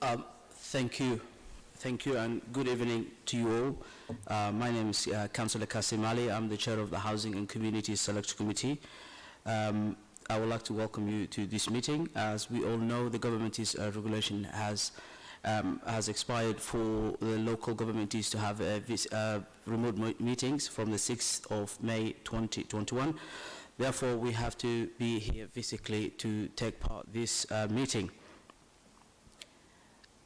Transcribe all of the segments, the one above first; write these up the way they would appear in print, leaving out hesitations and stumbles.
Thank you, and good evening to you all. My name is Councillor Kasim Ali. I'm the chair of the Housing and Community Select Committee. I would like to welcome you to this meeting. As we all know, the government's regulation has expired for the local governments to have remote meetings from the 6th of May 2021. Therefore, we have to be here physically to take part in this meeting.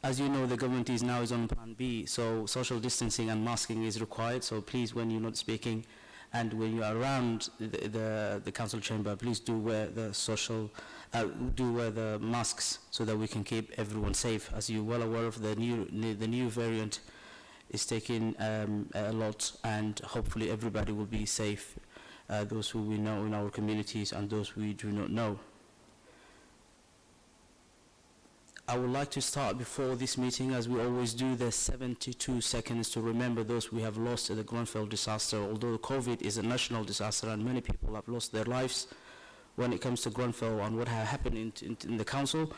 As you know, the government is now on Plan B, so social distancing and masking is required. So please, when you're not speaking and when you are around the council chamber, please do wear the masks so that we can keep everyone safe. As you're well aware of, the new variant is taking a lot, and hopefully everybody will be safe. Those who we know in our communities and those we do not know. I would like to start before this meeting, as we always do, the 72 seconds to remember those we have lost at the Grenfell disaster. Although COVID is a national disaster and many people have lost their lives when it comes to Grenfell and what has happened in the council,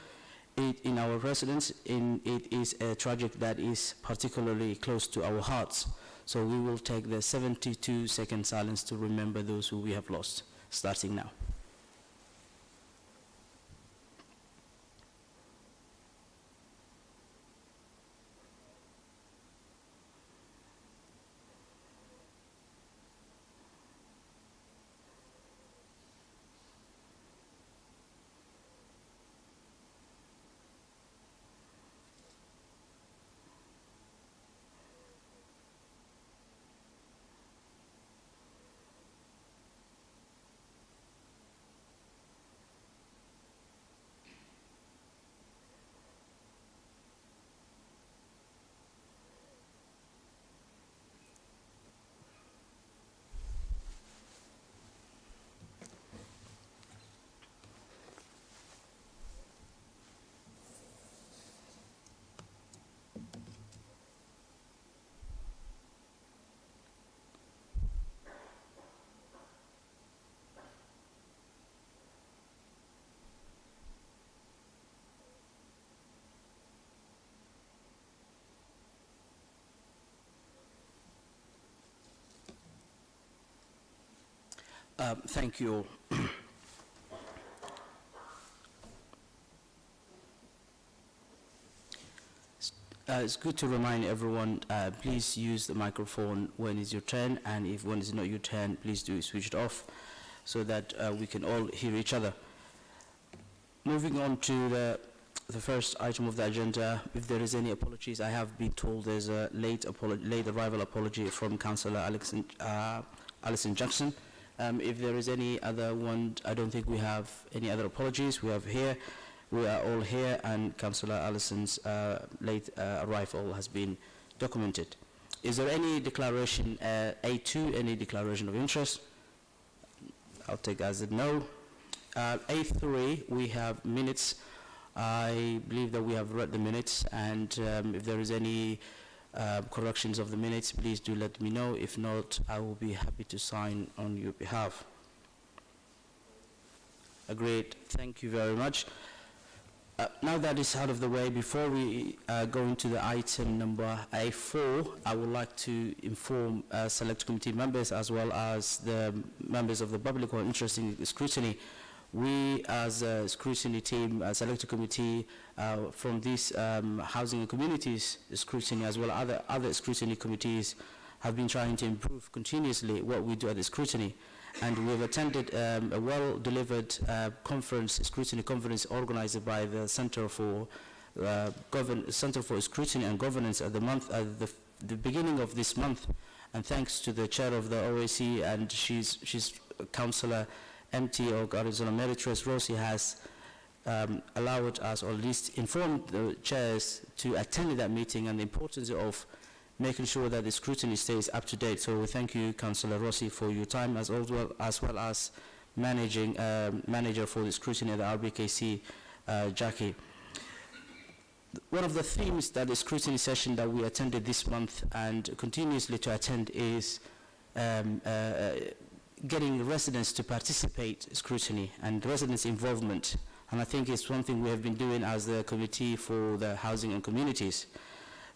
in our residents, it is a tragic that is particularly close to our hearts. So we will take the 72-second silence to remember those who we have lost, starting now. Thank you all. It's good to remind everyone, please use the microphone when it's your turn, and if when it's not your turn, please do switch it off so that we can all hear each other. Moving on to the first item of the agenda, if there is any apologies, I have been told there's a late arrival apology from Councillor Alison Jackson. If there is any other one, I don't think we have any other apologies. We are all here, and Councillor Alison's late arrival has been documented. Is there any declaration, A2, any declaration of interest? I'll take as a no. A3, we have minutes. I believe that we have read the minutes, and if there is any corrections of the minutes, please do let me know. If not, I will be happy to sign on your behalf. Agreed. Thank you very much. Now that is out of the way, before we go into the item number A4, I would like to inform select committee members as well as the members of the public who are interested in scrutiny. We as a scrutiny team, select committee from this housing and communities scrutiny as well as other scrutiny committees have been trying to improve continuously what we do at the scrutiny. And we've attended a well-delivered scrutiny conference organized by the Center for Scrutiny and Governance at the beginning of this month. And thanks to the chair of the OAC, and she's Councillor MT or Arizona Emeritus Rossi has allowed us, or at least informed the chairs to attend that meeting and the importance of making sure that the scrutiny stays up to date. So we thank you, Councillor Rossi, for your time, as well as manager for the scrutiny at the RBKC, Jackie. One of the themes that the scrutiny session that we attended this month and continuously to attend is getting residents to participate in scrutiny and residents' involvement. And I think it's something we have been doing as the Committee for the Housing and Communities.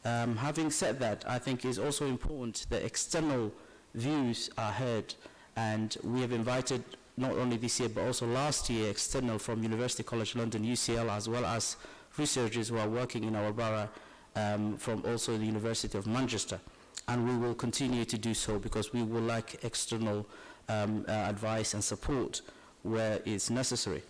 Having said that, I think it's also important that external views are heard, and we have invited not only this year but also last year external from University College London, UCL, as well as researchers who are working in our borough from also the University of Manchester. And we will continue to do so because we would like external advice and support where it's necessary.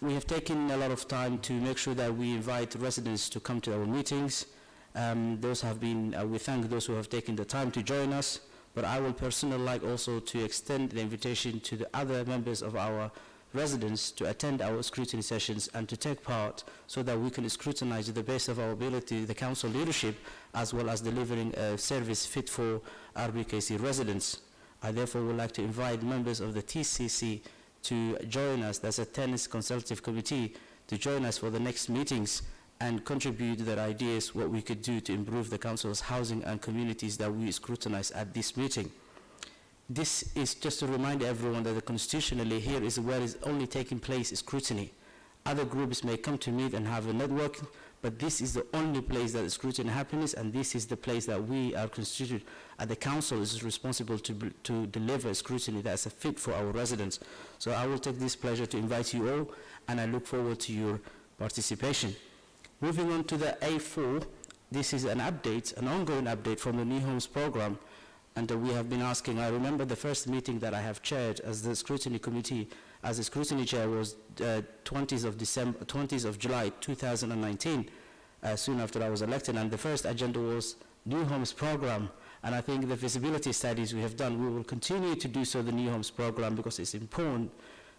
We have taken a lot of time to make sure that we invite residents to come to our meetings. Those have been, we thank those who have taken the time to join us, but I would personally like also to extend the invitation to the other members of our residents to attend our scrutiny sessions and to take part so that we can scrutinize to the best of our ability the council leadership as well as delivering a service fit for RBKC residents. I therefore would like to invite members of the TCC to join us, that's a tennis consultative committee, to join us for the next meetings and contribute their ideas what we could do to improve the council's housing and communities that we scrutinize at this meeting. This is just to remind everyone that constitutionally here is where is only taking place scrutiny. Other groups may come to meet and have a network, but this is the only place that scrutiny happens, and this is the place that we are constituted, and the council is responsible to deliver scrutiny that's a fit for our residents. So I will take this pleasure to invite you all, and I look forward to your participation. Moving on to the A4, this is an update, an ongoing update from the New Homes Program, and we have been asking, I remember the first meeting that I have chaired as the scrutiny committee, as the scrutiny chair was 20th of July 2019, soon after I was elected, and the first agenda was New Homes Program, and I think the feasibility studies we have done, we will continue to do so, the New Homes Program, because it's important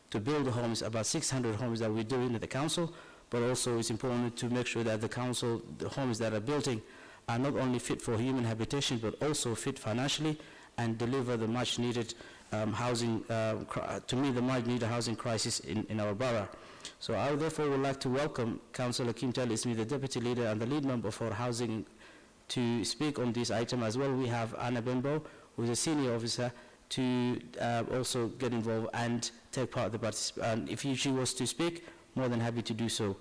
to build homes, about 600 homes that we're doing at the council, but also it's important to make sure that the council, the homes that are building are not only fit for human habitation, but also fit financially and deliver the much needed housing, to meet the much needed housing crisis in our borough. So I therefore would like to welcome Councillor Kim Taylor-Smith, the Deputy Leader and the Lead Member for Housing, to speak on this item. As well, we have Anna Bembo, who is a Senior Officer, to also get involved and take part in the participation. If she was to speak, more than happy to do so.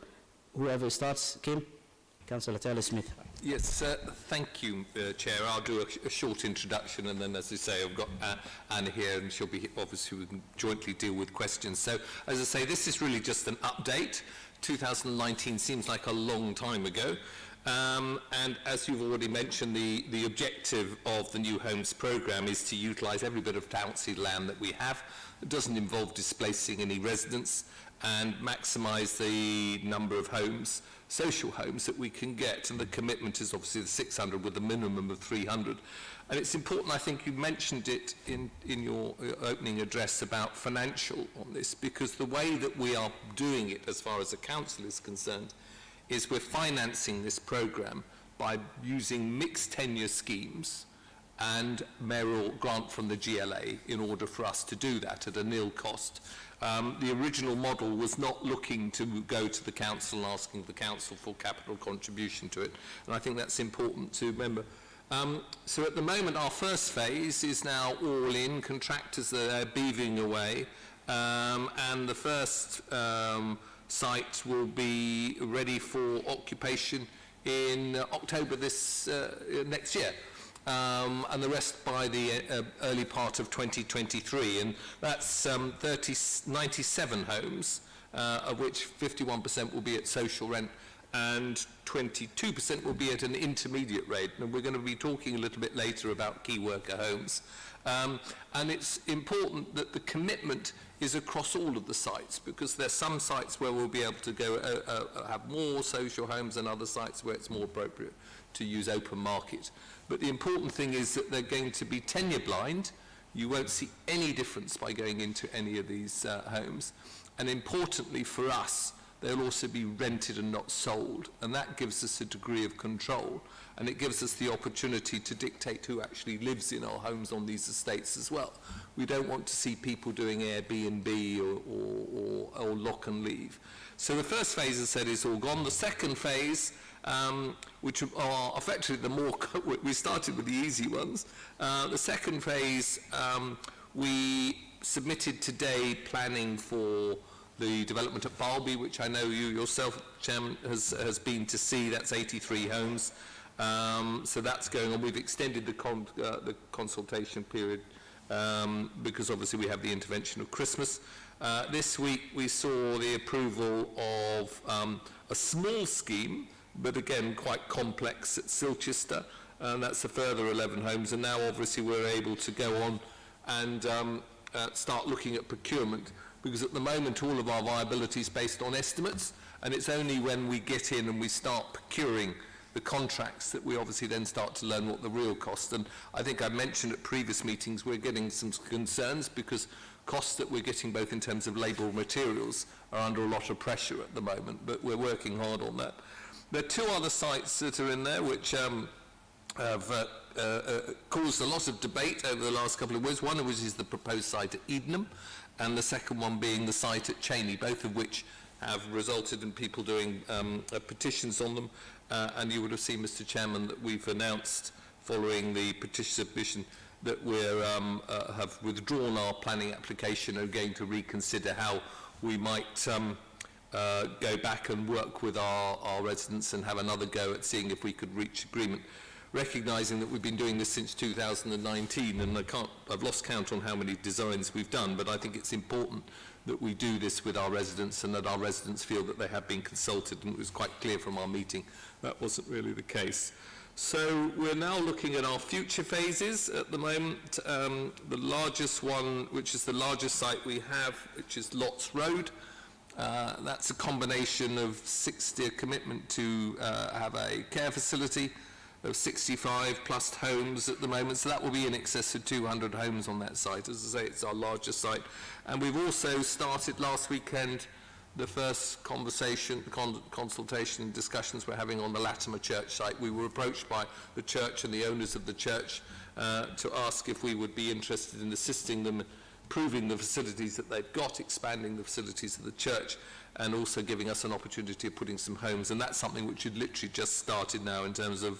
Whoever starts, Kim? Councillor Taylor-Smith. Yes, thank you, Chair. I'll do a short introduction, and then, as I say, I've got Anna here, and she'll be obviously we can jointly deal with questions. So, as I say, this is really just an update. 2019 seems like a long time ago, and as you've already mentioned, the objective of the New Homes Programme is to utilise every bit of council land that we have. It doesn't involve displacing any residents, and maximise the number of homes, social homes that we can get, and the commitment is obviously the 600 with a minimum of 300. And it's important, I think you mentioned it in your opening address about financial on this, because the way that we are doing it as far as the council is concerned is we're financing this programme by using mixed tenure schemes and mayoral grant from the GLA in order for us to do that at a nil cost. The original model was not looking to go to the council and asking the council for capital contribution to it, and I think that's important to remember. So at the moment our first phase is now all in, contractors are beaving away, and the first site will be ready for occupation in October this next year. And the rest by the early part of 2023, and that's 97 homes, of which 51% will be at social rent and 22% will be at an intermediate rate, and we're going to be talking a little bit later about key worker homes. And it's important that the commitment is across all of the sites, because there's some sites where we'll be able to go have more social homes and other sites where it's more appropriate to use open market. But the important thing is that they're going to be tenure blind. You won't see any difference by going into any of these homes. And importantly for us, they'll also be rented and not sold. And that gives us a degree of control. And it gives us the opportunity to dictate who actually lives in our homes on these estates as well. We don't want to see people doing Airbnb or lock and leave. So the first phase, as I said, is all gone. The second phase, which are effectively the more, we started with the easy ones. The second phase, we submitted today planning for the development at Barby, which I know you yourself, Chairman, has been to see. That's 83 homes. So that's going on. We've extended the consultation period because obviously we have the intervention of Christmas. This week we saw the approval of a small scheme, but again quite complex, at Silchester, and that's a further 11 homes. And now obviously we're able to go on and start looking at procurement, because at the moment all of our viability is based on estimates, and it's only when we get in and we start procuring the contracts that we obviously then start to learn what the real cost. And I think I mentioned at previous meetings we're getting some concerns because costs that we're getting both in terms of labour and materials are under a lot of pressure at the moment, but we're working hard on that. There are two other sites that are in there which have caused a lot of debate over the last couple of weeks. One of which is the proposed site at Edenham, and the second one being the site at Cheney, both of which have resulted in people doing petitions on them. And you would have seen, Mr. Chairman, that we've announced, following the petition submission, that we have withdrawn our planning application and are going to reconsider how we might go back and work with our residents and have another go at seeing if we could reach agreement, recognising that we've been doing this since 2019, and I've lost count on how many designs we've done, but I think it's important that we do this with our residents and that our residents feel that they have been consulted, and it was quite clear from our meeting that wasn't really the case. So we're now looking at our future phases at the moment. The largest one, which is the largest site we have, which is Lots Road, that's a combination of a commitment to have a care facility of 65 plus homes at the moment, so that will be in excess of 200 homes on that site. As I say, it's our largest site. And we've also started last weekend the first consultation and discussions we're having on the Latimer Church site. We were approached by the church and the owners of the church to ask if we would be interested in assisting them, improving the facilities that they've got, expanding the facilities of the church, and also giving us an opportunity of putting some homes. And that's something which had literally just started now in terms of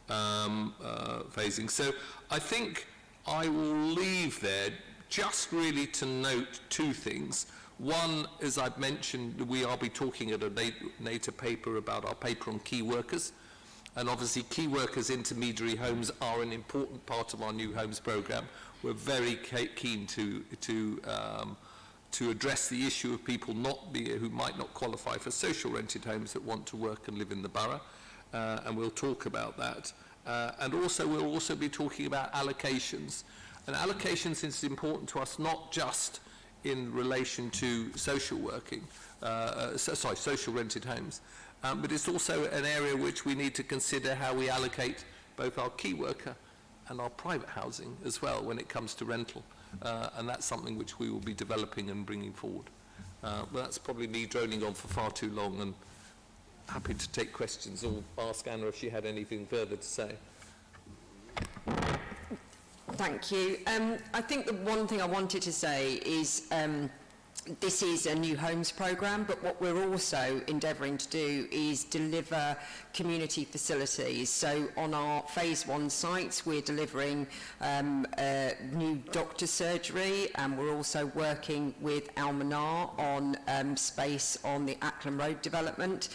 phasing. So I think I will leave there just really to note two things. One, as I've mentioned, we are be talking at a later paper about our paper on key workers. And obviously key workers, intermediary homes are an important part of our new homes programme. We're very keen to address the issue of people who might not qualify for social rented homes that want to work and live in the borough, and we'll talk about that. And also we'll also be talking about allocations. And allocations is important to us not just in relation to social working, social rented homes, but it's also an area which we need to consider how we allocate both our key worker and our private housing as well when it comes to rental. And that's something which we will be developing and bringing forward. But that's probably me droning on for far too long, and happy to take questions or ask Anna if she had anything further to say. Thank you. I think the one thing I wanted to say is this is a new homes programme, but what we're also endeavouring to do is deliver community facilities. So on our phase 1 sites, we're delivering new doctor surgery, and we're also working with Almanar on space on the Acklam Road development.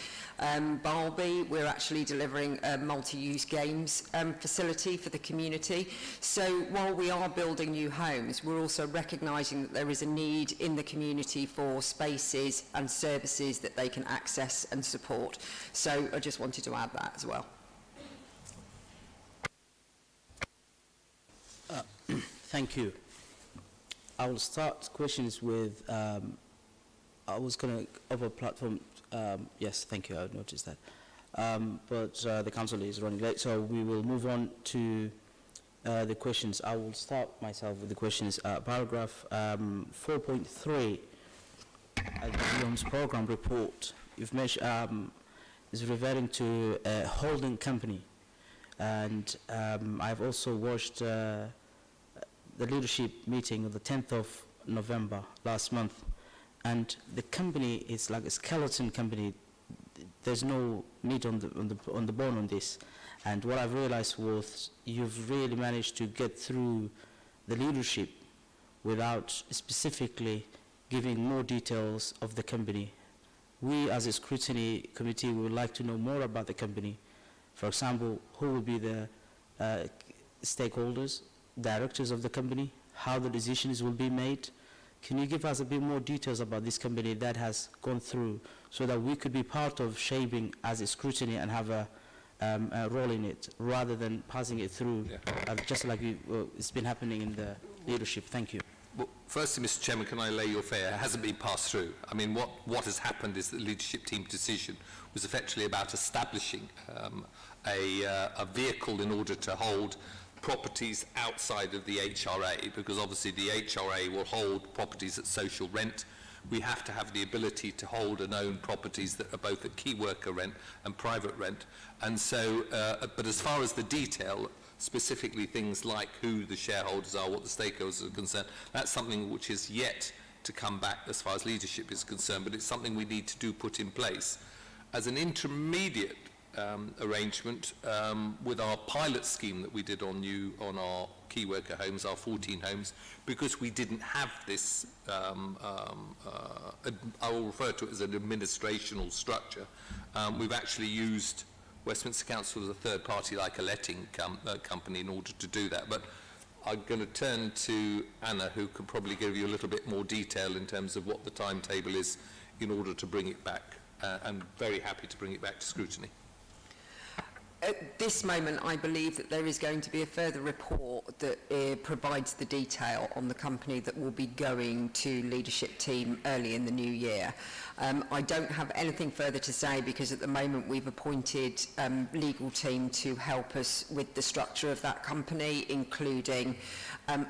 Barby, we're actually delivering a multi-use games facility for the community. So while we are building new homes, we're also recognising that there is a need in the community for spaces and services that they can access and support. So I just wanted to add that as well. Thank you. I will start questions with, I was going to over platform, yes, thank you, I noticed that. But the council is running late, so we will move on to the questions. I will start myself with the questions. Paragraph 4.3, the Homes Program report, you've mentioned, is referring to a holding company. And I've also watched the leadership meeting on the 10th of November last month, and the company is like a skeleton company. There's no meat on the bone on this. And what I've realized was you've really managed to get through the leadership without specifically giving more details of the company. We as a scrutiny committee would like to know more about the company. For example, who will be the stakeholders, directors of the company, how the decisions will be made. Can you give us a bit more details about this company that has gone through so that we could be part of shaping as a scrutiny and have a role in it rather than passing it through just like it's been happening in the leadership? Thank you. Well, firstly, Mr. Chairman, can I lay you fair? It hasn't been passed through. I mean, what has happened is that the leadership team decision was effectively about establishing a vehicle in order to hold properties outside of the HRA, because obviously the HRA will hold properties at social rent. We have to have the ability to hold and own properties that are both at key worker rent and private rent. And so, but as far as the detail, specifically things like who the shareholders are, what the stakeholders are concerned, that's something which is yet to come back as far as leadership is concerned, but it's something we need to put in place. As an intermediate arrangement with our pilot scheme that we did on our key worker homes, our 14 homes, because we didn't have this, I will refer to it as an administrational structure. We've actually used Westminster Council as a third party, like a letting company, in order to do that. But I'm going to turn to Anna, who can probably give you a little bit more detail in terms of what the timetable is in order to bring it back. I'm very happy to bring it back to scrutiny. At this moment, I believe that there is going to be a further report that provides the detail on the company that will be going to leadership team early in the new year. I don't have anything further to say because at the moment we've appointed legal team to help us with the structure of that company, including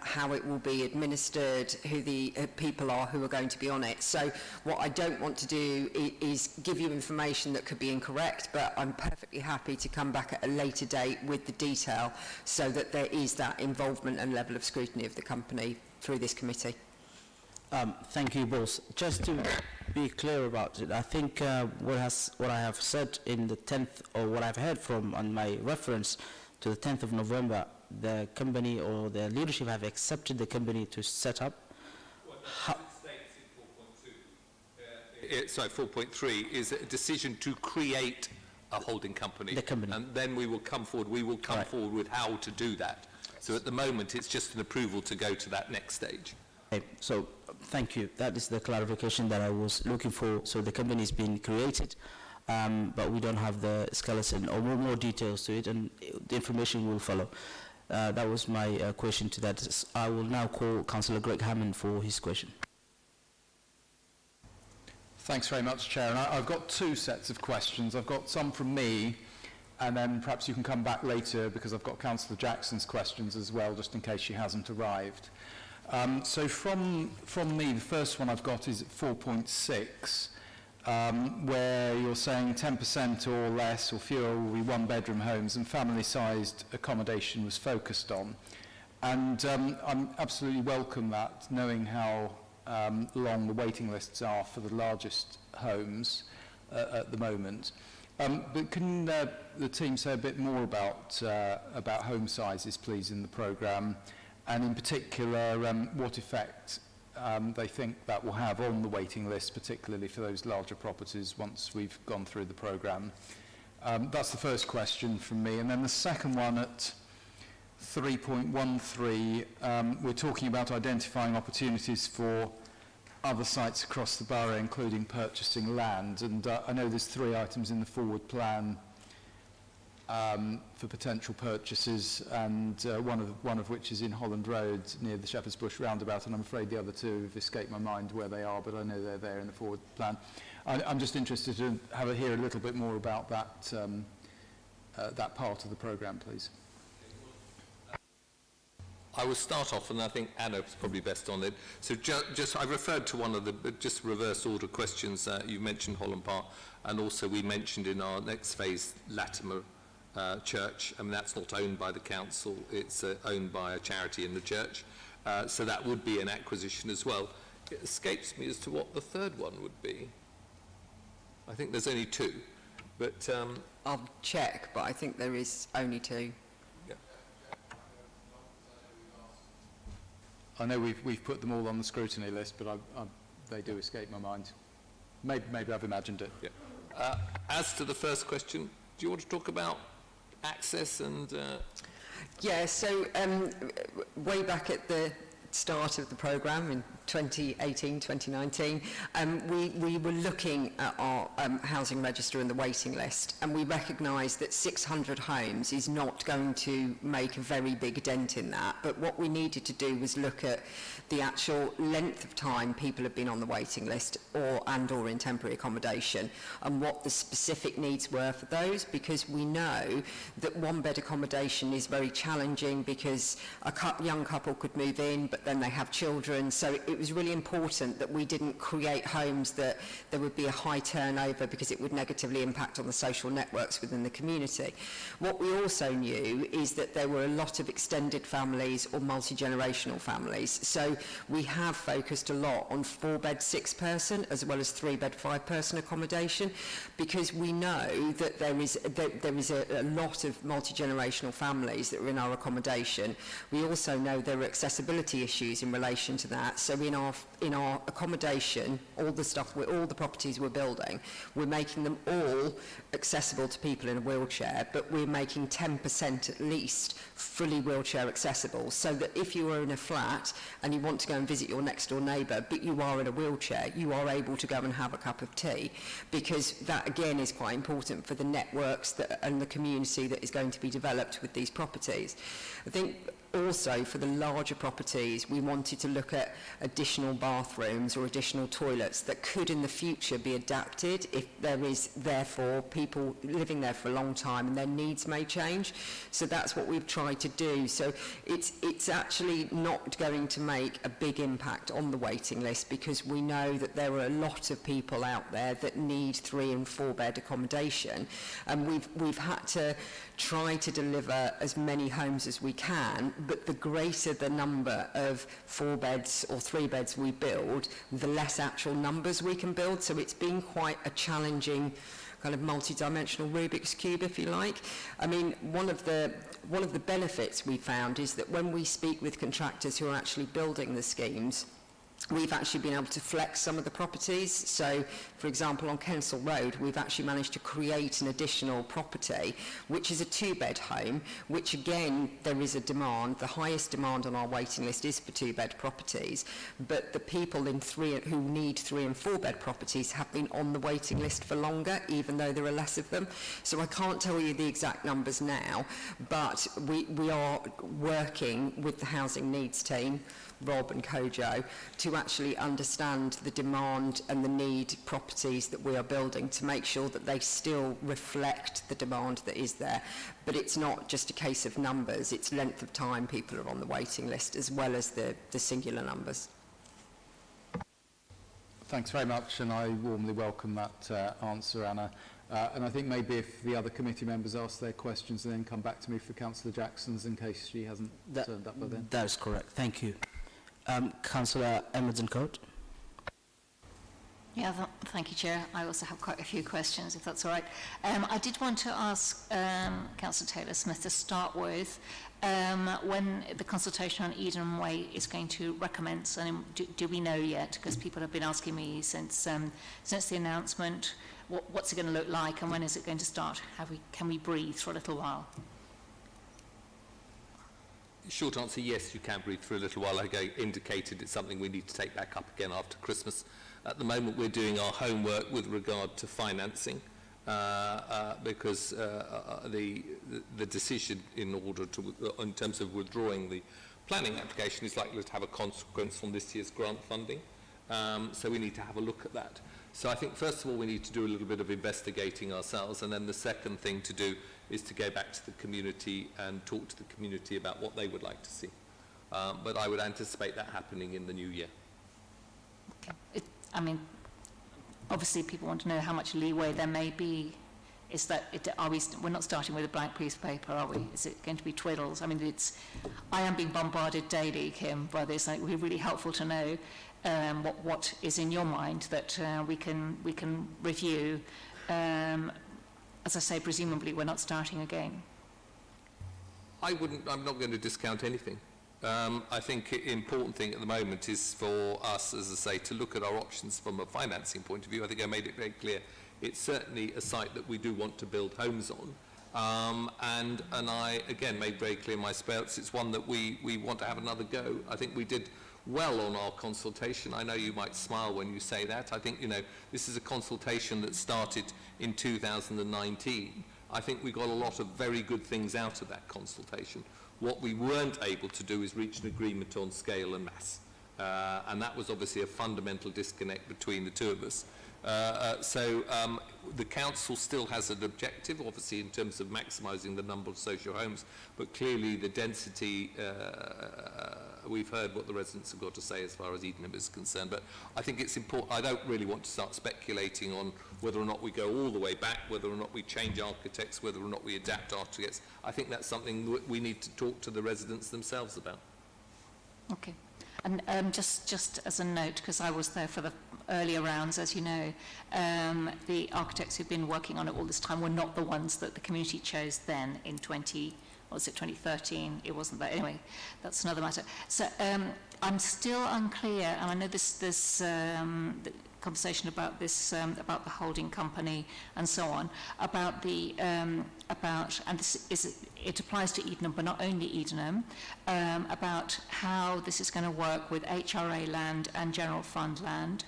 how it will be administered, who the people are who are going to be on it. So what I don't want to do is give you information that could be incorrect, but I'm perfectly happy to come back at a later date with the detail so that there is that involvement and level of scrutiny of the company through this committee. Thank you both. Just to be clear about it, I think what I have said in the 10th, or what I've heard from on my reference to the 10th of November, the company or the leadership have accepted the company to set up. Well, it states in 4.2, sorry, 4.3 is a decision to create a holding company. The company. And then we will come forward, forward with how to do that. So at the moment, it's just an approval to go to that next stage. Okay, so thank you. That is the clarification that I was looking for. So the company is being created, but we don't have the skeleton or more details to it, and the information will follow. That was my question to that. I will now call Councillor Greg Hammond for his question. Thanks very much, Chair. And I've got two sets of questions. I've got some from me, and then perhaps you can come back later because I've got Councillor Jackson's questions as well, just in case she hasn't arrived. So from me, the first one I've got is at 4.6, where you're saying 10% or less or fewer will be one-bedroom homes, and family-sized accommodation was focused on. And I absolutely welcome that, knowing how long the waiting lists are for the largest homes at the moment. But can the team say a bit more about home sizes, please, in the programme, and in particular what effect they think that will have on the waiting list, particularly for those larger properties once we've gone through the programme? That's the first question from me. And then the second one at 3.13, we're talking about identifying opportunities for other sites across the borough, including purchasing land. And I know there's 3 items in the forward plan for potential purchases, and one of which is in Holland Road near the Shepherd's Bush roundabout, and I'm afraid the other 2 have escaped my mind where they are, but I know they're there in the forward plan. I'm just interested to hear a little bit more about that, that part of the programme, please. I will start off, and I think Anna's probably best on it. So I referred to one of the just reverse order questions. You mentioned Holland Park, and also we mentioned in our next phase Latimer Church. I mean, that's not owned by the council, it's owned by a charity in the church. So that would be an acquisition as well. It escapes me as to what the third one would be. I think there's only 2, but I'll check, but I think there is only 2. I know we've put them all on the scrutiny list, but I'd they do escape my mind. Maybe I've imagined it. Yeah. As to the first question, do you want to talk about access and... Yeah, so way back at the start of the programme in 2018, 2019, we were looking at our housing register and the waiting list, and we recognised that 600 homes is not going to make a very big dent in that, but what we needed to do was look at the actual length of time people have been on the waiting list or in temporary accommodation, and what the specific needs were for those, because we know that one-bed accommodation is very challenging because a young couple could move in, but then they have children, so it was really important that we didn't create homes that there would be a high turnover because it would negatively impact on the social networks within the community. What we also knew is that there were a lot of extended families or multi-generational families, so we have focused a lot on 4-bed 6-person as well as 3-bed 5-person accommodation, because we know that there is a lot of multi-generational families that are in our accommodation. We also know there are accessibility issues in relation to that, so in our accommodation, all the properties we're building, we're making them all accessible to people in a wheelchair, but we're making 10% at least fully wheelchair accessible, so that if you are in a flat and you want to go and visit your next door neighbour, but you are in a wheelchair, you are able to go and have a cup of tea, because that again is quite important for the networks and the community that is going to be developed with these properties. I think also for the larger properties we wanted to look at additional bathrooms or additional toilets that could in the future be adapted if there is therefore people living there for a long time and their needs may change. So that's what we've tried to do. So it's actually not going to make a big impact on the waiting list, because we know that there are a lot of people out there that need 3- and 4-bed accommodation, and we've had to try to deliver as many homes as we can, but the greater the number of 4 beds or 3 beds we build, the less actual numbers we can build. So it's been quite a challenging kind of multi-dimensional Rubik's Cube, if you like. I mean, one of the benefits we found is that when we speak with contractors who are actually building the schemes, we've actually been able to flex some of the properties. So, for example, on Kensal Road, we've actually managed to create an additional property, which is a 2-bed home, which again, there is a demand. The highest demand on our waiting list is for 2-bed properties, but the people who need 3- and 4-bed properties have been on the waiting list for longer, even though there are less of them. So I can't tell you the exact numbers now, but we are working with the housing needs team, Rob and Kojo, to actually understand the demand and the need properties that we are building to make sure that they still reflect the demand that is there. But it's not just a case of numbers, it's length of time people are on the waiting list as well as the singular numbers. Thanks very much, and I warmly welcome that answer, Anna. And I think maybe if the other committee members ask their questions and then come back to me for Councillor Jackson's in case she hasn't turned up by then. That is correct. Thank you. Councillor Emerson-Coate. Yeah, thank you, Chair. I also have quite a few questions, if that's all right. I did want to ask Councillor Taylor-Smith to start with when the consultation on Eden Way is going to recommence, and do we know yet? Because people have been asking me since the announcement, what's it going to look like and when is it going to start? Can we breathe for a little while? Short answer, yes, you can breathe for a little while. Like I indicated, it's something we need to take back up again after Christmas. At the moment, we're doing our homework with regard to financing, because the decision in terms of withdrawing the planning application is likely to have a consequence on this year's grant funding. So we need to have a look at that. So I think, first of all, we need to do a little bit of investigating ourselves, and then the second thing to do is to go back to the community and talk to the community about what they would like to see. But I would anticipate that happening in the new year. Okay. I mean, obviously people want to know how much leeway there may be. We're not starting with a blank piece of paper, are we? Is it going to be twiddles? I mean, I am being bombarded daily, Kim, by this. It would be really helpful to know what is in your mind that we can review. As I say, presumably we're not starting again. I'm not going to discount anything. I think the important thing at the moment is for us, as I say, to look at our options from a financing point of view. I think I made it very clear. It's certainly a site that we do want to build homes on. And I, again, made very clear my spells. It's one that we want to have another go. I think we did well on our consultation. I know you might smile when you say that. I think, you know, this is a consultation that started in 2019. I think we got a lot of very good things out of that consultation. What we weren't able to do is reach an agreement on scale and mass. And that was obviously a fundamental disconnect between the two of us. The council still has an objective, obviously, in terms of maximising the number of social homes, but clearly the density, we've heard what the residents have got to say as far as Edenham is concerned, but I think it's important. I don't really want to start speculating on whether or not we go all the way back, whether or not we change architects, whether or not we adapt architects. I think that's something that we need to talk to the residents themselves about. Okay. And just as a note, because I was there for the earlier rounds, as you know, the architects who've been working on it all this time were not the ones that the community chose then in 2013? It wasn't that. Anyway, that's another matter. So I'm still unclear, and I know this conversation about this, about the holding company and so on, about the, and this is, it applies to Edenham, but not only Edenham, about how this is going to work with HRA land and general fund land.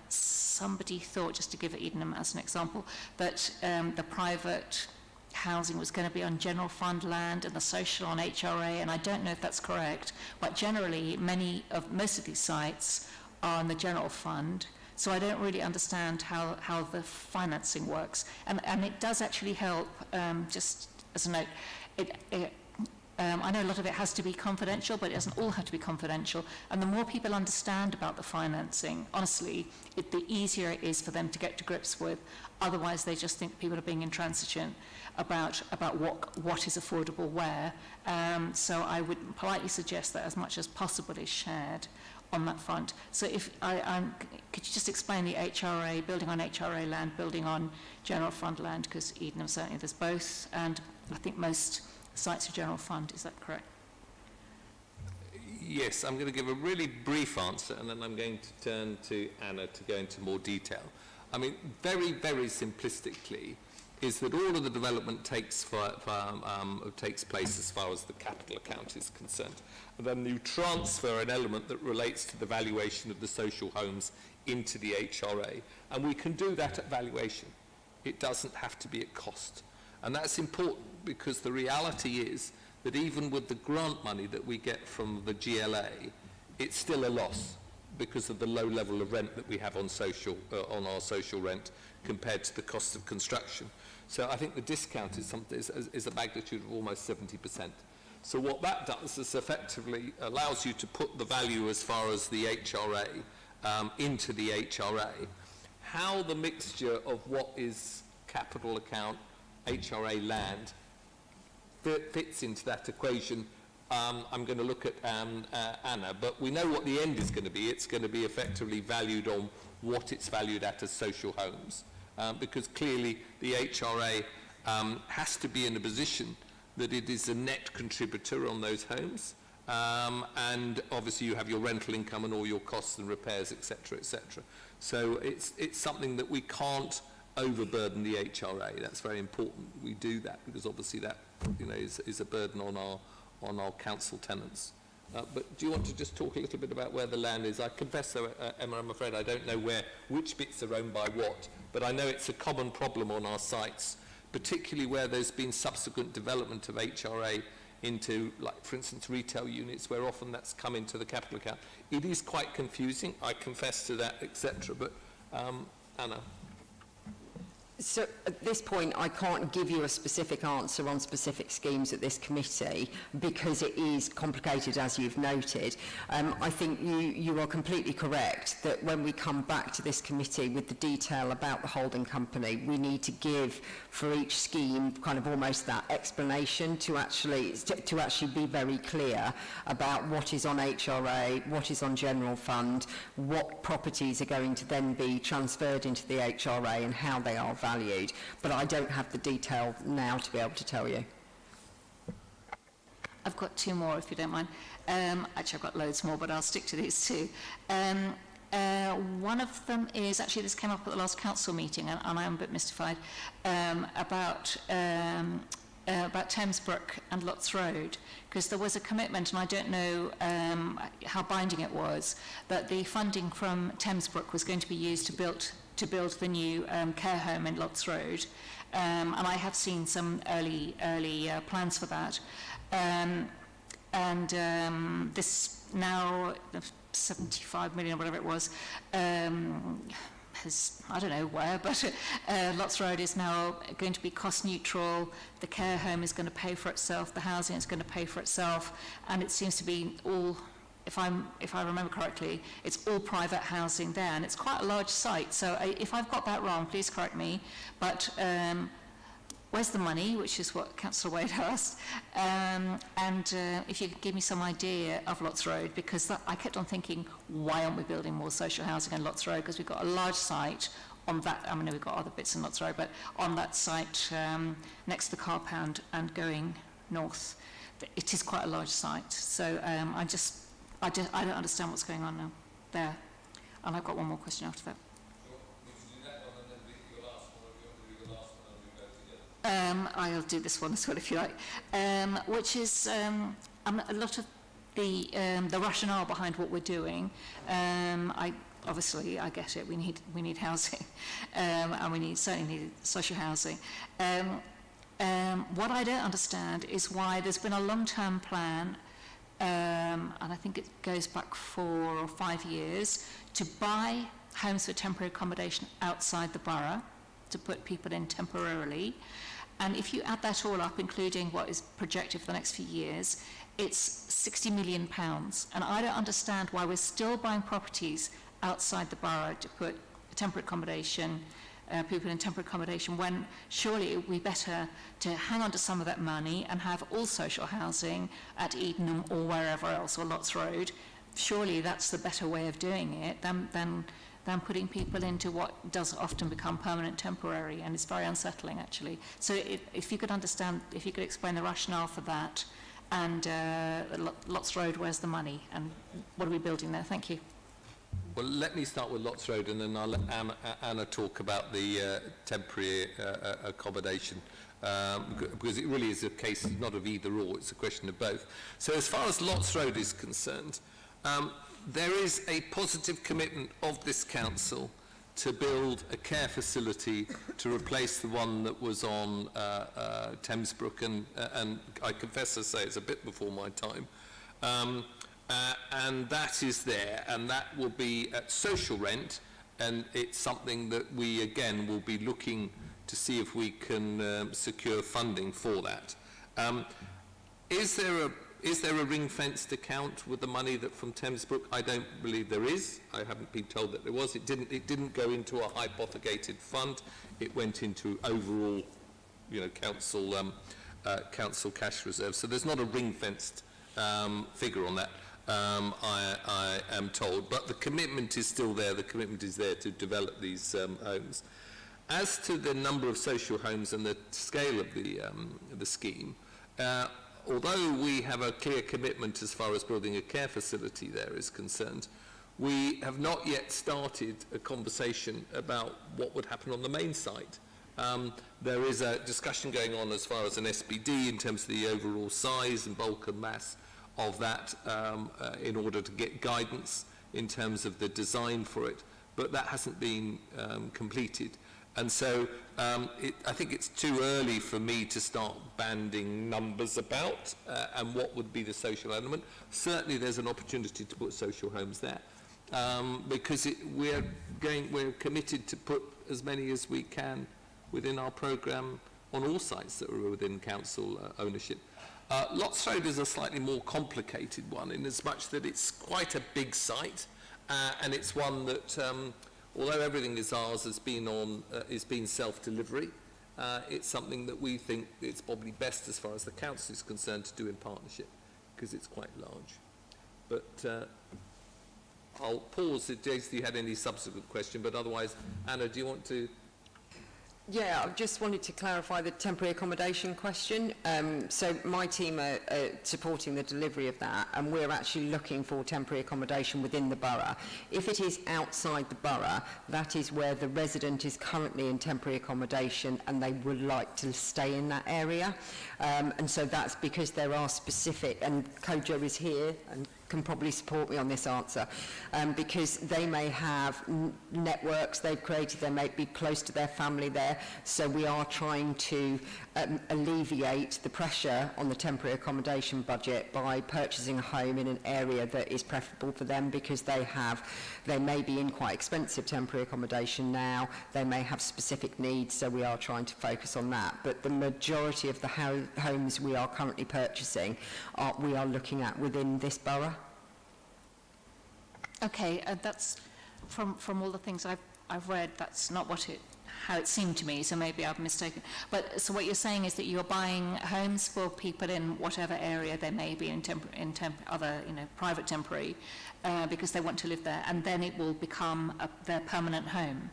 Somebody thought, just to give Edenham as an example, that the private housing was going to be on general fund land and the social on HRA, and I don't know if that's correct, but generally most of these sites are on the general fund, so I don't really understand how the financing works. And it does actually help, just as a note, I know a lot of it has to be confidential, but it doesn't all have to be confidential. And the more people understand about the financing, honestly, the easier it is for them to get to grips with. Otherwise, they just think people are being intransigent about what is affordable where. So I would politely suggest that as much as possible is shared on that front. So if could you just explain the HRA, building on HRA land, building on general fund land, because Edenham certainly there's both, and I think most sites are general fund, is that correct? Yes, I'm going to give a really brief answer, and then I'm going to turn to Anna to go into more detail. I mean, very, very simplistically, is that all of the development takes place as far as the capital account is concerned. And then you transfer an element that relates to the valuation of the social homes into the HRA. And we can do that at valuation. It doesn't have to be at cost. And that's important because the reality is that even with the grant money that we get from the GLA, it's still a loss because of the low level of rent that we have on on our social rent compared to the cost of construction. So I think the discount is a magnitude of almost 70%. So what that does is effectively allows you to put the value as far as the HRA into the HRA. How the mixture of what is capital account, HRA land, fits into that equation, I'm going to look at Anna, but we know what the end is going to be. It's going to be effectively valued on what it's valued at as social homes. Because clearly the HRA has to be in a position that it is a net contributor on those homes, and obviously you have your rental income and all your costs and repairs, etc., etc. So it's something that we can't overburden the HRA. That's very important. We do that because obviously that is a burden on our council tenants. But do you want to just talk a little bit about where the land is? I confess, though, Emma, I'm afraid I don't know which bits are owned by what, but I know it's a common problem on our sites, particularly where there's been subsequent development of HRA into, like, for instance, retail units, where often that's come into the capital account. It is quite confusing, I confess to that, etc. But, Anna. So at this point, I can't give you a specific answer on specific schemes at this committee because it is complicated, as you've noted. I think you are completely correct that when we come back to this committee with the detail about the holding company, we need to give for each scheme kind of almost that explanation to actually be very clear about what is on HRA, what is on general fund, what properties are going to then be transferred into the HRA and how they are valued, but I don't have the detail now to be able to tell you. I've got two more, if you don't mind. Actually, I've got loads more, but I'll stick to these two. One of them is, actually this came up at the last council meeting, and I'm a bit mystified, about Thamesbrook and Lots Road, because there was a commitment, and I don't know how binding it was, that the funding from Thamesbrook was going to be used to build the new care home in Lots Road, and I have seen some early plans for that. This now 75 million or whatever it was has, I don't know where, but Lots Road is now going to be cost neutral. The care home is going to pay for itself, the housing is going to pay for itself, and it seems to be all, if I remember correctly, it's all private housing there, and it's quite a large site. So if I've got that wrong, please correct me, but where's the money, which is what Councillor Wade asked, if you could give me some idea of Lots Road, because I kept on thinking, why aren't we building more social housing on Lots Road? Because we've got a large site on that, I mean, we've got other bits in Lots Road, but on that site next to the car pound and going north, it is quite a large site. So I don't understand what's going on now there. And I've got one more question after that. I'll do this one as well, if you like, which is a lot of the rationale behind what we're doing. Obviously, I get it. We need housing, and we certainly need social housing. What I don't understand is why there's been a long-term plan, and I think it goes back 4 or 5 years, to buy homes for temporary accommodation outside the borough, to put people in temporarily. And if you add that all up, including what is projected for the next few years, it's £60 million. And I don't understand why we're still buying properties outside the borough to put temporary accommodation, people in temporary accommodation, when surely it would be better to hang on to some of that money and have all social housing at Edenham or wherever else, or Lots Road. Surely that's the better way of doing it than putting people into what does often become permanent temporary, and it's very unsettling, actually. So if you could explain the rationale for that, and Lots Road, where's the money, and what are we building there? Thank you. Well, let me start with Lots Road, and then I'll let Anna talk about the temporary accommodation, because it really is a case not of either or, it's a question of both. So as far as Lots Road is concerned, there is a positive commitment of this council to build a care facility to replace the one that was on Thamesbrook, and I confess to say it's a bit before my time. And that is there, and that will be at social rent, and it's something that we again will be looking to see if we can secure funding for that. Is there a ring-fenced account with the money that from Thamesbrook? I don't believe there is. I haven't been told that there was. It didn't go into a hypothecated fund. It went into overall, council cash reserve. So there's not a ring-fenced figure on that. I am told, but the commitment is still there. The commitment is there to develop these homes. As to the number of social homes and the scale of the scheme, although we have a clear commitment as far as building a care facility there is concerned, we have not yet started a conversation about what would happen on the main site. There is a discussion going on as far as an SBD in terms of the overall size and bulk and mass of that, in order to get guidance in terms of the design for it, but that hasn't been completed. And so I think it's too early for me to start banding numbers about and what would be the social element. Certainly there's an opportunity to put social homes there, because we're committed to put as many as we can within our programme on all sites that are within council ownership. Lots Road is a slightly more complicated one, in as much that it's quite a big site, and it's one that, although everything is ours, has been self-delivery. It's something that we think it's probably best, as far as the council is concerned, to do in partnership, because it's quite large. But I'll pause in case you had any subsequent question, but otherwise, Anna, do you want to? Yeah, I just wanted to clarify the temporary accommodation question. So my team are supporting the delivery of that, and we're actually looking for temporary accommodation within the borough. If it is outside the borough, that is where the resident is currently in temporary accommodation and they would like to stay in that area. And so that's because there are specific, and Kojo is here and can probably support me on this answer, because they may have networks they've created, they may be close to their family there, so we are trying to alleviate the pressure on the temporary accommodation budget by purchasing a home in an area that is preferable for them, because they may be in quite expensive temporary accommodation now, they may have specific needs, so we are trying to focus on that. But the majority of the homes we are currently purchasing, we are looking at within this borough. Okay, that's from all the things I've read, that's not how it seemed to me, so maybe I've mistaken. But so what you're saying is that you're buying homes for people in whatever area they may be in other, private temporary, because they want to live there, and then it will become their permanent home.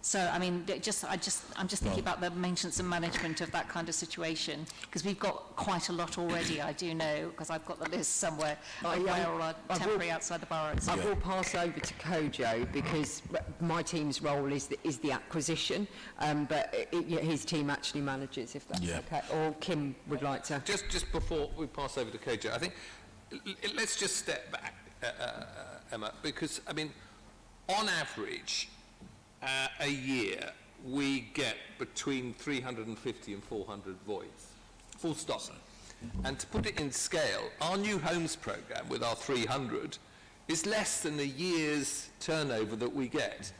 So, I mean, I'm just thinking about the maintenance and management of that kind of situation, because we've got quite a lot already, I do know, because I've got the list somewhere, where all our temporary outside the borough. I will pass over to Kojo, because my team's role is the acquisition, but his team actually manages, if that's okay. Or Kim would like to. Just before we pass over to Kojo, I think let's just step back, Emma, because, I mean, on average, a year, we get between 350 and 400 voids, full stop. And to put it in scale, our new homes programme with our 300 is less than a year's turnover that we get.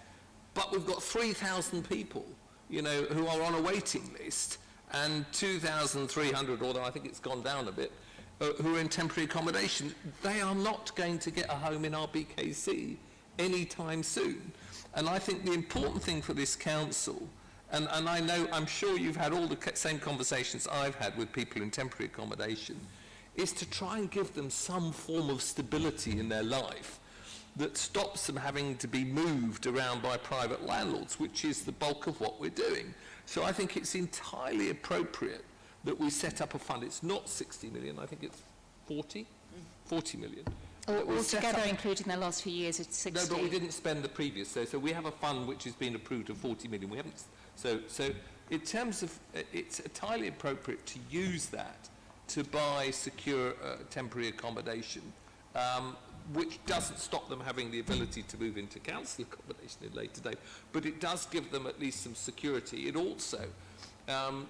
But we've got 3,000 people, who are on a waiting list, and 2,300, although I think it's gone down a bit, who are in temporary accommodation. They are not going to get a home in RBKC anytime soon. And I think the important thing for this council, and I'm sure you've had all the same conversations I've had with people in temporary accommodation, is to try and give them some form of stability in their life that stops them having to be moved around by private landlords, which is the bulk of what we're doing. So I think it's entirely appropriate that we set up a fund. It's not 60 million, I think it's 40 million. Altogether, including the last few years, it's 60. No, but we didn't spend the previous. So we have a fund which has been approved of 40 million. We haven't. So in terms of, it's entirely appropriate to use that to buy secure temporary accommodation, which doesn't stop them having the ability to move into council accommodation in later days. But it does give them at least some security. It also,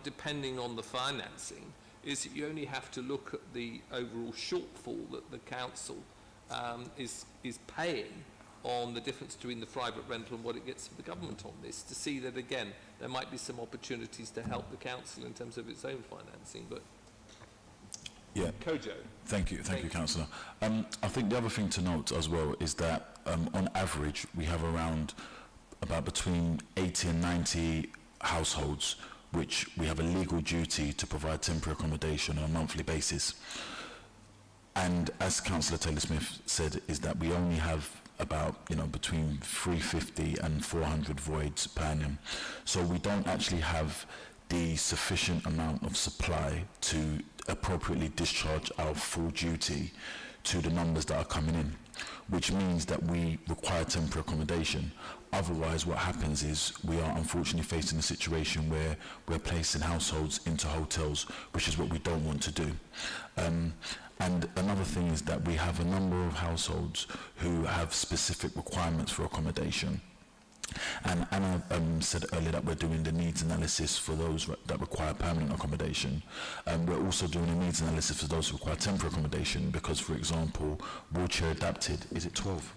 depending on the financing, is that you only have to look at the overall shortfall that the council is paying on the difference between the private rental and what it gets from the government on this, to see that, again, there might be some opportunities to help the council in terms of its own financing. But yeah, Kojo. Thank you, Councillor. I think the other thing to note as well is that on average we have around about between 80 and 90 households which we have a legal duty to provide temporary accommodation on a monthly basis. And as Councillor Taylor-Smith said, is that we only have about, between 350 and 400 voids per annum. So we don't actually have the sufficient amount of supply to appropriately discharge our full duty to the numbers that are coming in, which means that we require temporary accommodation. Otherwise, what happens is we are unfortunately facing a situation where we're placing households into hotels, which is what we don't want to do. And another thing is that we have a number of households who have specific requirements for accommodation. And Anna said earlier that we're doing the needs analysis for those that require permanent accommodation. We're also doing a needs analysis for those who require temporary accommodation because, for example, wheelchair adapted, is it 12?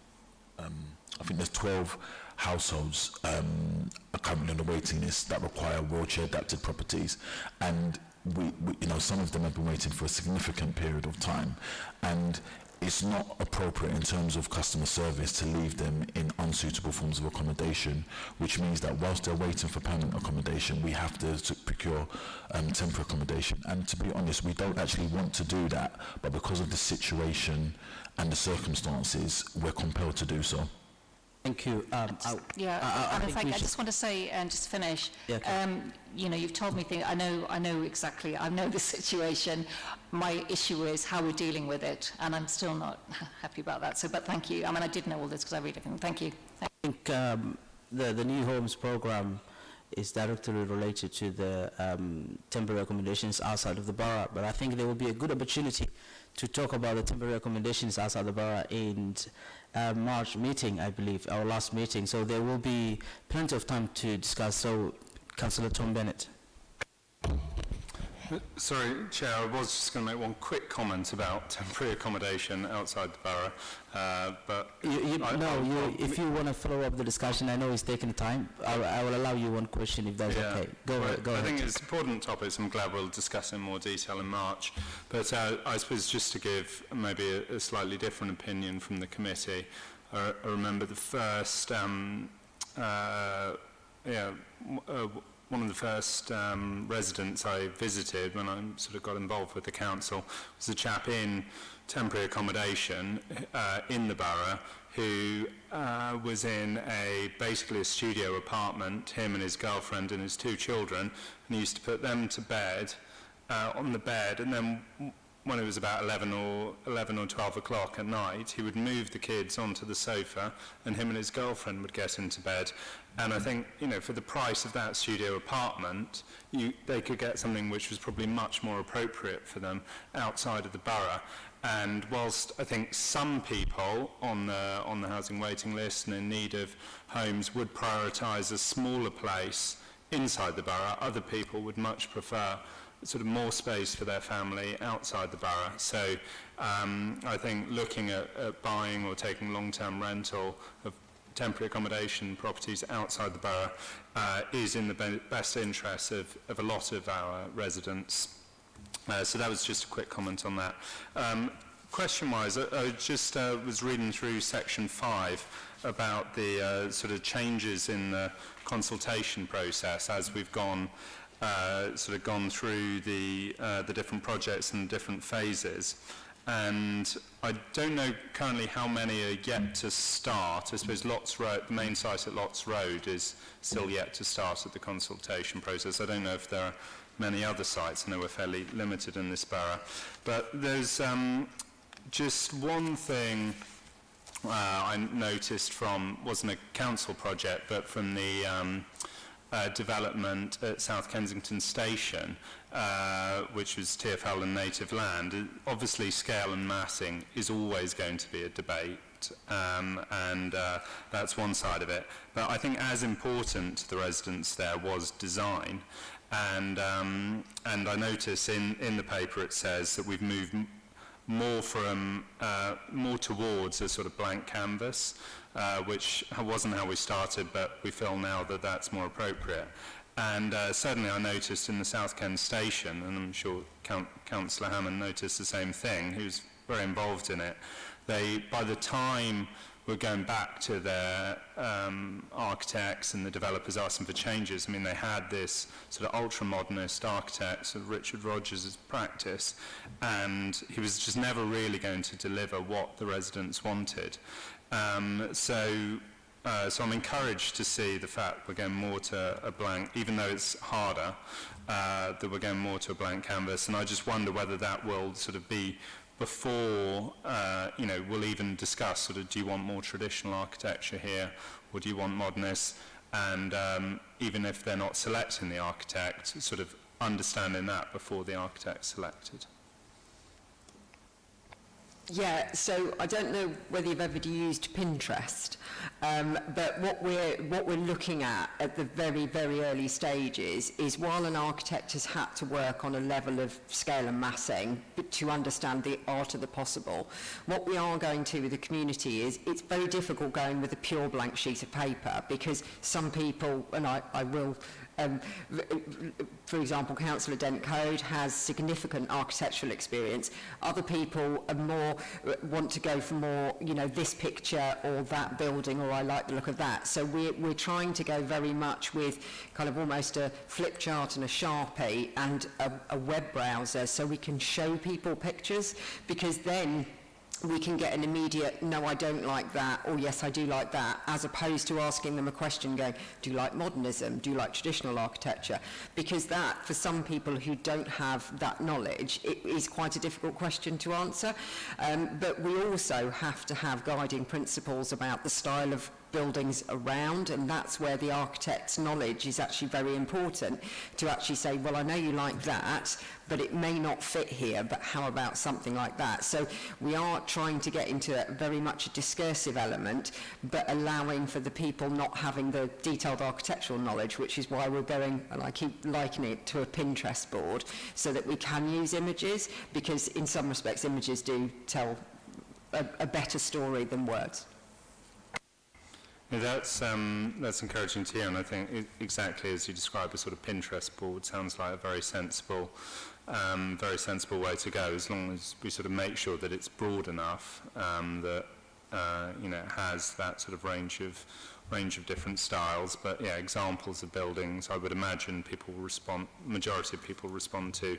I think there's 12 households currently on the waiting list that require wheelchair adapted properties, and we some of them have been waiting for a significant period of time, and it's not appropriate in terms of customer service to leave them in unsuitable forms of accommodation, which means that whilst they're waiting for permanent accommodation, we have to procure temporary accommodation. And to be honest, we don't actually want to do that, but because of the situation and the circumstances, we're compelled to do so. Thank you. And in fact, I just want to say, just to finish, Yeah, okay. you know, you've told me things, I know exactly, I know the situation. My issue is how we're dealing with it, and I'm still not happy about that. So, but thank you. I mean, I did know all this because I read everything. Thank you. I think the New Homes Program is directly related to the temporary accommodations outside of the borough, but I think there will be a good opportunity to talk about the temporary accommodations outside the borough in March meeting, I believe, our last meeting. So there will be plenty of time to discuss. So, Councillor Tom Bennett. Sorry, Chair, I was just going to make one quick comment about temporary accommodation outside the borough, but... If you want to follow up the discussion, I know it's taking time. I will allow you one question if that's okay. Go ahead. I think it's important topics. I'm glad we'll discuss in more detail in March. But I suppose just to give maybe a slightly different opinion from the committee, I remember the first... one of the first residents I visited when I sort of got involved with the council was a chap in temporary accommodation in the borough who was in basically a studio apartment, him and his girlfriend and his 2 children, and he used to put them to bed on the bed, and then when it was about 11 or 12 o'clock at night, he would move the kids onto the sofa and him and his girlfriend would get into bed. And I think, you know, for the price of that studio apartment, they could get something which was probably much more appropriate for them outside of the borough. And whilst I think some people on the housing waiting list and in need of homes would prioritise a smaller place inside the borough, other people would much prefer sort of more space for their family outside the borough. So I think looking at buying or taking long-term rental of temporary accommodation properties outside the borough is in the best interests of a lot of our residents. So that was just a quick comment on that. Question-wise, I just was reading through section 5 about the sort of changes in the consultation process as we've gone through the different projects and different phases. And I don't know currently how many are yet to start. I suppose Lots Road, the main site at Lots Road, is still yet to start at the consultation process. I don't know if there are many other sites. I know we're fairly limited in this borough. But there's just one thing I noticed from, wasn't a council project, but from the development at South Kensington Station, which was TfL and native land. Obviously, scale and massing is always going to be a debate, and that's one side of it. But I think as important to the residents there was design, and I notice in the paper it says that we've moved more towards a sort of blank canvas, which wasn't how we started, but we feel now that that's more appropriate. And certainly I noticed in the South Kent station, and I'm sure Councillor Hammond noticed the same thing, who's very involved in it, by the time we're going back to their architects and the developers asking for changes, I mean, they had this sort of ultra-modernist architect, sort of Richard Rogers' practice, and he was just never really going to deliver what the residents wanted. So I'm encouraged to see the fact we're going more to a blank, even though it's harder, that we're going more to a blank canvas. And I just wonder whether that will sort of be before, we'll even discuss sort of, do you want more traditional architecture here, or do you want modernist? And even if they're not selecting the architect, sort of understanding that before the architect's selected. Yeah, so I don't know whether you've ever used Pinterest, but what we're looking at the very, very early stages is while an architect has had to work on a level of scale and massing to understand the art of the possible, what we are going to with the community is it's very difficult going with a pure blank sheet of paper, because some people, and I will, for example, Councillor Dent Code has significant architectural experience. Other people are more want to go for more, this picture or that building, or I like the look of that. So we're trying to go very much with kind of almost a flip chart and a Sharpie and a web browser, so we can show people pictures, because then we can get an immediate, no, I don't like that, or yes, I do like that, as opposed to asking them a question going, do you like modernism? Do you like traditional architecture? Because that, for some people who don't have that knowledge, it is quite a difficult question to answer. But we also have to have guiding principles about the style of buildings around, and that's where the architect's knowledge is actually very important, to actually say, well, I know you like that, but it may not fit here, but how about something like that? So we are trying to get into very much a discursive element, but allowing for the people not having the detailed architectural knowledge, which is why we're going, and I keep likening it to a Pinterest board, so that we can use images, because in some respects images do tell a better story than words. Yeah, that's encouraging to hear, and I think exactly as you describe, a sort of Pinterest board sounds like a very sensible way to go, as long as we sort of make sure that it's broad enough, that you know, it has that sort of range of different styles. But yeah, examples of buildings, I would imagine majority of people respond to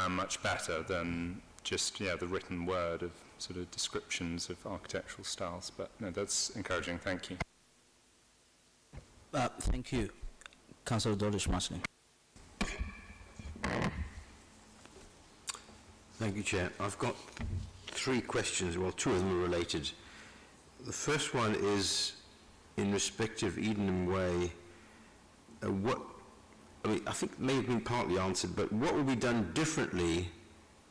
much better than just the written word of sort of descriptions of architectural styles. But no, that's encouraging. Thank you. Thank you. Councillor Dolish-Martin. Thank you, Chair. I've got 3 questions. Well, 2 of them are related. The first one is in respect of Edenham Way. I think it may have been partly answered, but what will be done differently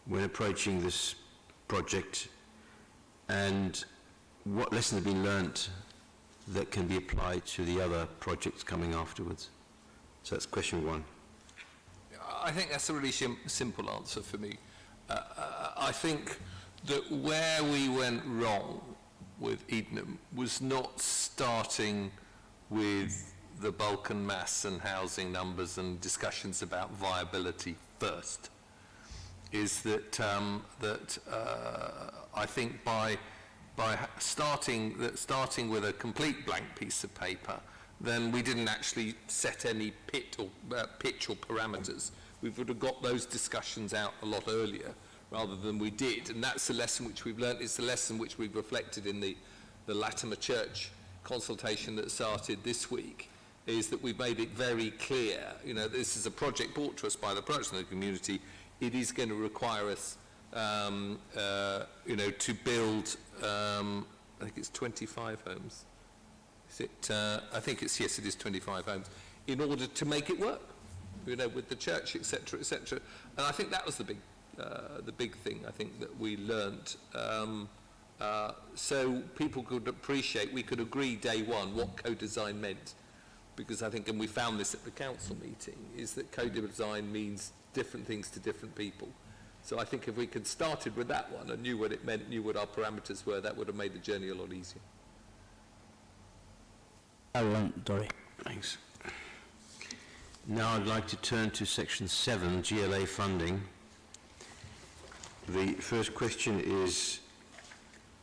when approaching this project, and what lessons have been learnt that can be applied to the other projects coming afterwards? So that's question 1. I think that's a really simple answer for me. I think that where we went wrong with Edenham was not starting with the bulk and mass and housing numbers and discussions about viability first. Is that I think by starting with a complete blank piece of paper, then we didn't actually set any pitch or parameters. We would have got those discussions out a lot earlier rather than we did, and that's the lesson which we've learnt. It's the lesson which we've reflected in the Latimer Church consultation that started this week, is that we've made it very clear, this is a project brought to us by the Protestant community. It is going to require us, to build, I think it's 25 homes. Is it? I think it's, yes, it is 25 homes, in order to make it work, with the church, etc., etc. And I think that was the big thing, I think, that we learnt. So people could appreciate, we could agree day one what co-design meant. Because I think, and we found this at the council meeting, is that co-design means different things to different people. So I think if we could started with that one and knew what it meant, knew what our parameters were, that would have made the journey a lot easier. Dory. Thanks. Now I'd like to turn to section 7, GLA funding. The first question is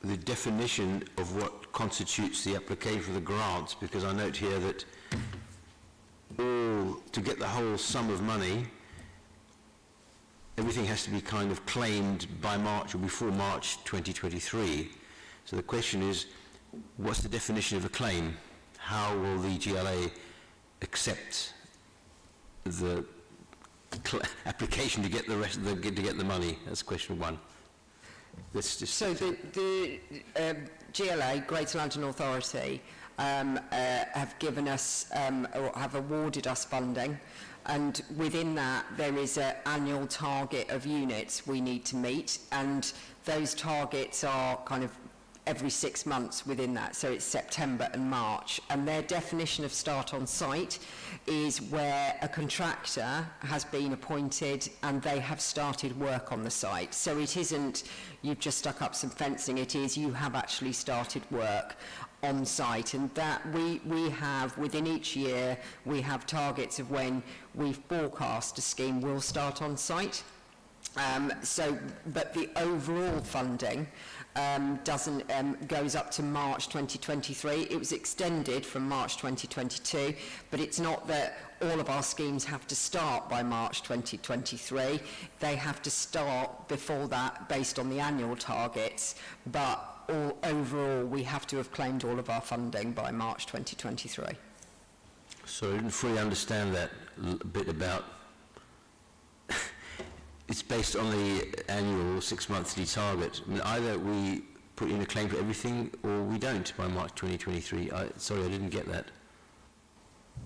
the definition of what constitutes the application for the grants, because I note here that to get the whole sum of money, everything has to be kind of claimed by March or before March 2023. So the question is, what's the definition of a claim? How will the GLA accept the application to get the rest of to get the money? That's question 1. So the GLA, Greater London Authority, have given us, or have awarded us funding, and within that there is an annual target of units we need to meet, and those targets are kind of every 6 months within that, so it's September and March, and their definition of start on site is where a contractor has been appointed and they have started work on the site. So it isn't you've just stuck up some fencing, it is you have actually started work on site, and that we have within each year, we have targets of when we forecast a scheme will start on site. But the overall funding goes up to March 2023. It was extended from March 2022, but it's not that all of our schemes have to start by March 2023. They have to start before that based on the annual targets, but overall we have to have claimed all of our funding by March 2023. So I didn't fully understand that bit about it's based on the annual 6-monthly target. I mean, either we put in a claim for everything or we don't by March 2023. Sorry, I didn't get that.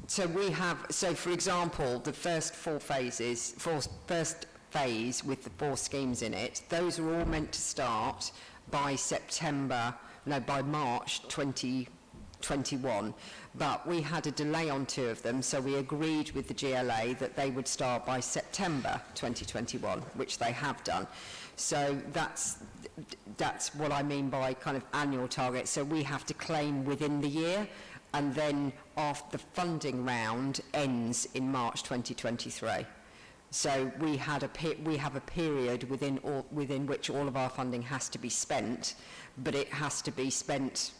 So we have, so for example, the first first phase with the 4 schemes in it, those are all meant to start by by March 2021. But we had a delay on 2 of them, so we agreed with the GLA that they would start by September 2021, which they have done. So that's what I mean by kind of annual target. So we have to claim within the year, and then after the funding round ends in March 2023. So we have a period within which all of our funding has to be spent, but it has to be spent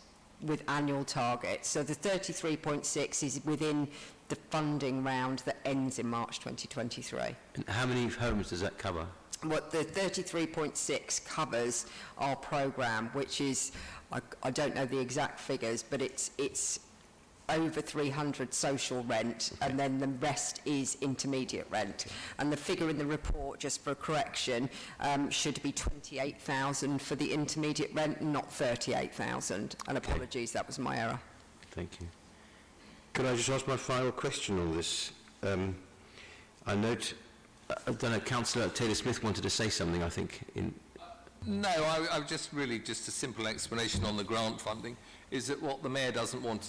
with annual targets. So the 33.6 is within the funding round that ends in March 2023. And how many homes does that cover? What the 33.6 covers our programme, which is, I don't know the exact figures, but it's over 300 social rent, and then the rest is intermediate rent. And the figure in the report, just for a correction, should be 28,000 for the intermediate rent, not 38,000. And apologies, that was my error. Thank you. Could I just ask my final question on this? I note, I don't know, Councillor Taylor-Smith wanted to say something, I think. No, I just a simple explanation on the grant funding is that what the Mayor doesn't want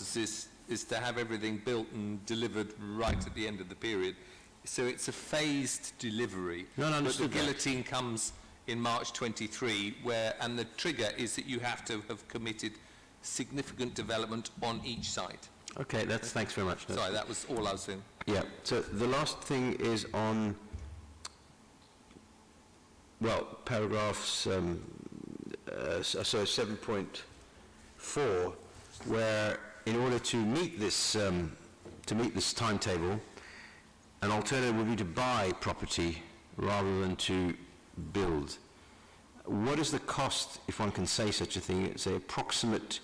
is to have everything built and delivered right at the end of the period. So it's a phased delivery. No, I understood but the guillotine comes in March 23, and the trigger is that you have to have committed significant development on each site. Okay, thanks very much. Sorry, that was all I was saying. Yeah, so the last thing is on, well, paragraphs, 7.4, where in order to meet this timetable, an alternative would be to buy property rather than to build. What is the cost, if one can say such a thing, it's an approximate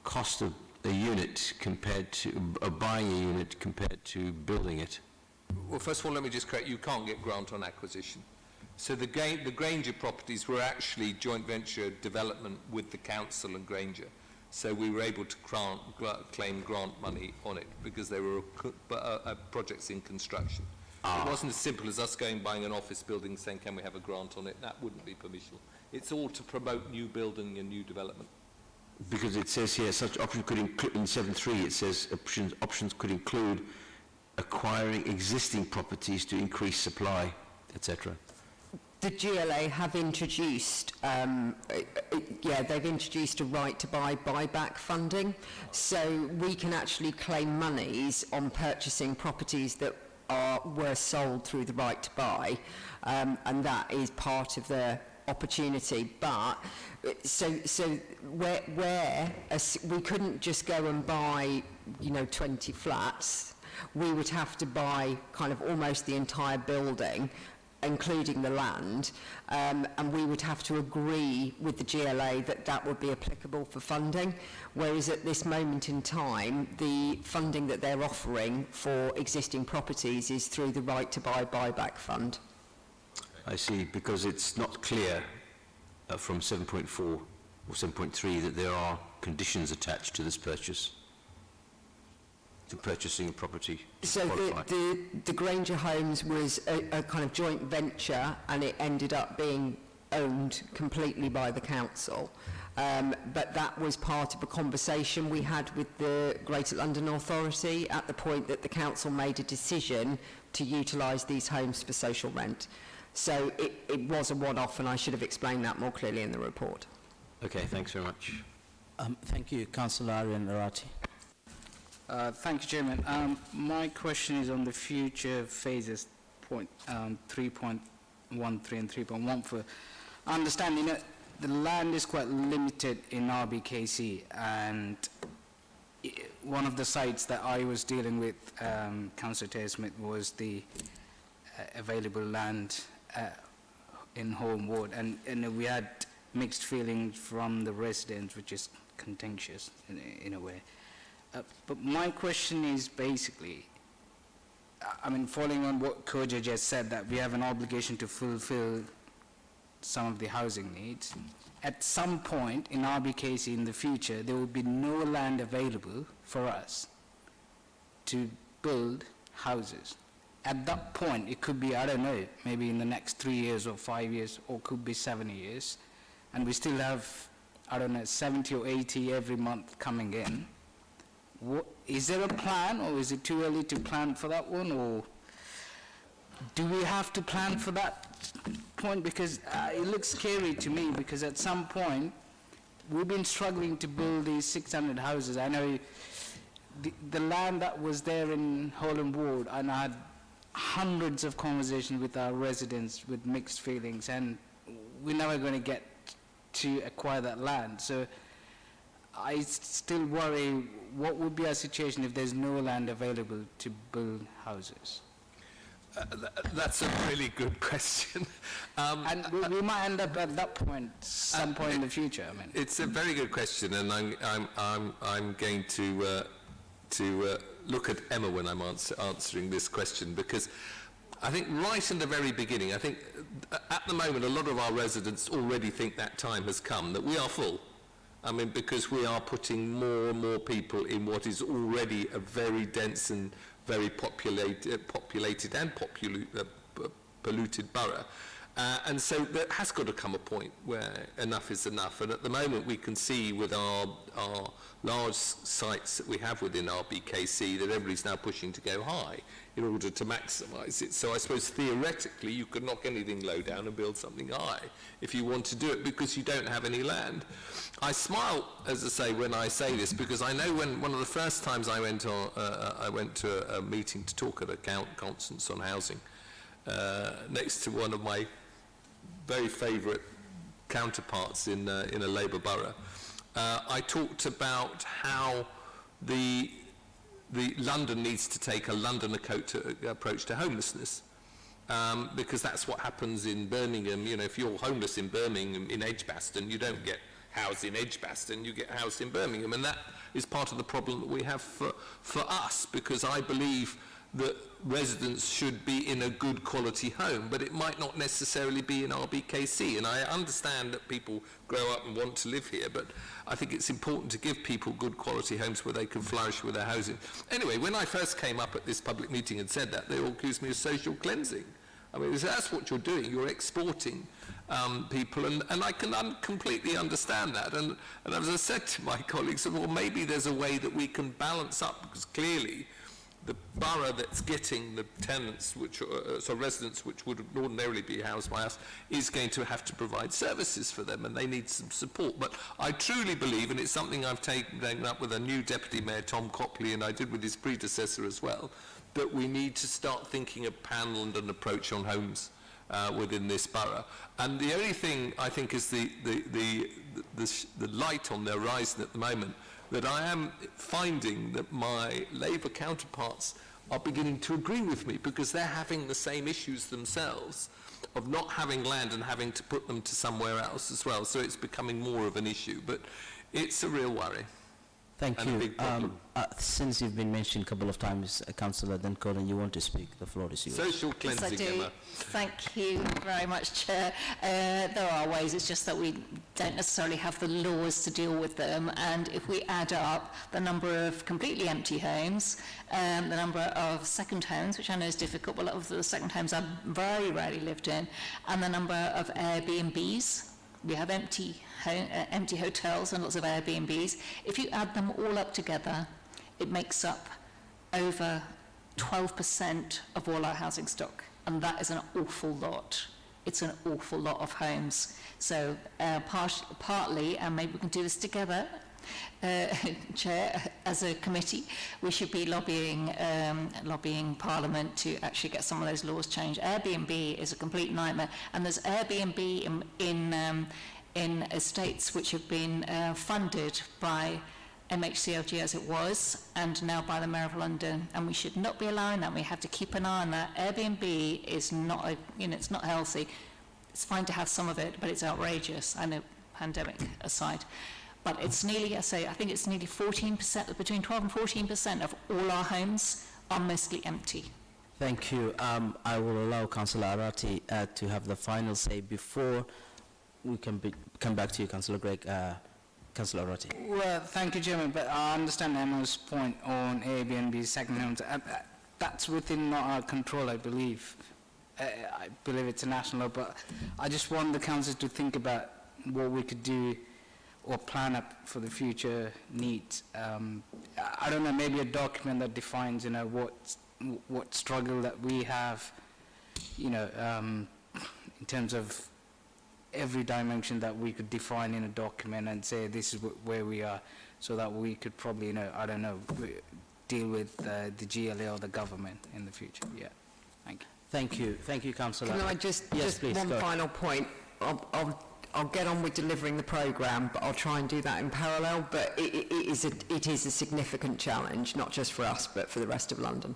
cost of a unit compared to buying a unit compared to building it? Well, first of all, let me just correct, you can't get grant on acquisition. So the Granger properties were actually joint venture development with the council and Granger. So we were able to claim grant money on it because they were projects in construction. It wasn't as simple as us buying an office building saying, can we have a grant on it? That wouldn't be permissible. It's all to promote new building and new development. Because it says here, such option could include, in 7.3, it says options could include acquiring existing properties to increase supply, etc. The GLA have introduced, they've introduced a right to buy buyback funding, so we can actually claim monies on purchasing properties that were sold through the right to buy, and that is part of the opportunity. But so where we couldn't just go and buy 20 flats, we would have to buy kind of almost the entire building, including the land, and we would have to agree with the GLA that would be applicable for funding, whereas at this moment in time the funding that they're offering for existing properties is through the right to buy buyback fund. I see, because it's not clear from 7.4 or 7.3 that there are conditions attached to this purchase, to purchasing a property. So the Granger Homes was a kind of joint venture, and it ended up being owned completely by the council. But that was part of a conversation we had with the Greater London Authority at the point that the council made a decision to utilise these homes for social rent. So it was a one-off, and I should have explained that more clearly in the report. Okay, thanks very much. Thank you, Councillor Aryan Arati. Thank you, Chairman. My question is on the future phases, 3.13 and 3.14. Understanding that the land is quite limited in RBKC, and one of the sites that I was dealing with, Councillor Taylor-Smith, was the available land in Home Ward, and we had mixed feelings from the residents, which is contentious in a way. But my question is basically, I mean, following on what Koja just said, that we have an obligation to fulfill some of the housing needs. At some point in RBKC in the future, there will be no land available for us to build houses. At that point, it could be, I don't know, maybe in the next 3 years or 5 years, or could be 7 years, and we still have, I don't know, 70 or 80 every month coming in. Is there a plan, or is it too early to plan for that one, or do we have to plan for that point? Because it looks scary to me, because at some point, we've been struggling to build these 600 houses. I know the land that was there in Holland Ward, and I had hundreds of conversations with our residents with mixed feelings, and we're never going to get to acquire that land. So I still worry, what would be our situation if there's no land available to build houses? That's a really good question. And we might end up at that point, some point in the future. I mean, it's a very good question, and I'm going to look at Emma when I'm answering this question, because I think right in the very beginning, I think at the moment a lot of our residents already think that time has come, that we are full. I mean, because we are putting more and more people in what is already a very dense and very populated and polluted borough. And so there has got to come a point where enough is enough. And at the moment we can see with our large sites that we have within RBKC that everybody's now pushing to go high in order to maximise it. So I suppose theoretically you could knock anything low down and build something high if you want to do it, because you don't have any land. I smile, as I say, when I say this, because I know when one of the first times I went to a meeting to talk at a conference on housing, next to one of my very favourite counterparts in a Labour borough, I talked about how the London needs to take a London approach to homelessness, because that's what happens in Birmingham. You know, if you're homeless in Birmingham, in Edgbaston, you don't get housed in Edgbaston, you get housed in Birmingham, and that is part of the problem that we have for us, because I believe that residents should be in a good quality home, but it might not necessarily be in RBKC. And I understand that people grow up and want to live here, but I think it's important to give people good quality homes where they can flourish with their housing. Anyway, when I first came up at this public meeting and said that, they all accused me of social cleansing. I mean, that's what you're doing. You're exporting people, and I can completely understand that. And as I said to my colleagues, well, maybe there's a way that we can balance up, because clearly the borough that's getting the tenants, so residents which would ordinarily be housed by us, is going to have to provide services for them, and they need some support. But I truly believe, and it's something I've taken up with a new Deputy Mayor, Tom Copley, and I did with his predecessor as well, that we need to start thinking a panel and an approach on homes within this borough. And the only thing I think is the light on the horizon at the moment, that I am finding that my Labour counterparts are beginning to agree with me, because they're having the same issues themselves of not having land and having to put them to somewhere else as well. So it's becoming more of an issue, but it's a real worry. Thank and a you. big problem. Since you've been mentioned a couple of times, Councillor, then Colin, you want to speak. The floor is yours. Social Yes, I cleansing, do. Emma. Thank you very much, Chair. There are ways, it's just that we don't necessarily have the laws to deal with them, and if we add up the number of completely empty homes, the number of second homes, which I know is difficult, but a lot of the second homes are very rarely lived in, and the number of Airbnbs. We have empty hotels and lots of Airbnbs. If you add them all up together, it makes up over 12% of all our housing stock, and that is an awful lot. It's an awful lot of homes. So partly, and maybe we can do this together, Chair, as a committee, we should be lobbying Parliament to actually get some of those laws changed. Airbnb is a complete nightmare, and there's Airbnb in estates which have been funded by MHCLG as it was, and now by the Mayor of London, and we should not be allowing that. We have to keep an eye on that. Airbnb is not, it's not healthy. It's fine to have some of it, but it's outrageous. I know, pandemic aside. But it's nearly, I think it's nearly 14%, between 12 and 14% of all our homes are mostly empty. Thank you. I will allow Councillor Arati to have the final say before we can come back to you, Councillor Gregg. Councillor Arati. Well, thank you, Chairman, but I understand Emma's point on Airbnb second homes. That's within our control, I believe. I believe it's a national law, but I just want the council to think about what we could do or plan up for the future needs. I don't know, maybe a document that defines, what struggle that we have, in terms of every dimension that we could define in a document and say this is where we are, so that we could probably, deal with the GLA or the government in the future. Yeah, thank you. Thank you, Councillor. Can I just please, one final point? I'll get on with delivering the programme, but I'll try and do that in parallel. But it is a significant challenge, not just for us, but for the rest of London.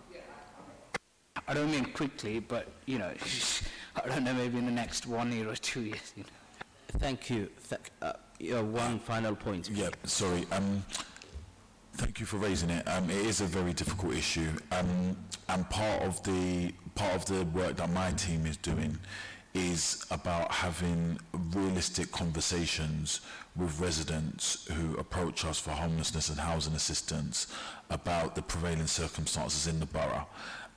I don't mean quickly, but, I don't know, maybe in the next 1 year or 2 years. Thank you. One final point. Yeah, sorry. Thank you for raising it. It is a very difficult issue, and part of the work that my team is doing is about having realistic conversations with residents who approach us for homelessness and housing assistance about the prevailing circumstances in the borough,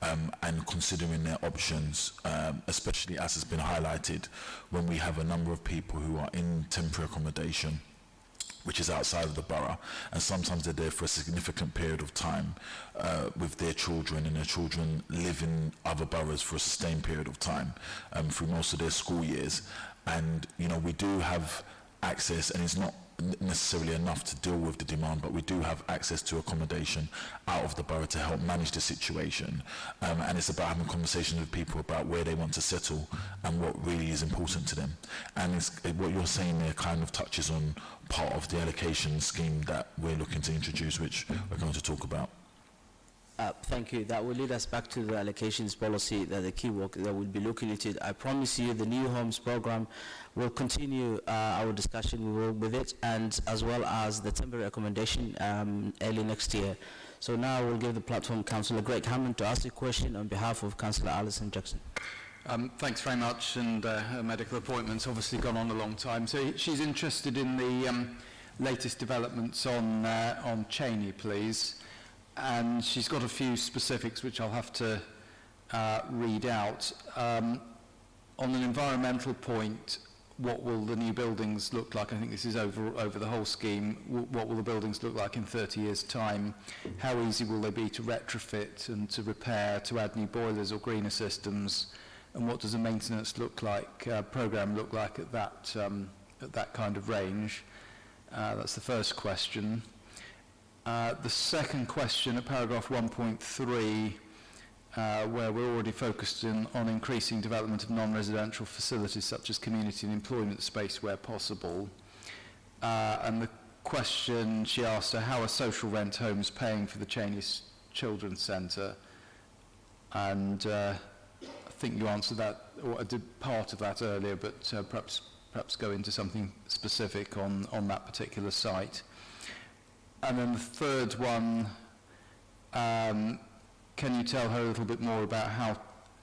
and considering their options, especially as has been highlighted when we have a number of people who are in temporary accommodation, which is outside of the borough, and sometimes they're there for a significant period of time with their children, and their children live in other boroughs for a sustained period of time through most of their school years. And we do have access, and it's not necessarily enough to deal with the demand, but we do have access to accommodation out of the borough to help manage the situation, and it's about having conversations with people about where they want to settle and what really is important to them. And what you're saying there kind of touches on part of the allocation scheme that we're looking to introduce, which we're going to talk about. Thank you. That will lead us back to the allocations policy, the key work that we'll be looking at it. I promise you the New Homes Program will continue our discussion. We will with it, and as well as the temporary accommodation early next year. So now we'll give the platform Councillor Greg Hammond to ask a question on behalf of Councillor Alison Jackson. Thanks very much, and her medical appointment's obviously gone on a long time. So she's interested in the latest developments on Cheney, please. And she's got a few specifics which I'll have to read out. On an environmental point, what will the new buildings look like? I think this is over the whole scheme. What will the buildings look like in 30 years' time? How easy will they be to retrofit and to repair, to add new boilers or greener systems? And what does the maintenance programme look like at that kind of range? That's the first question. The second question at paragraph 1.3, where we're already focused on increasing development of non-residential facilities such as community and employment space where possible. And the question she asked her, how are social rent homes paying for the Cheney Children's Centre? And I think you answered that, or I did part of that earlier, but perhaps go into something specific on that particular site. And then the third one, can you tell her a little bit more about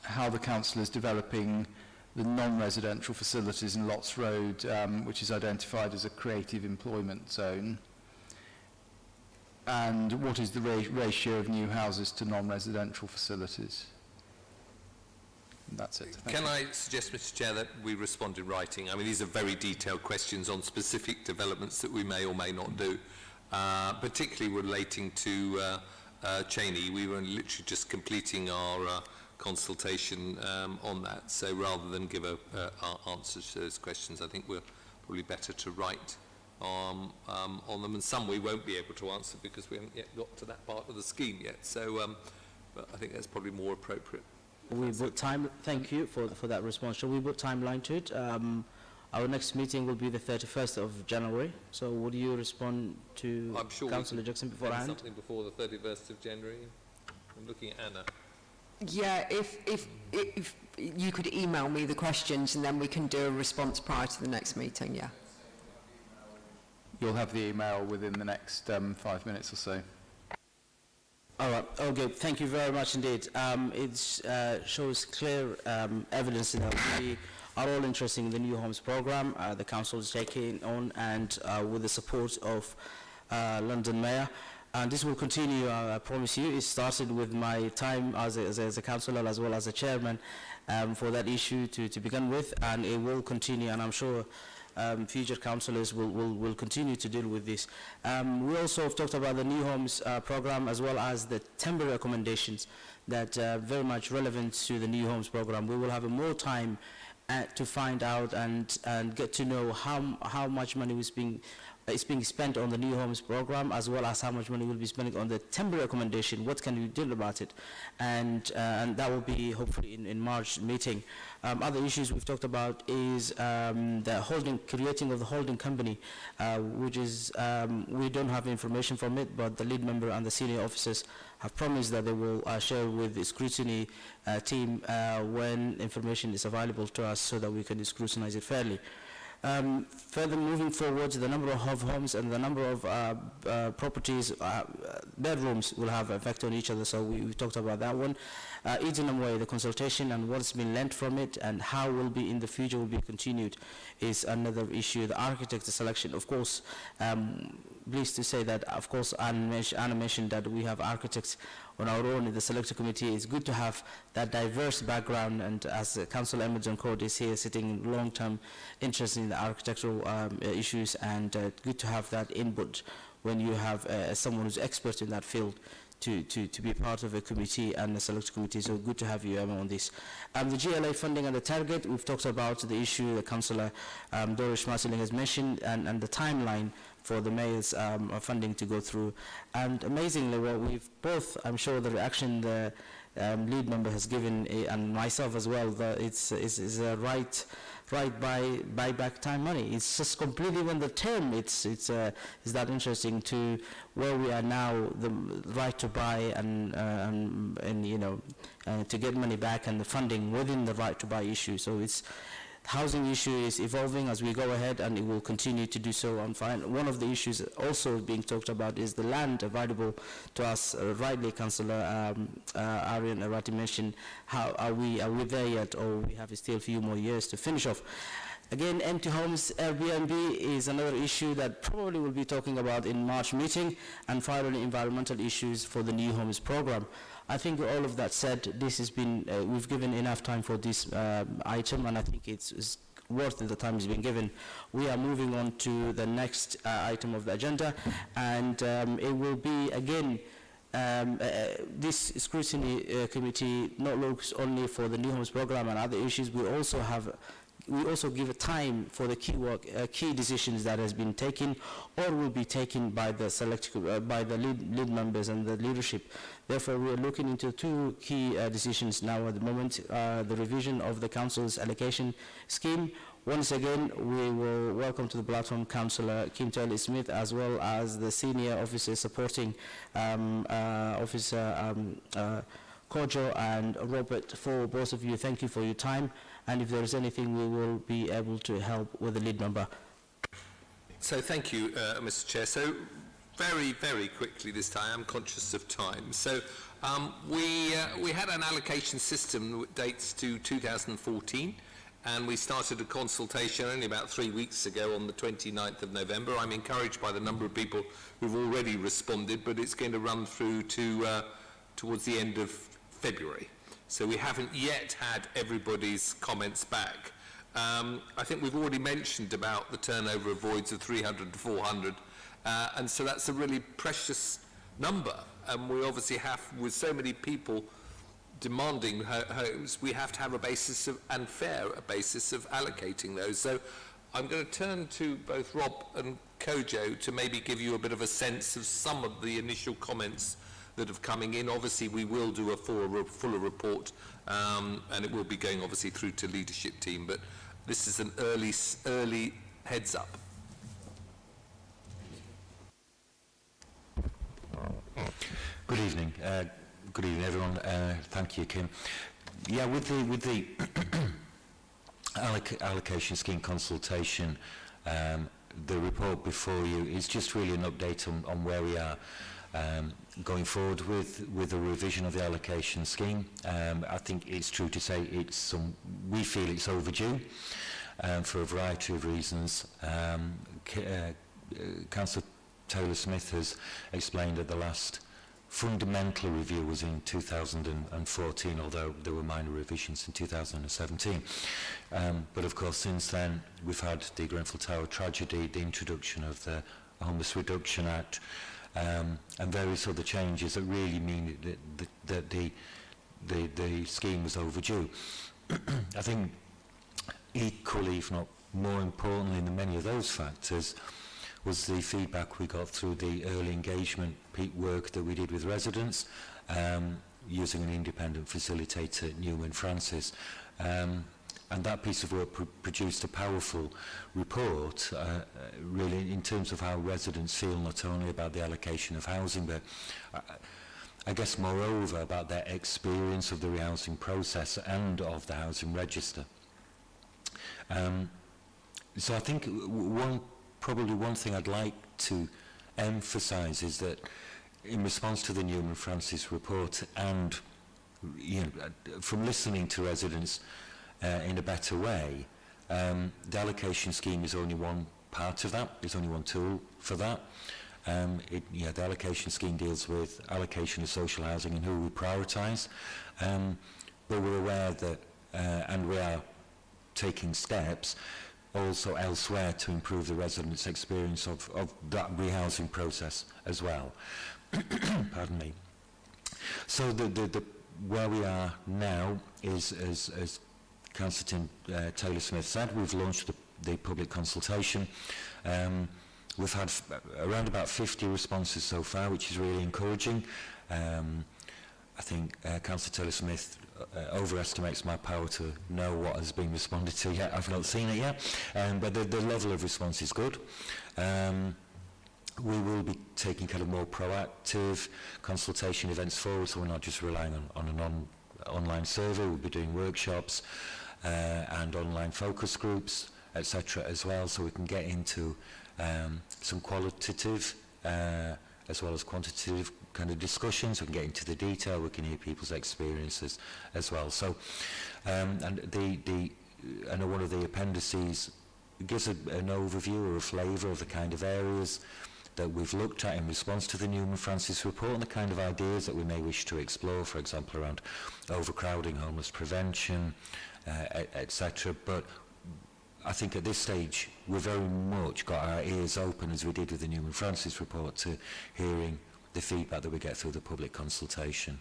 how the council is developing the non-residential facilities in Lotts Road, which is identified as a creative employment zone? And what is the ratio of new houses to non-residential facilities? And that's it. Can I suggest, Mr. Chair, that we respond in writing? I mean, these are very detailed questions on specific developments that we may or may not do. Particularly relating to Cheney. We were literally just completing our consultation on that, so rather than give our answers to those questions, I think we're probably better to write on them, and some we won't be able to answer because we haven't yet got to that part of the scheme yet, so but I think that's probably more appropriate. Thank you for that response. Shall we put timeline to it? Our next meeting will be the 31st of January. So would you respond to I'm sure Councillor Jackson beforehand? something before the 31st of January. I'm looking at Anna. Yeah, if you could email me the questions and then we can do a response prior to the next meeting, yeah. You'll have the email within the next 5 minutes or so. All right, okay, thank you very much indeed. It shows clear evidence that we are all interested in the New Homes Program. The Council is taking on, and with the support of London Mayor. And this will continue, I promise you. It started with my time as a councillor as well as a chairman for that issue to begin with, and it will continue, and I'm sure future councillors will continue to deal with this. We also have talked about the New Homes Program as well as the temporary recommendations that are very much relevant to the New Homes Program. We will have more time to find out and get to know how much money is being spent on the New Homes Program, as well as how much money will be spending on the temporary accommodation. What can we do about it? And that will be hopefully in March meeting. Other issues we've talked about is the creating of the holding company, which is, we don't have information from it, but the lead member and the senior officers have promised that they will share with the scrutiny team when information is available to us so that we can scrutinize it fairly. Further moving forward, the number of homes and the number of properties, bedrooms will have effect on each other, so we talked about that one. Eating away the consultation and what's been learnt from it and how will be in the future will be continued is another issue. The architect selection, of course, pleased to say that, of course, Anna mentioned that we have architects on our own in the selected committee. It's good to have that diverse background, and as Councillor Emerson Court is here sitting in long-term interest in the architectural issues, and good to have that input when you have someone who's expert in that field to be part of a committee and a select committee. So good to have you, Emma, on this. The GLA funding and the target, we've talked about the issue the Councillor Doris Marcelling has mentioned, and the timeline for the mayor's funding to go through. And amazingly, what we've both, I'm sure the reaction the lead member has given, and myself as well, it's a right buyback time money. It's just completely when the term, it's that interesting to where we are now, the right to buy and you know, to get money back and the funding within the right to buy issue. So it's housing issue is evolving as we go ahead, and it will continue to do so. One of the issues also being talked about is the land available to us. Rightly, Councillor Aryan Arati mentioned, how are we there yet, or we have still a few more years to finish off. Again, empty homes, Airbnb is another issue that probably we'll be talking about in March meeting, and finally environmental issues for the New Homes Program. I think all of that said, this has been, we've given enough time for this item, and I think it's worth the time has been given. We are moving on to the next item of the agenda, and it will be again this scrutiny committee not looks only for the New Homes Program and other issues. We also give a time for the key decisions that has been taken or will be taken by the by the lead members and the leadership. Therefore, we are looking into two key decisions now at the moment: the revision of the council's allocation scheme. Once again, we will welcome to the platform Councillor Kim Taylor-Smith, as well as the senior officers supporting Officer Kojo and Robert. For both of you, thank you for your time. And if there is anything, we will be able to help with the lead member. So thank you, Mr. Chair. So very, very quickly this time, I'm conscious of time. So we had an allocation system that dates to 2014, and we started a consultation only about 3 weeks ago on the 29th of November. I'm encouraged by the number of people who've already responded, but it's going to run through to towards the end of February. So we haven't yet had everybody's comments back. I think we've already mentioned about the turnover of voids of 300 to 400, and so that's a really precious number. And we obviously have, with so many people demanding homes, we have to have a basis of, and fair a basis of allocating those. So I'm going to turn to both Rob and Kojo to maybe give you a bit of a sense of some of the initial comments that have coming in. Obviously, we will do a fuller report, and it will be going obviously through to leadership team. But This is an early heads up. Good evening. Good evening, everyone. Thank you, Kim. Yeah, with the allocation scheme consultation, the report before you is just really an update on where we are going forward with the revision of the allocation scheme. I think it's true to say we feel it's overdue for a variety of reasons. Councillor Taylor-Smith has explained that the last fundamental review was in 2014, although there were minor revisions in 2017. But of course, since then, we've had the Grenfell Tower tragedy, the introduction of the Homeless Reduction Act, and various other changes that really mean that the scheme was overdue. I think equally, if not more importantly than many of those factors, was the feedback we got through the early engagement work that we did with residents, using an independent facilitator, Newman Francis. And that piece of work produced a powerful report, really in terms of how residents feel not only about the allocation of housing, but I guess moreover about their experience of the rehousing process and of the housing register. So I think probably one thing I'd like to emphasise is that in response to the Newman Francis report and from listening to residents in a better way, the allocation scheme is only one part of that. There's only one tool for that. The allocation scheme deals with allocation of social housing and who we prioritise, but we're aware that and we are taking steps also elsewhere to improve the residents' experience of that rehousing process as well. Pardon me. So where we are now is, as Councillor Taylor-Smith said, we've launched the public consultation. We've had around about 50 responses so far, which is really encouraging. I think Councillor Taylor-Smith overestimates my power to know what has been responded to yet. I've not seen it yet, but the level of response is good. We will be taking kind of more proactive consultation events forward, so we're not just relying on an online survey. We'll be doing workshops and online focus groups, etc. as well, so we can get into some qualitative as well as quantitative kind of discussions. We can get into the detail, we can hear people's experiences as well. So, and I know one of the appendices gives an overview or a flavour of the kind of areas that we've looked at in response to the Newman Francis report and the kind of ideas that we may wish to explore, for example, around overcrowding, homeless prevention, etc. But I think at this stage we've very much got our ears open, as we did with the Newman Francis report, to hearing the feedback that we get through the public consultation.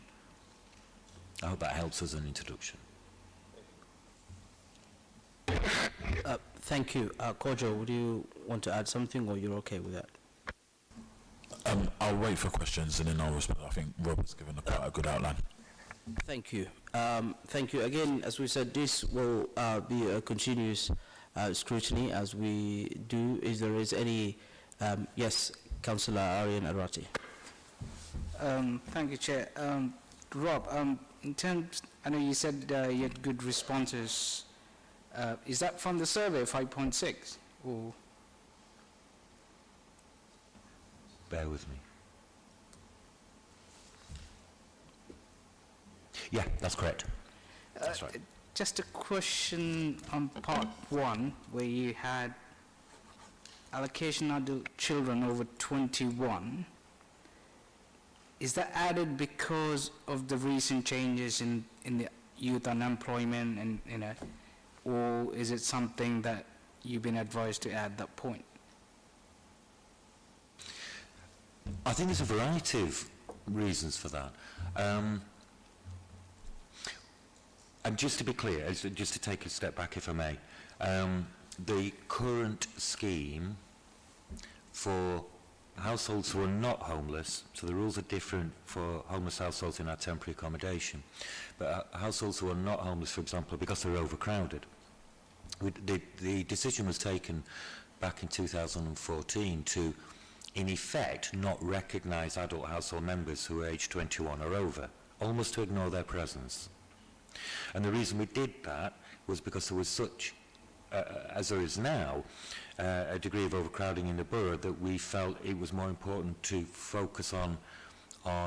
I hope that helps as an introduction. Thank you. Kojo, would you want to add something, or you're okay with that? I'll wait for questions and then I'll respond. I think Robert's given quite a good outline. Thank you. Thank you. Again, as we said, this will be a continuous scrutiny as we do. If there is any... yes, Councillor Aryan Arati. Thank you, Chair. Rob, in terms, I know you said you had good responses. Is that from the survey, 5.6? Or? Bear with me. Yeah, that's correct. That's right. Just a question on part 1, where you had allocation adult children over 21. Is that added because of the recent changes in the youth unemployment, and or is it something that you've been advised to add that point? I think there's a variety of reasons for that. And just to be clear, just to take a step back if I may, the current scheme for households who are not homeless, so the rules are different for homeless households in our temporary accommodation, but households who are not homeless, for example, because they're overcrowded, the decision was taken back in 2014 to, in effect, not recognise adult household members who are aged 21 or over, almost to ignore their presence. And the reason we did that was because there was such, as there is now, a degree of overcrowding in the borough that we felt it was more important to focus on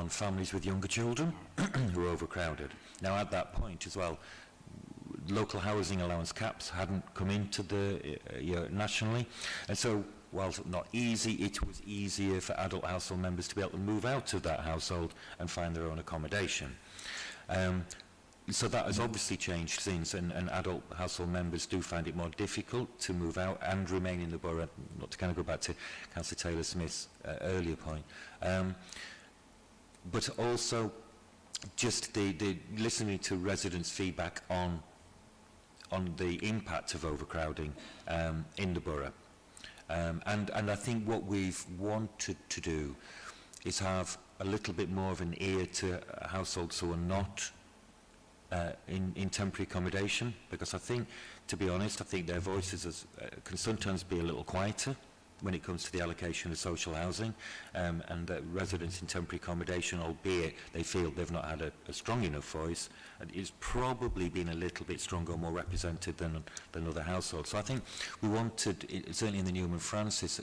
families with younger children who were overcrowded. Now, at that point as well, local housing allowance caps hadn't come into the nationally, and so whilst not easy, it was easier for adult household members to be able to move out of that household and find their own accommodation. So that has obviously changed since, and adult household members do find it more difficult to move out and remain in the borough, not to kind of go back to Councillor Taylor-Smith's earlier point. But also just the listening to residents' feedback on the impact of overcrowding in the borough. And I think what we've wanted to do is have a little bit more of an ear to households who are not in temporary accommodation, because I think, to be honest, I think their voices can sometimes be a little quieter when it comes to the allocation of social housing, and that residents in temporary accommodation, albeit they feel they've not had a strong enough voice, is probably been a little bit stronger or more represented than other households. So I think we wanted, certainly in the Newman Francis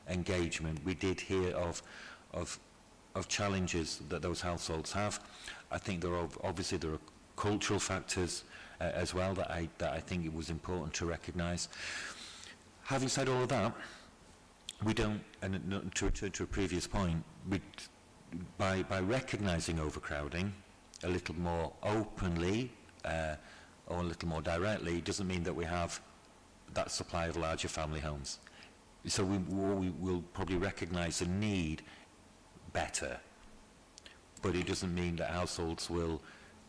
engagement, we did hear of challenges that those households have. I think there are cultural factors as well that I think it was important to recognise. Having said all of that, we don't, and to return to a previous point, by recognising overcrowding a little more openly or a little more directly, doesn't mean that we have that supply of larger family homes. So we will probably recognise the need better, but it doesn't mean that households will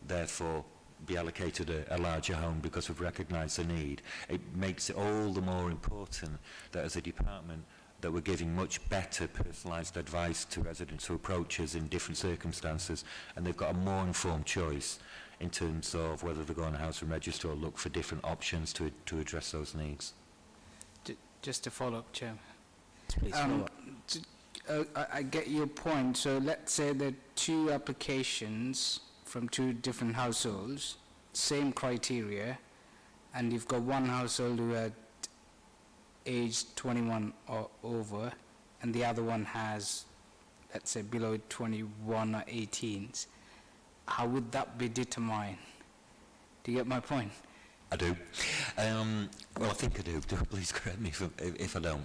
therefore be allocated a larger home because we've recognised the need. It makes it all the more important that as a department that we're giving much better personalised advice to residents who approach us in different circumstances, and they've got a more informed choice in terms of whether they go on a housing register or look for different options to address those needs. Just to follow up, Chairman. Please follow up. I get your point. So let's say that two applications from two different households, same criteria, and you've got one household who had aged 21 or over, and the other one has, let's say, below 21 or 18s. How would that be determined? Do you get my point? I do. Well, I think I do. Please correct me if I don't.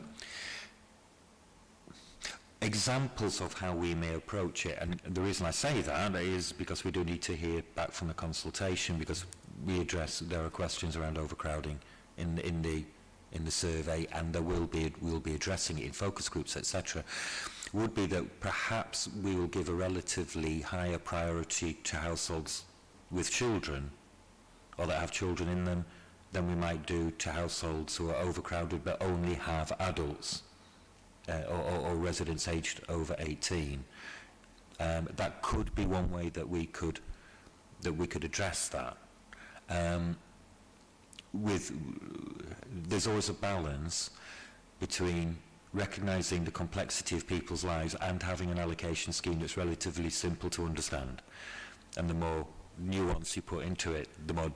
Examples of how we may approach it, and the reason I say that is because we do need to hear back from the consultation, because there are questions around overcrowding in the survey, and we'll be addressing it in focus groups, etc. Would be that perhaps we will give a relatively higher priority to households with children, or that have children in them, than we might do to households who are overcrowded but only have adults. Or residents aged over 18. That could be one way that we could address that. There's always a balance between recognising the complexity of people's lives and having an allocation scheme that's relatively simple to understand. And the more nuance you put into it, the more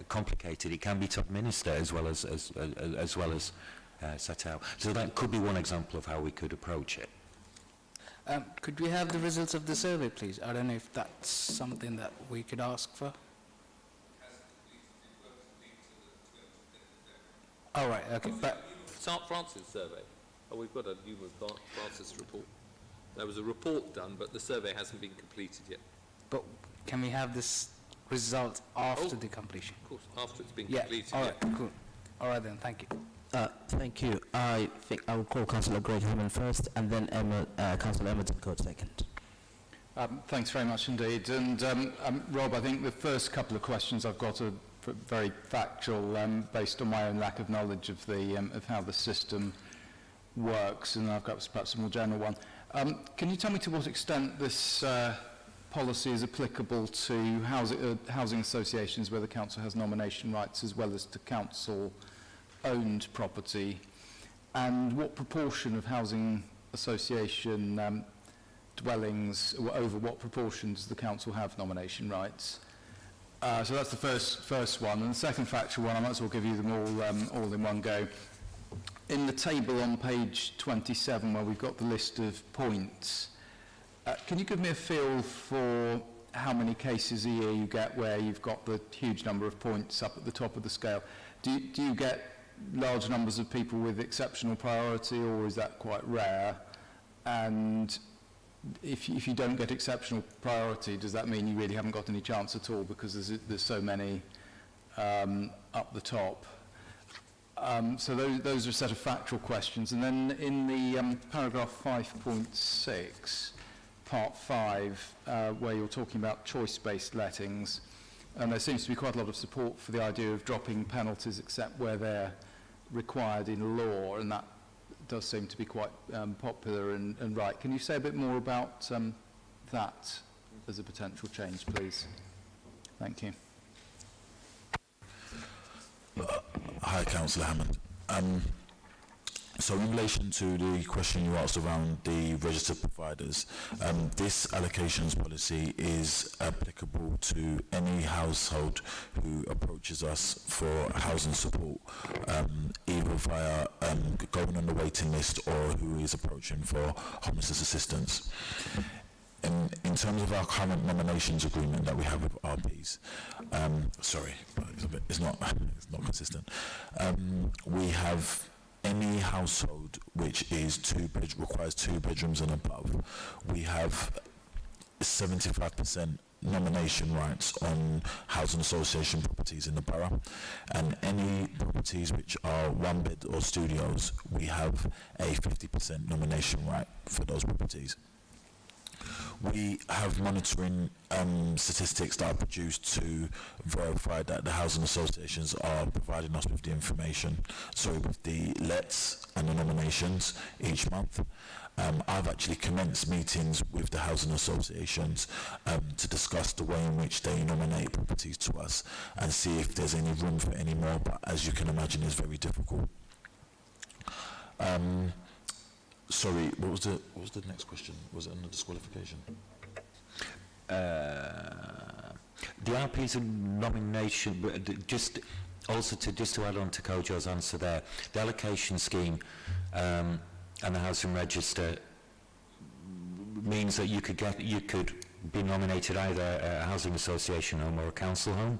complicated it can be to administer as well as set out. So that could be one example of how we could approach it. Could we have the results of the survey, please? I don't know if that's something that we could ask for. All right, okay. But St. Francis survey. Oh, we've got a Newman Francis report. There was a report done, but the survey hasn't been completed yet. But can we have this result after the completion? Of course, after it's been Yeah, completed. all right, cool. All right then, thank you. Thank you. I think I will call Councillor Hammond first, and then Councillor Emerson Court second. Thanks very much indeed. And Rob, I think the first couple of questions I've got are very factual, based on my own lack of knowledge of how the system works, and I've got perhaps a more general one. Can you tell me to what extent this policy is applicable to housing associations where the council has nomination rights as well as to council-owned property, and what proportion of housing association dwellings, or over what proportion does the council have nomination rights? So that's the first one. And the second factual one, I might as well give you them all in one go. In the table on page 27, where we've got the list of points, can you give me a feel for how many cases a year you get where you've got the huge number of points up at the top of the scale? Do you get large numbers of people with exceptional priority, or is that quite rare? And if you don't get exceptional priority, does that mean you really haven't got any chance at all because there's so many up the top? So those are a set of factual questions. And then in the paragraph 5.6, part 5, where you're talking about choice-based lettings, and there seems to be quite a lot of support for the idea of dropping penalties except where they're required in law, and that does seem to be quite popular and right. Can you say a bit more about that as a potential change, please? Thank you. Hi, Councillor Hammond. So in relation to the question you asked around the registered providers, this allocations policy is applicable to any household who approaches us for housing support, either via going on the waiting list or who is approaching for homelessness assistance. In terms of our current nominations agreement that we have with RPs, sorry, it's not consistent. We have any household which is requires 2 bedrooms and above. We have 75% nomination rights on housing association properties in the borough, and any properties which are 1 bed or studios, we have a 50% nomination right for those properties. We have monitoring statistics that are produced to verify that the housing associations are providing us with the information, with the lets and the nominations each month. I've actually commenced meetings with the housing associations to discuss the way in which they nominate properties to us and see if there's any room for any more, but as you can imagine, it's very difficult. Sorry, what was the next question? Was it on the disqualification? The RP's nomination, just to add on to Kojo's answer there, the allocation scheme and the housing register means that you could be nominated either a housing association home or a council home.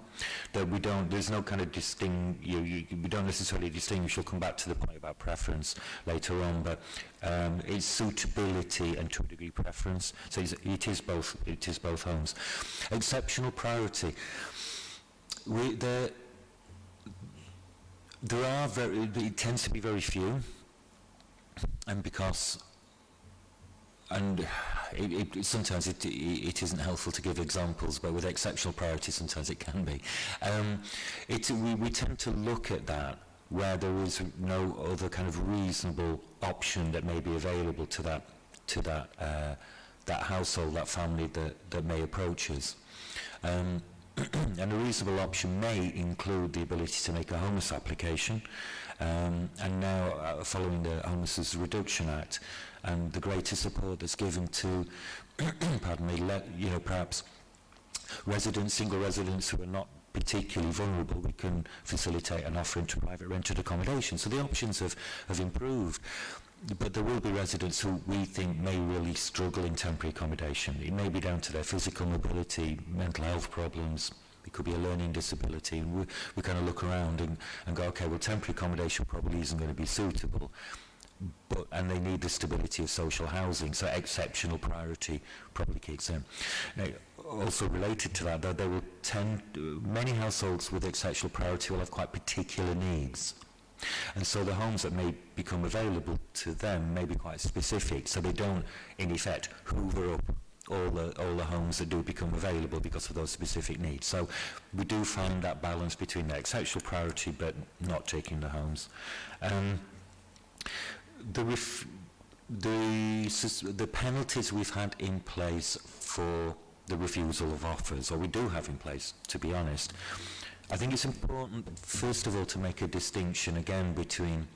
That there's no kind of we don't necessarily distinguish. We'll come back to the point about preference later on, but it's suitability and to a degree preference. So it is both homes. Exceptional priority. There it tends to be very few, and because sometimes it isn't helpful to give examples, but with exceptional priority sometimes it can be. We tend to look at that where there is no other kind of reasonable option that may be available to that household, that family that may approach us. And a reasonable option may include the ability to make a homeless application, and now following the Homelessness Reduction Act and the greater support that's given to pardon me, perhaps single residents who are not particularly vulnerable, we can facilitate an offer into private rented accommodation. So the options have improved. But there will be residents who we think may really struggle in temporary accommodation. It may be down to their physical mobility, mental health problems. It could be a learning disability. And we kind of look around and go, okay, well, temporary accommodation probably isn't going to be suitable. And they need the stability of social housing, so exceptional priority probably kicks in. Now, also related to that, there will many households with exceptional priority will have quite particular needs. And so the homes that may become available to them may be quite specific, so they don't, in effect, hoover up all the homes that do become available because of those specific needs. So we do find that balance between the exceptional priority but not taking the homes. The penalties we've had in place for the refusal of offers, or we do have in place, to be honest. I think it's important, first of all, to make a distinction again between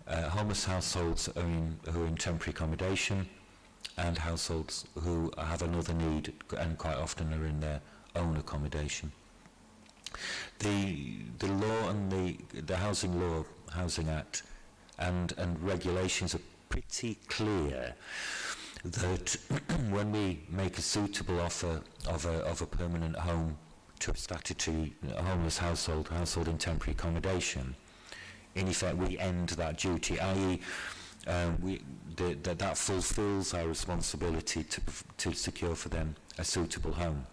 homeless households who are in temporary accommodation and households who have another need and quite often are in their own accommodation. The law and the Housing Act and regulations are pretty clear that when we make a suitable offer of a permanent home to a statutory homeless household in temporary accommodation, in effect we end that duty, i.e. that fulfills our responsibility to secure for them a suitable home.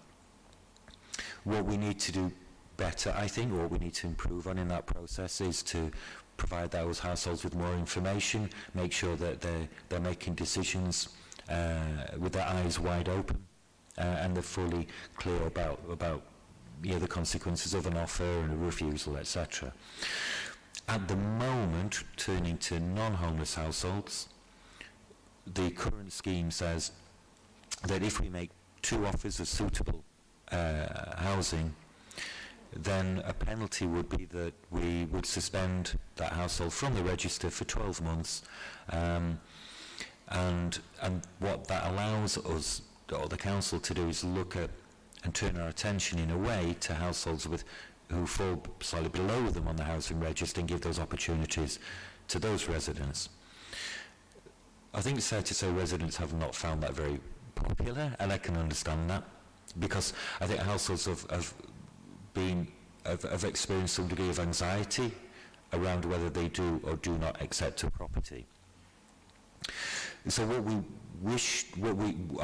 What we need to do better, I think, or what we need to improve on in that process is to provide those households with more information, make sure that they're making decisions with their eyes wide open and they're fully clear about the consequences of an offer and a refusal, etc. At the moment, turning to non-homeless households, the current scheme says that if we make 2 offers of suitable housing, then a penalty would be that we would suspend that household from the register for 12 months. And what that allows us, or the council, to do is look at and turn our attention in a way to households who fall slightly below them on the housing register and give those opportunities to those residents. I think it's fair to say residents have not found that very popular, and I can understand that, because I think households have experienced some degree of anxiety around whether they do or do not accept a property. So I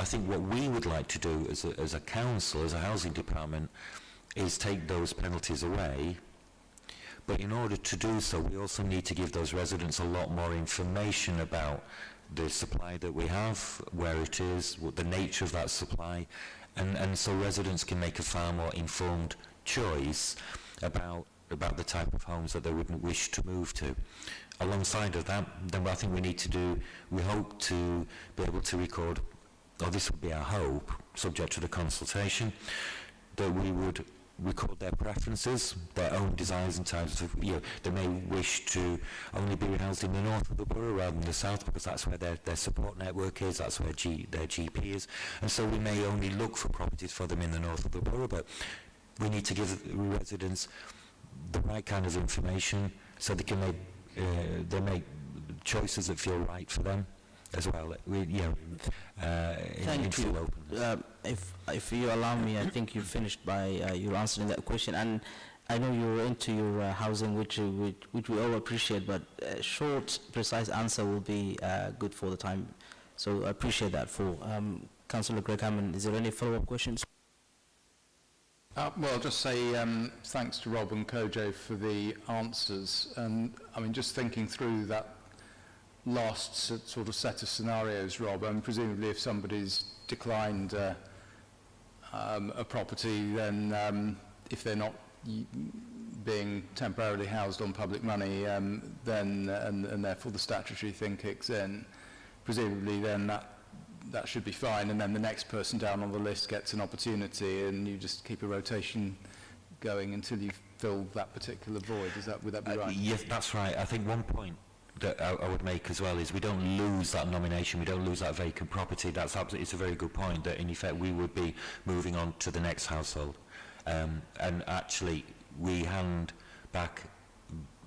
think what we would like to do as a council, as a housing department, is take those penalties away. But in order to do so, we also need to give those residents a lot more information about the supply that we have, where it is, what the nature of that supply, and so residents can make a far more informed choice about the type of homes that they wouldn't wish to move to. Alongside of that, then I think we hope to be able to record, or this would be our hope, subject to the consultation, that we would record their preferences, their own desires in terms of, they may wish to only be housed in the north of the borough rather than the south, because that's where their support network is, that's where their GP is, and so we may only look for properties for them in the north of the borough, but we need to give residents the right kind of information so they can make choices that feel right for them as well. Thank you. Full openness. If you allow me, I think you finished by you answering that question, and I know you're into your housing, which we all appreciate, but a short, precise answer will be good for the time. So I appreciate that. For Councillor Greg Hammond, is there any follow-up questions? Well, I'll just say thanks to Rob and Kojo for the answers. And I mean, just thinking through that last sort of set of scenarios, Rob, presumably if somebody's declined a property, then if they're not being temporarily housed on public money, then and therefore the statutory thing kicks in, presumably then that should be fine, and then the next person down on the list gets an opportunity, and you just keep a rotation going until you've filled that particular void. Would that be right? Yes, that's right. I think one point that I would make as well is we don't lose that nomination, we don't lose that vacant property. That's absolutely, it's a very good point, that in effect we would be moving on to the next household. And actually we hand back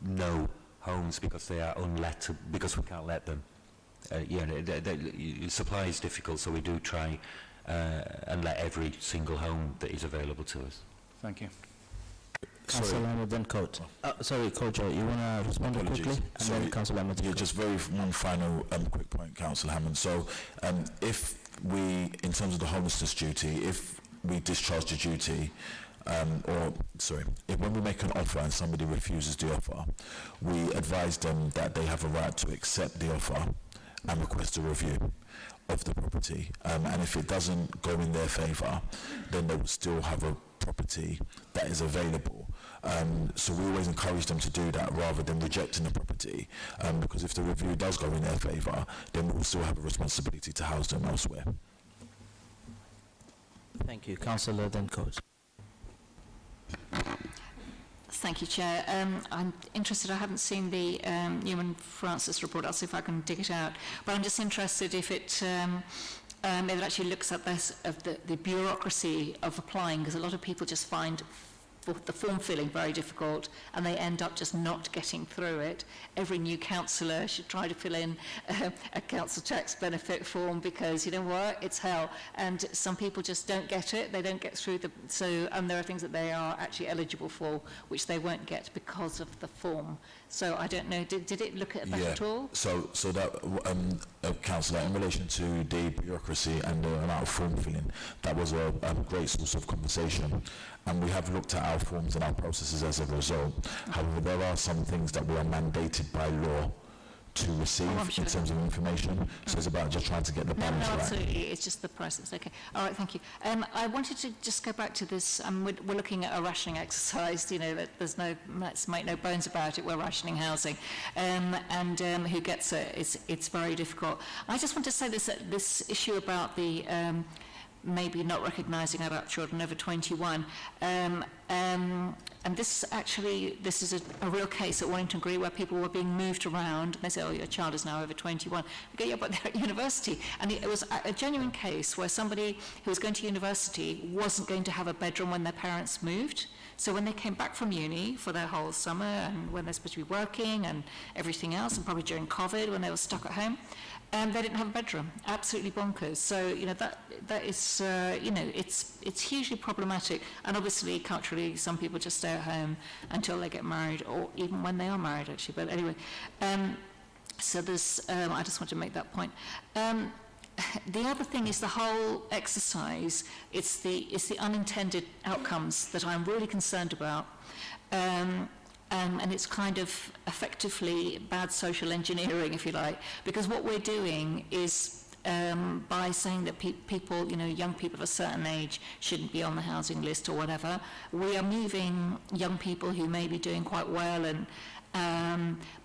no homes because they are unlet, because we can't let them. Supply is difficult, so we do try and let every single home that is available to us. Thank you. Councillor Hammond, then Coach. Sorry, Kojo, you want to respond quickly? And then Councillor Hammond. Yeah, just one final quick point, Councillor Hammond. So if we, in terms of the homelessness duty, if we discharge the duty, when we make an offer and somebody refuses the offer, we advise them that they have a right to accept the offer and request a review of the property. And if it doesn't go in their favour, then they will still have a property that is available. So we always encourage them to do that rather than rejecting the property, because if the review does go in their favour, then we'll still have a responsibility to house them elsewhere. Thank you. Councillor, then Coates. Thank you, Chair. I'm interested, I haven't seen the Newman Francis report. I'll see if I can dig it out. But I'm just interested if it actually looks at this, of the bureaucracy of applying, because a lot of people just find the form filling very difficult and they end up just not getting through it. Every new councillor should try to fill in a council tax benefit form, because you know what, it's hell, and some people just don't get it, they don't get through and there are things that they are actually eligible for which they won't get because of the form. So I don't know, did it look at that at all? So that, Councillor, in relation to the bureaucracy and the amount of form filling, that was a great source of conversation. And we have looked at our forms and our processes as a result. However, there are some things that we are mandated by law to receive in terms of information. So it's about just trying to get the balance right. Absolutely. It's just the process. Okay. All right. Thank you. I wanted to just go back to this. We're looking at a rationing exercise. You know, that let's make no bones about it. We're rationing housing, and who gets it? It's very difficult. I just want to say this issue about the maybe not recognising adult children over 21. And this is a real case at Wellington Green where people were being moved around, and they say, oh, your child is now over 21. We go, yeah, but they're at university. And it was a genuine case where somebody who was going to university wasn't going to have a bedroom when their parents moved. So when they came back from uni for their whole summer, and when they're supposed to be working and everything else, and probably during COVID when they were stuck at home, they didn't have a bedroom. Absolutely bonkers. So, you know, that is, you know, it's hugely problematic. And obviously, culturally, some people just stay at home until they get married, or even when they are married, actually. But anyway, so there's, I just want to make that point. The other thing is the whole exercise. It's the unintended outcomes that I'm really concerned about. And it's kind of effectively bad social engineering, if you like, because what we're doing is by saying that people, you know, young people of a certain age shouldn't be on the housing list or whatever, we are moving young people who may be doing quite well and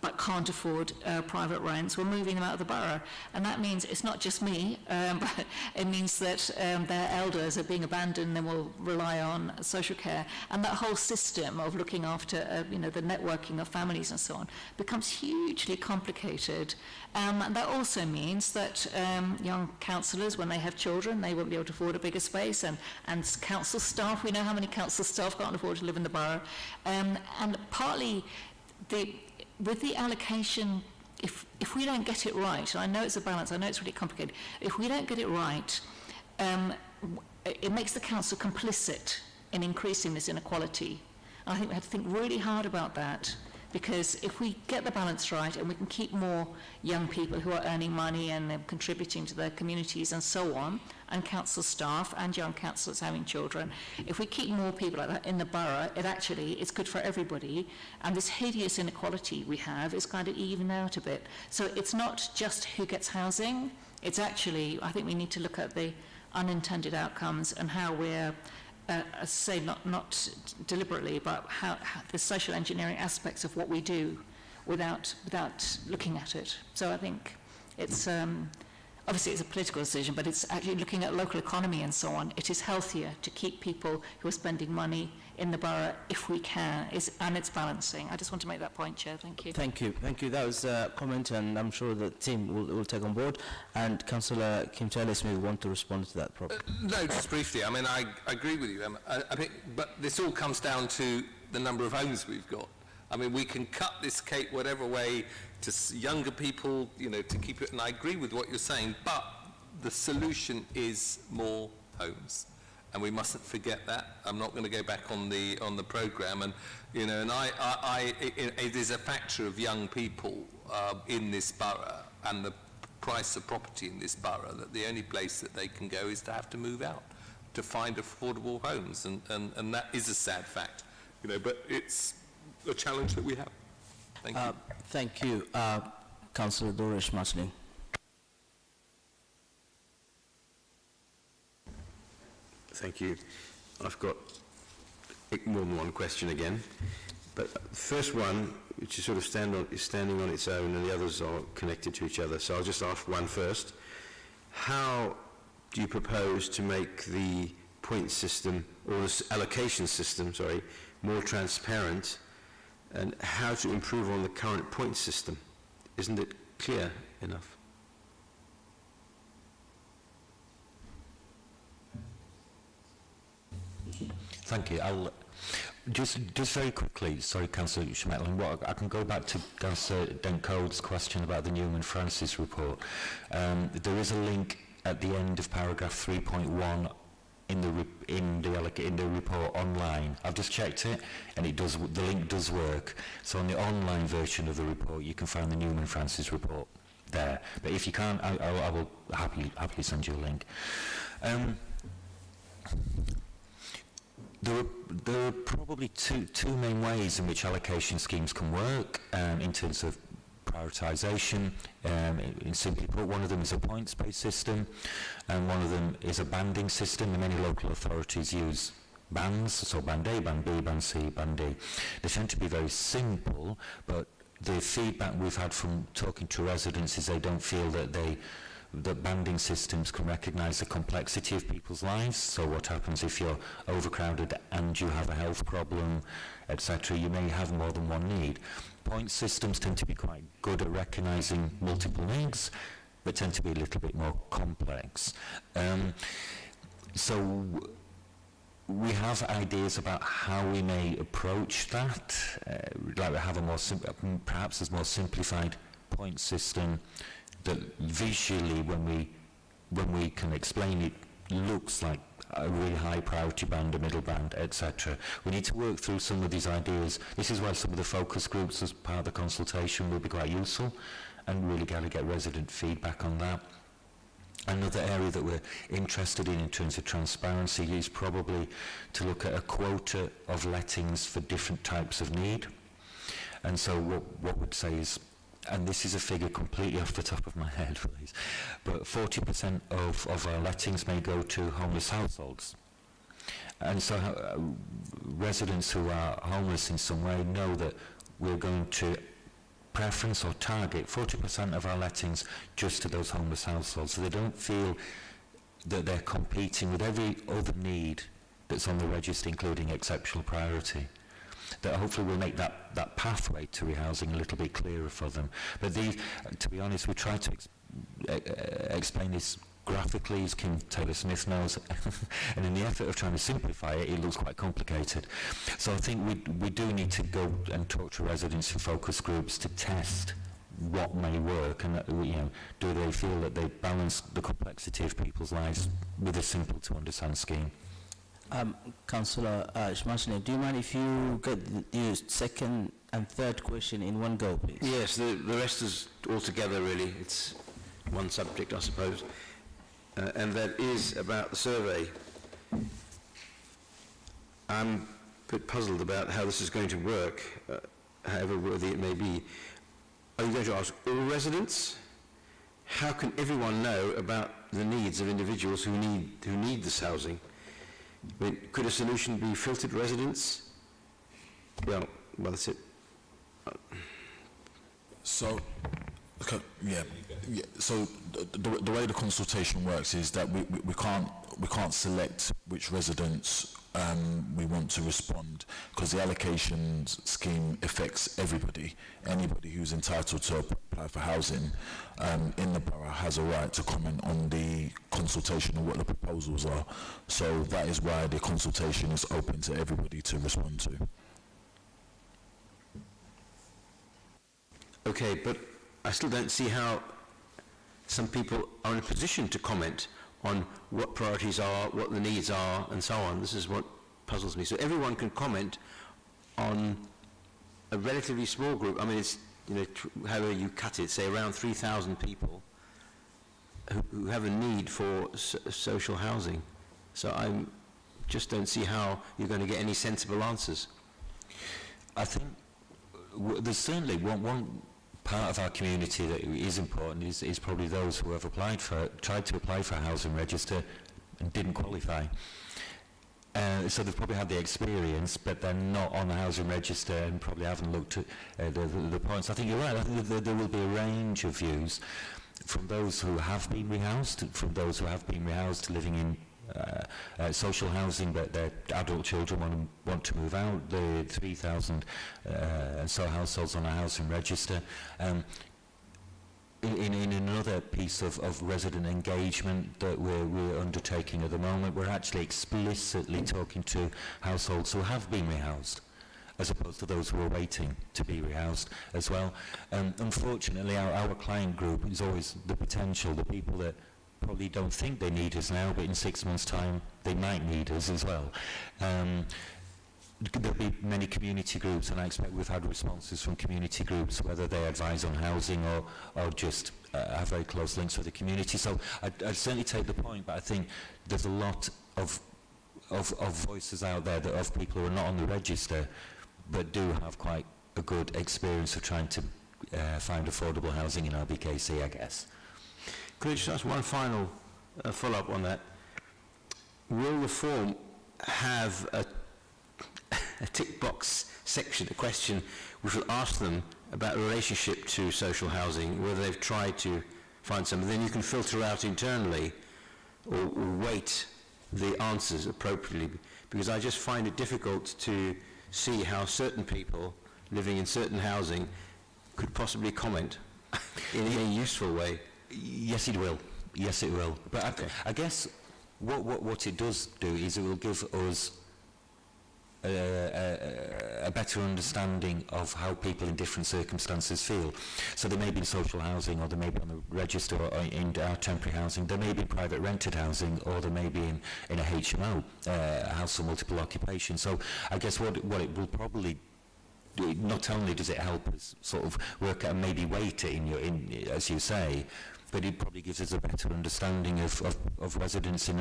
but can't afford private rents. We're moving them out of the borough, and that means it's not just me, but it means that their elders are being abandoned and will rely on social care, and that whole system of looking after you know, the networking of families and so on becomes hugely complicated. And that also means that young councillors, when they have children, they won't be able to afford a bigger space, and council staff, we know how many council staff can't afford to live in the borough, and partly with the allocation, if we don't get it right, and I know it's a balance, I know it's really complicated, if we don't get it right, it makes the council complicit in increasing this inequality. And I think we have to think really hard about that, because if we get the balance right and we can keep more young people who are earning money and contributing to their communities and so on, and council staff and young councillors having children, if we keep more people like that in the borough, it's good for everybody, and this hideous inequality we have is kind of even out a bit. So it's not just who gets housing, it's actually, I think we need to look at the unintended outcomes and how we're say not deliberately, but how the social engineering aspects of what we do without looking at it. So I think it's obviously it's a political decision, but it's actually looking at local economy and so on. It is healthier to keep people who are spending money in the borough if we can, and it's balancing. I just want to make that point, Chair. Thank you. Thank you. Thank you. That was a comment, and I'm sure the team will take on board. And Councillor Kim Taylor-Smith want to respond to that problem. No, just briefly. I mean, I agree with you. I think, but this all comes down to the number of homes we've got. I mean, we can cut this cake whatever way to younger people, you know, to keep it, and I agree with what you're saying, but the solution is more homes. And we mustn't forget that. I'm not going to go back on the programme, and you know, and it is a factor of young people in this borough and the price of property in this borough that the only place that they can go is to have to move out to find affordable homes, and that is a sad fact, you know. But it's a challenge that we have. Thank you. Thank you, Councillor Doris Masling. Thank you. I've got more than one question again, but the first one, which is sort of standing on its own, and the others are connected to each other, so I'll just ask one first. How do you propose to make the point system, or this allocation system, sorry, more transparent, and how to improve on the current point system. Isn't it clear enough? Thank you. I'll just very quickly, sorry, Councillor Schmetling, I can go back to Councillor Dencode's question about the Newman Francis report. There is a link at the end of paragraph 3.1 in the report online. I've just checked it, and it does. The link does work. So on the online version of the report, you can find the Newman Francis report there. But if you can't, I will happily send you a link. There are probably two main ways in which allocation schemes can work in terms of prioritisation. Simply put, one of them is a points-based system, and one of them is a banding system. And many local authorities use bands, so band A, band B, band C, band D. They tend to be very simple, but the feedback we've had from talking to residents is they don't feel that that banding systems can recognise the complexity of people's lives. So what happens if you're overcrowded and you have a health problem, etc.? You may have more than one need. Point systems tend to be quite good at recognising multiple needs, but tend to be a little bit more complex. So we have ideas about how we may approach that, like we have a more perhaps a more simplified point system that visually, when we can explain it, looks like a really high priority band, a middle band, etc. We need to work through some of these ideas. This is why some of the focus groups as part of the consultation will be quite useful, and really got to get resident feedback on that. Another area that we're interested in terms of transparency is probably to look at a quota of lettings for different types of need. And so what we'd say is, and this is a figure completely off the top of my head, please, but 40% of our lettings may go to homeless households. And so residents who are homeless in some way know that we're going to preference or target 40% of our lettings just to those homeless households, so they don't feel that they're competing with every other need that's on the register, including exceptional priority. That hopefully will make that pathway to rehousing a little bit clearer for them. But to be honest, we try to explain this graphically, as Kim Taylor-Smith knows, and in the effort of trying to simplify it, it looks quite complicated. So I think we do need to go and talk to residents in focus groups to test what may work, and do they feel that they balance the complexity of people's lives with a simple to understand scheme. Councillor Schmetling, do you mind if you get your second and third question in one go, please? Yes, the rest is all together, really. It's one subject, I suppose. And that is about the survey. I'm a bit puzzled about how this is going to work, however worthy it may be. Are you going to ask all residents? How can everyone know about the needs of individuals who need this housing? I mean, could a solution be filtered residents? Well, that's it. So, okay, yeah. So the way the consultation works is that we can't select which residents we want to respond, because the allocation scheme affects everybody. Anybody who's entitled to apply for housing in the borough has a right to comment on the consultation and what the proposals are. So that is why the consultation is open to everybody to respond to. Okay, but I still don't see how some people are in a position to comment on what priorities are, what the needs are, and so on. This is what puzzles me. So everyone can comment on a relatively small group. I mean, it's, however you cut it, say around 3,000 people who have a need for social housing. So I just don't see how you're going to get any sensible answers. I think there's certainly one part of our community that is important is probably those who have tried to apply for a housing register and didn't qualify. So they've probably had the experience, but they're not on the housing register and probably haven't looked at the points. I think you're right. I think that there will be a range of views from those who have been rehoused, from those who have been rehoused living in social housing, but their adult children want to move out, the 3,000 so households on a housing register. In another piece of resident engagement that we're undertaking at the moment, we're actually explicitly talking to households who have been rehoused, as opposed to those who are waiting to be rehoused as well. Unfortunately, our client group is always the potential, the people that probably don't think they need us now, but in 6 months' time they might need us as well. There'll be many community groups, and I expect we've had responses from community groups, whether they advise on housing or just have very close links with the community. So I'd certainly take the point, but I think there's a lot of voices out there, of people who are not on the register, but do have quite a good experience of trying to find affordable housing in RBKC, I guess. Could I just ask one final follow-up on that? Will the form have a tick box section, a question which will ask them about a relationship to social housing, whether they've tried to find something? Then you can filter out internally or weight the answers appropriately, because I just find it difficult to see how certain people living in certain housing could possibly comment in a useful way. Yes, it will. Yes, it will. But okay. I guess what it does do is it will give us a better understanding of how people in different circumstances feel. So they may be in social housing, or they may be on the register, or in temporary housing, they may be in private rented housing, or they may be in a HMO, house of multiple occupation. So I guess what it will probably do, not only does it help us sort of work out and maybe weight it as you say, but it probably gives us a better understanding of residents in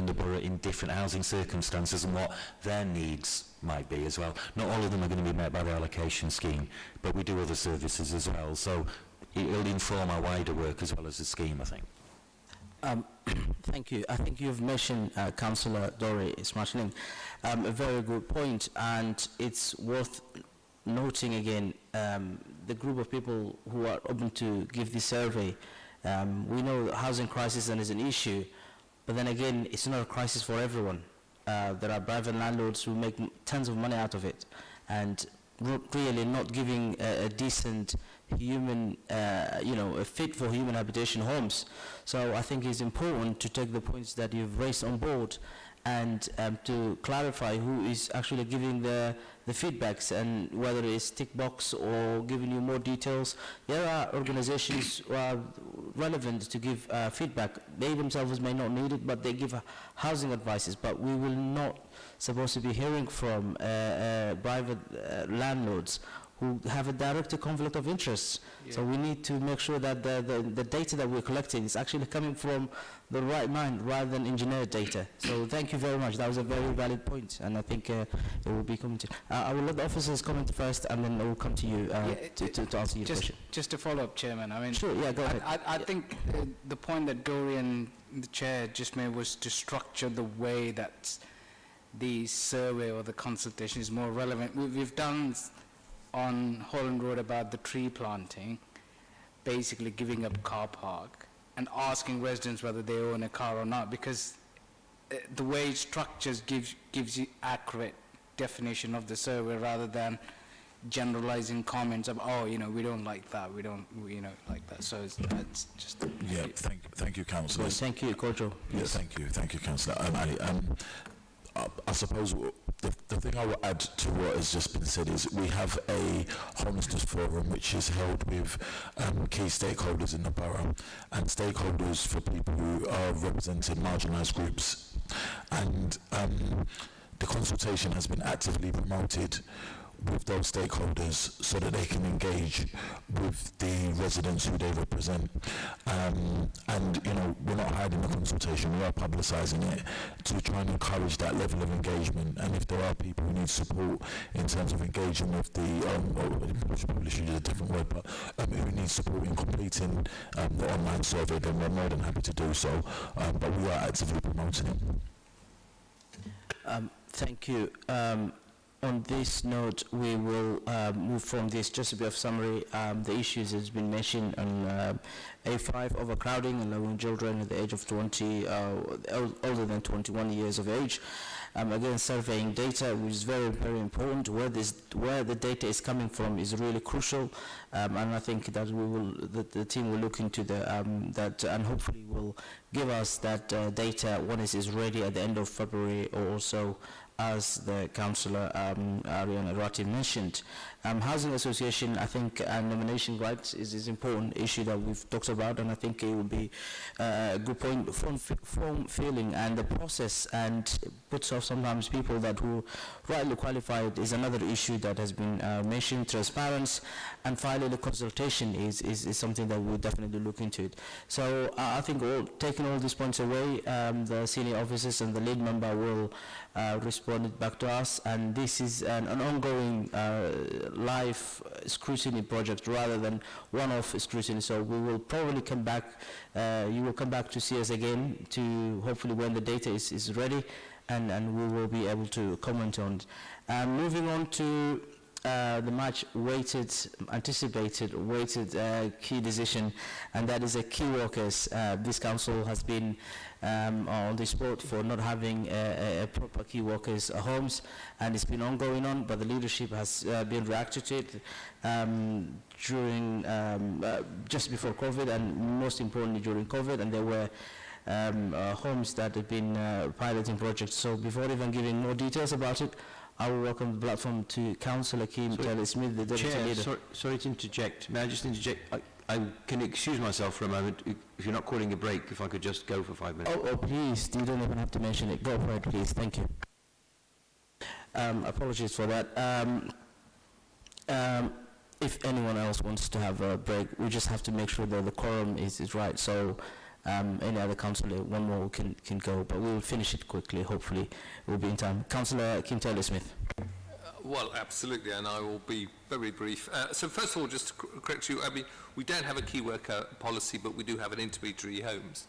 the borough in different housing circumstances and what their needs might be as well. Not all of them are going to be met by the allocation scheme, but we do other services as well. So it'll inform our wider work as well as the scheme, I think. Thank you. I think you've mentioned, Councillor Dory Smartling, a very good point, and it's worth noting again the group of people who are open to give this survey. We know the housing crisis is an issue, but then again, it's not a crisis for everyone. There are private landlords who make tons of money out of it, and really not giving a decent human, a fit for human habitation homes. So I think it's important to take the points that you've raised on board and to clarify who is actually giving the feedbacks, and whether it's tick box or giving you more details. There are organizations who are relevant to give feedback. They themselves may not need it, but they give housing advices. But we will not supposed to be hearing from private landlords who have a direct conflict of interest. Yeah. So we need to make sure that the data that we're collecting is actually coming from the right mind rather than engineered data. So thank you very much. That was a very valid point, and I think it will be commented. I will let the officers comment first, and then I will come to you to answer your question. Just to follow up, Chairman. I mean, sure. Yeah, go ahead. I think the point that Dory and the Chair just made was to structure the way that the survey or the consultation is more relevant. We've done on Holland Road about the tree planting, basically giving up car park and asking residents whether they own a car or not, because the way it structures gives you accurate definition of the survey rather than generalizing comments of, oh, we don't like that, we don't, like that. So it's just... Yeah, thank you, Councillor. Well, thank you, Kojo. Yeah, thank you, Councillor. I suppose the thing I will add to what has just been said is we have a homelessness forum which is held with key stakeholders in the borough, and stakeholders for people who are representing marginalised groups, and the consultation has been actively promoted with those stakeholders so that they can engage with the residents who they represent. And we're not hiding the consultation, we are publicising it to try and encourage that level of engagement. And if there are people who need support in terms of engaging with the, probably should use a different word, but who need support in completing the online survey, then we're more than happy to do so. But we are actively promoting it. Thank you. On this note, we will move from this, just a bit of summary. The issues has been mentioned on A5, overcrowding and allowing children at the age of 20, older than 21 years of age. Again, surveying data, which is very, very important. Where the data is coming from is really crucial, and I think that the team will look into that, and hopefully will give us that data when it is ready at the end of February, or also, as the Councillor Ariana Rati mentioned. Housing Association, I think nomination rights is an important issue that we've talked about, and I think it would be a good point. Form filling and the process, and puts off sometimes people that who rightly qualified, is another issue that has been mentioned. Transparency, and finally the consultation is something that we'll definitely look into it. So I think taking all these points away, the senior officers and the lead member will respond it back to us, and this is an ongoing live scrutiny project rather than one-off scrutiny. So we will probably come back, you will come back to see us again, to hopefully when the data is ready, and we will be able to comment on it. Moving on to the much anticipated key decision, and that is key workers. This council has been on the spot for not having a proper key workers homes, and it's been ongoing on, but the leadership has been reacted to it during just before COVID, and most importantly during COVID, and there were homes that have been piloting projects. So before even giving more details about it, I will welcome the platform to Councillor Keane Taylor-Smith, the Deputy Leader. Sorry to interject. May I just interject? I can excuse myself for a moment. If you're not calling a break, if I could just go for 5 minutes. Oh, please, you don't even have to mention it. Go for it, please. Thank you. Apologies for that. If anyone else wants to have a break, we just have to make sure that the quorum is right. So any other councillor, one more can go, but we will finish it quickly. Hopefully, we'll be in time. Councillor Keane Taylor-Smith. Well, absolutely, and I will be very brief. So first of all, just to correct you, I mean, we don't have a key worker policy, but we do have an intermediary homes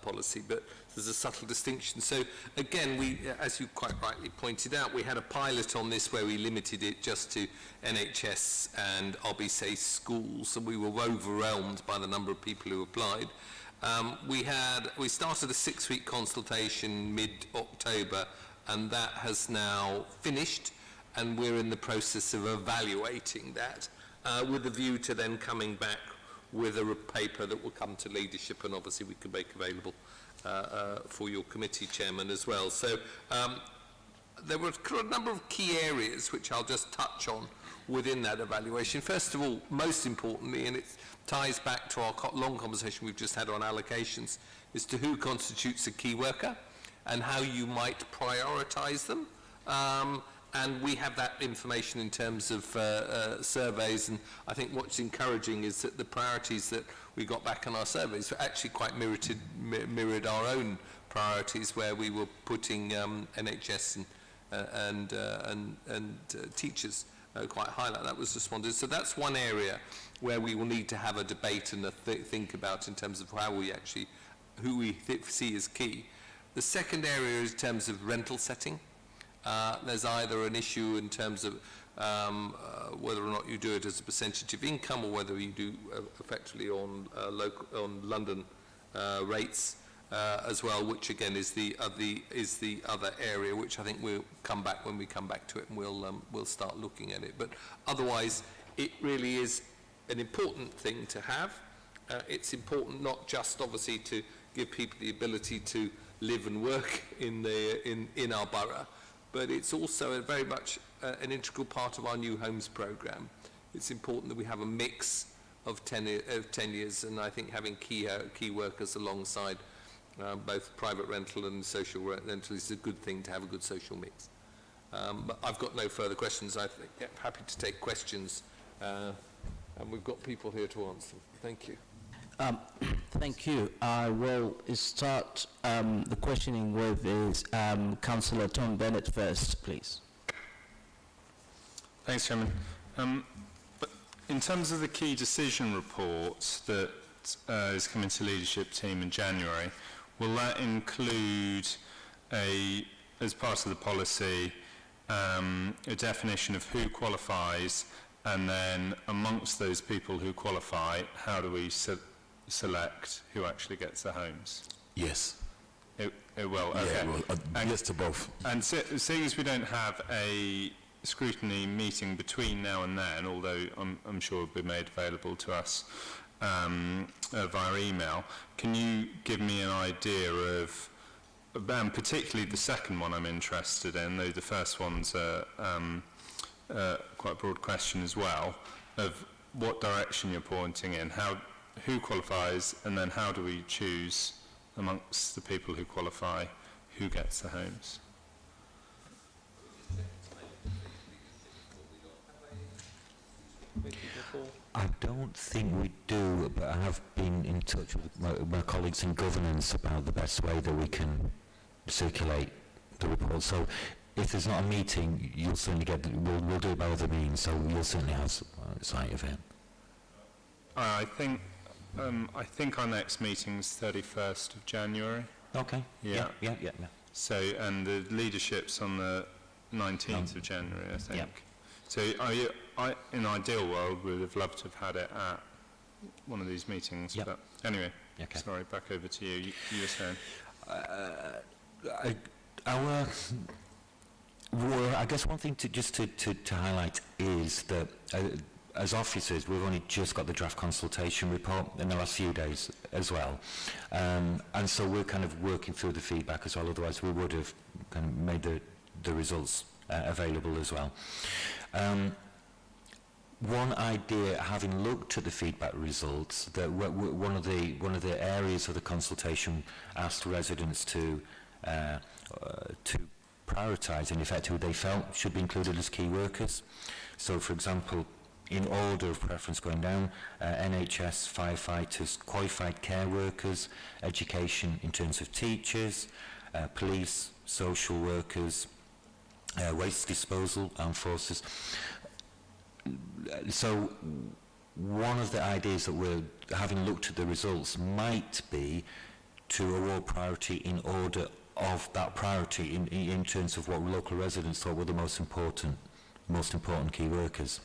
policy, but there's a subtle distinction. So again, we, as you quite rightly pointed out, we had a pilot on this where we limited it just to NHS and RBC schools, and we were overwhelmed by the number of people who applied. We started a 6-week consultation mid-October, and that has now finished, and we're in the process of evaluating that with a view to then coming back with a paper that will come to leadership, and obviously we can make available for your committee chairman as well. So there were a number of key areas which I'll just touch on within that evaluation. First of all, most importantly, and it ties back to our long conversation we've just had on allocations, is to who constitutes a key worker and how you might prioritise them. And we have that information in terms of surveys, and I think what's encouraging is that the priorities that we got back in our surveys were actually quite mirrored our own priorities, where we were putting NHS and teachers quite high. That was responded. So that's one area where we will need to have a debate and think about in terms of how we actually, who we see as key. The second area is in terms of rental setting. There's either an issue in terms of whether or not you do it as a percentage of income, or whether you do effectively on London rates as well, which again is the other area, which I think we'll come back when we come back to it, and we'll start looking at it. But otherwise, it really is an important thing to have. It's important not just obviously to give people the ability to live and work in our borough, but it's also very much an integral part of our new homes programme. It's important that we have a mix of 10 years, and I think having key workers alongside both private rental and social rental is a good thing, to have a good social mix. But I've got no further questions. I'm happy to take questions, and we've got people here to answer them. Thank you. Thank you. I will start the questioning with Councillor Tom Bennett first, please. Thanks, Chairman. But in terms of the key decision report that is coming to leadership team in January, will that include as part of the policy, a definition of who qualifies, and then amongst those people who qualify, how do we select who actually gets the homes? Yes. It will, okay. Yeah, well, yes to both. And seeing as we don't have a scrutiny meeting between now and then, although I'm sure it will be made available to us via email, can you give me an idea of, particularly the second one I'm interested in, though the first one's quite a broad question as well, of what direction you're pointing in, who qualifies, and then how do we choose amongst the people who qualify who gets the homes? I don't think we do, but I have been in touch with my colleagues in governance about the best way that we can circulate the report. So if there's not a meeting, you'll certainly get, we'll do it by other means, so you'll certainly have sight of it. I think our next meeting's 31st of January. Okay. Yeah. Yeah. So, and the leadership's on the 19th of January, I think. Yeah. So, in an ideal world, we would have loved to have had it at one of these meetings. Yep. But anyway, Okay. sorry, back over to you. You were saying. Well, I guess one thing to highlight is that as officers, we've only just got the draft consultation report in the last few days as well. And so we're kind of working through the feedback as well, otherwise we would have kind of made the results available as well. One idea, having looked at the feedback results, that one of the areas of the consultation asked residents to prioritise, in effect, who they felt should be included as key workers. So, for example, in order of preference going down, NHS, firefighters, qualified care workers, education in terms of teachers, police, social workers, waste disposal, armed forces. So one of the ideas that we're, having looked at the results, might be to award priority in order of that priority in terms of what local residents thought were the most important key workers.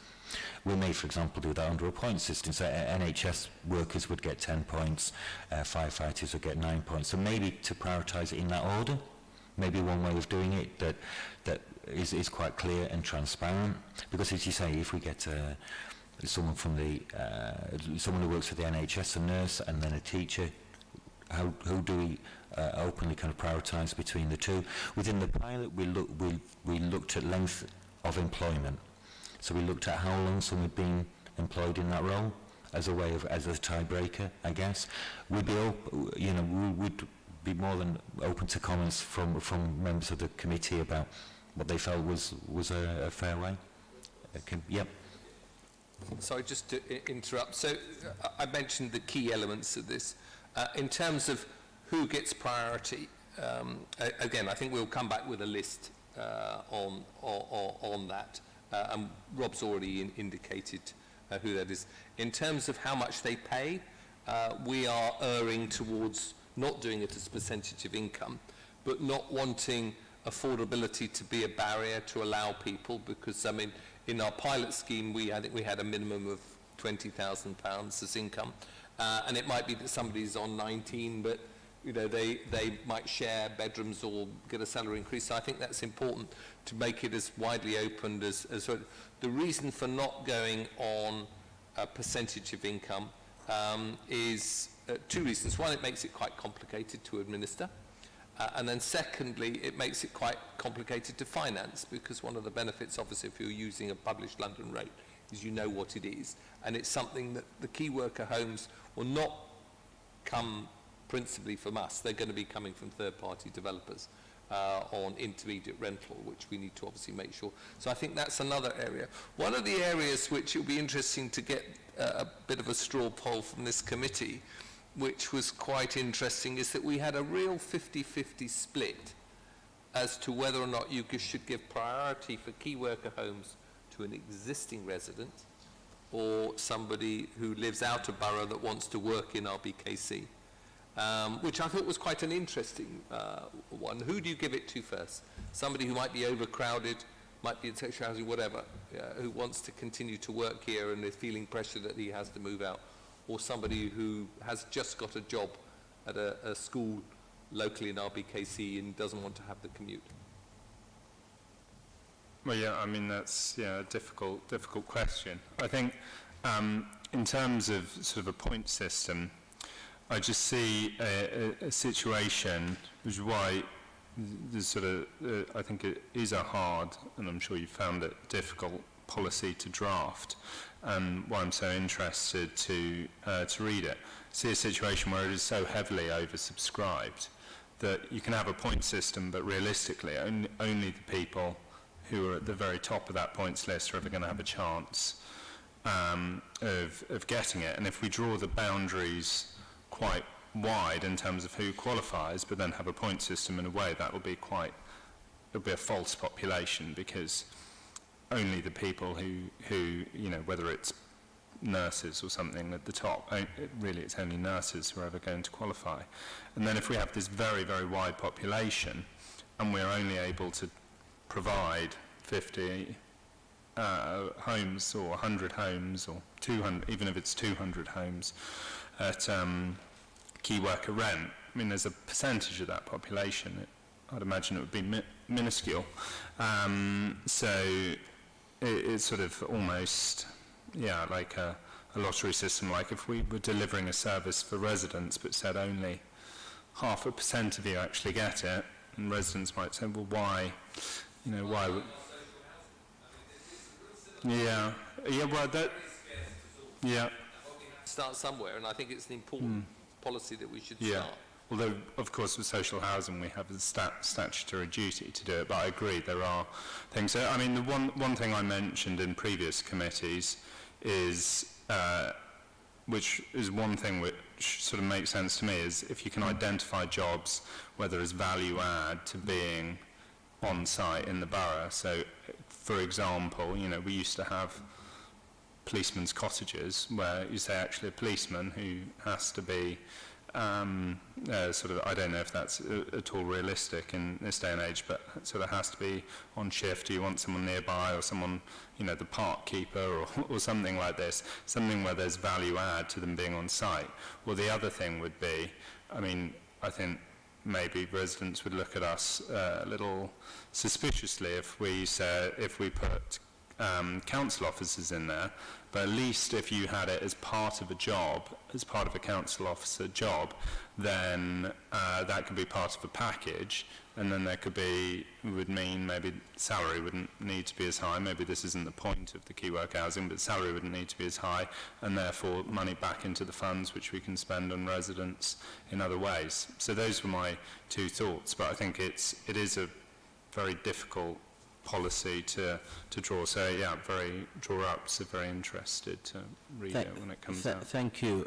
We may, for example, do that under a point system. So NHS workers would get 10 points, firefighters would get 9 points. So maybe to prioritise it in that order, maybe one way of doing it that is quite clear and transparent. Because as you say, if we get someone from someone who works for the NHS, a nurse, and then a teacher, who do we openly kind of prioritise between the two? Within the pilot, we looked at length of employment. So we looked at how long someone had been employed in that role as a tiebreaker, I guess. We'd be more than open to comments from members of the committee about what they felt was a fair way. Yep. Sorry, just to interrupt. So I mentioned the key elements of this. In terms of who gets priority, again, I think we'll come back with a list on that. And Rob's already indicated who that is. In terms of how much they pay, we are erring towards not doing it as a percentage of income, but not wanting affordability to be a barrier to allow people, because, I mean, in our pilot scheme, I think we had a minimum of £20,000 as income. And it might be that somebody's on 19, but they might share bedrooms or get a salary increase. So I think that's important to make it as widely opened as the reason for not going on a percentage of income is two reasons. One, it makes it quite complicated to administer. And then secondly, it makes it quite complicated to finance, because one of the benefits, obviously, if you're using a published London rate, is you know what it is. And it's something that the key worker homes will not come principally from us. They're going to be coming from third-party developers on intermediate rental, which we need to obviously make sure. So I think that's another area. One of the areas which it will be interesting to get a bit of a straw poll from this committee, which was quite interesting, is that we had a real 50-50 split as to whether or not you should give priority for key worker homes to an existing resident or somebody who lives out of borough that wants to work in RBKC, which I thought was quite an interesting one. Who do you give it to first? Somebody who might be overcrowded, might be in social housing, whatever, who wants to continue to work here and is feeling pressure that he has to move out, or somebody who has just got a job at a school locally in RBKC and doesn't want to have the commute? Well, yeah, I mean, that's a difficult question. I think in terms of sort of a point system, I just see a situation, which is why there's sort of, I think it is a hard, and I'm sure you found it difficult, policy to draft, and why I'm so interested to read it. See a situation where it is so heavily oversubscribed that you can have a point system, but realistically, only the people who are at the very top of that points list are ever going to have a chance of getting it. And if we draw the boundaries quite wide in terms of who qualifies, but then have a point system in a way, that will be it'll be a false population, because only the people who whether it's nurses or something at the top, really it's only nurses who are ever going to qualify. And then if we have this very, very wide population and we're only able to provide 50 homes or 100 homes or 200, even if it's 200 homes at key worker rent, I mean, there's a percentage of that population. I'd imagine it would be minuscule. So it's sort of almost, like a lottery system, like if we were delivering a service for residents but said only 0.5% of you actually get it, and residents might say, well, why? Why would... Start somewhere, and I think it's an important policy that we should start. Although, of course, with social housing, we have a statutory duty to do it, but I agree there are things. So, I mean, the one thing I mentioned in previous committees is, which is one thing which sort of makes sense to me, is if you can identify jobs where there is value add to being on site in the borough. So, for example, we used to have policemen's cottages where you say actually a policeman who has to be sort of, I don't know if that's at all realistic in this day and age, but sort of has to be on shift. Do you want someone nearby, or someone, the park keeper, or something like this, something where there's value add to them being on site? Well, the other thing would be, I mean, I think maybe residents would look at us a little suspiciously if we put council officers in there, but at least if you had it as part of a job, as part of a council officer job, then that could be part of a package, and then there would mean maybe salary wouldn't need to be as high. Maybe this isn't the point of the key work housing, but salary wouldn't need to be as high, and therefore money back into the funds which we can spend on residents in other ways. So those were my two thoughts, but I think it is a very difficult policy to draw. So draw-ups are very interested to read it when it comes out. Thank you,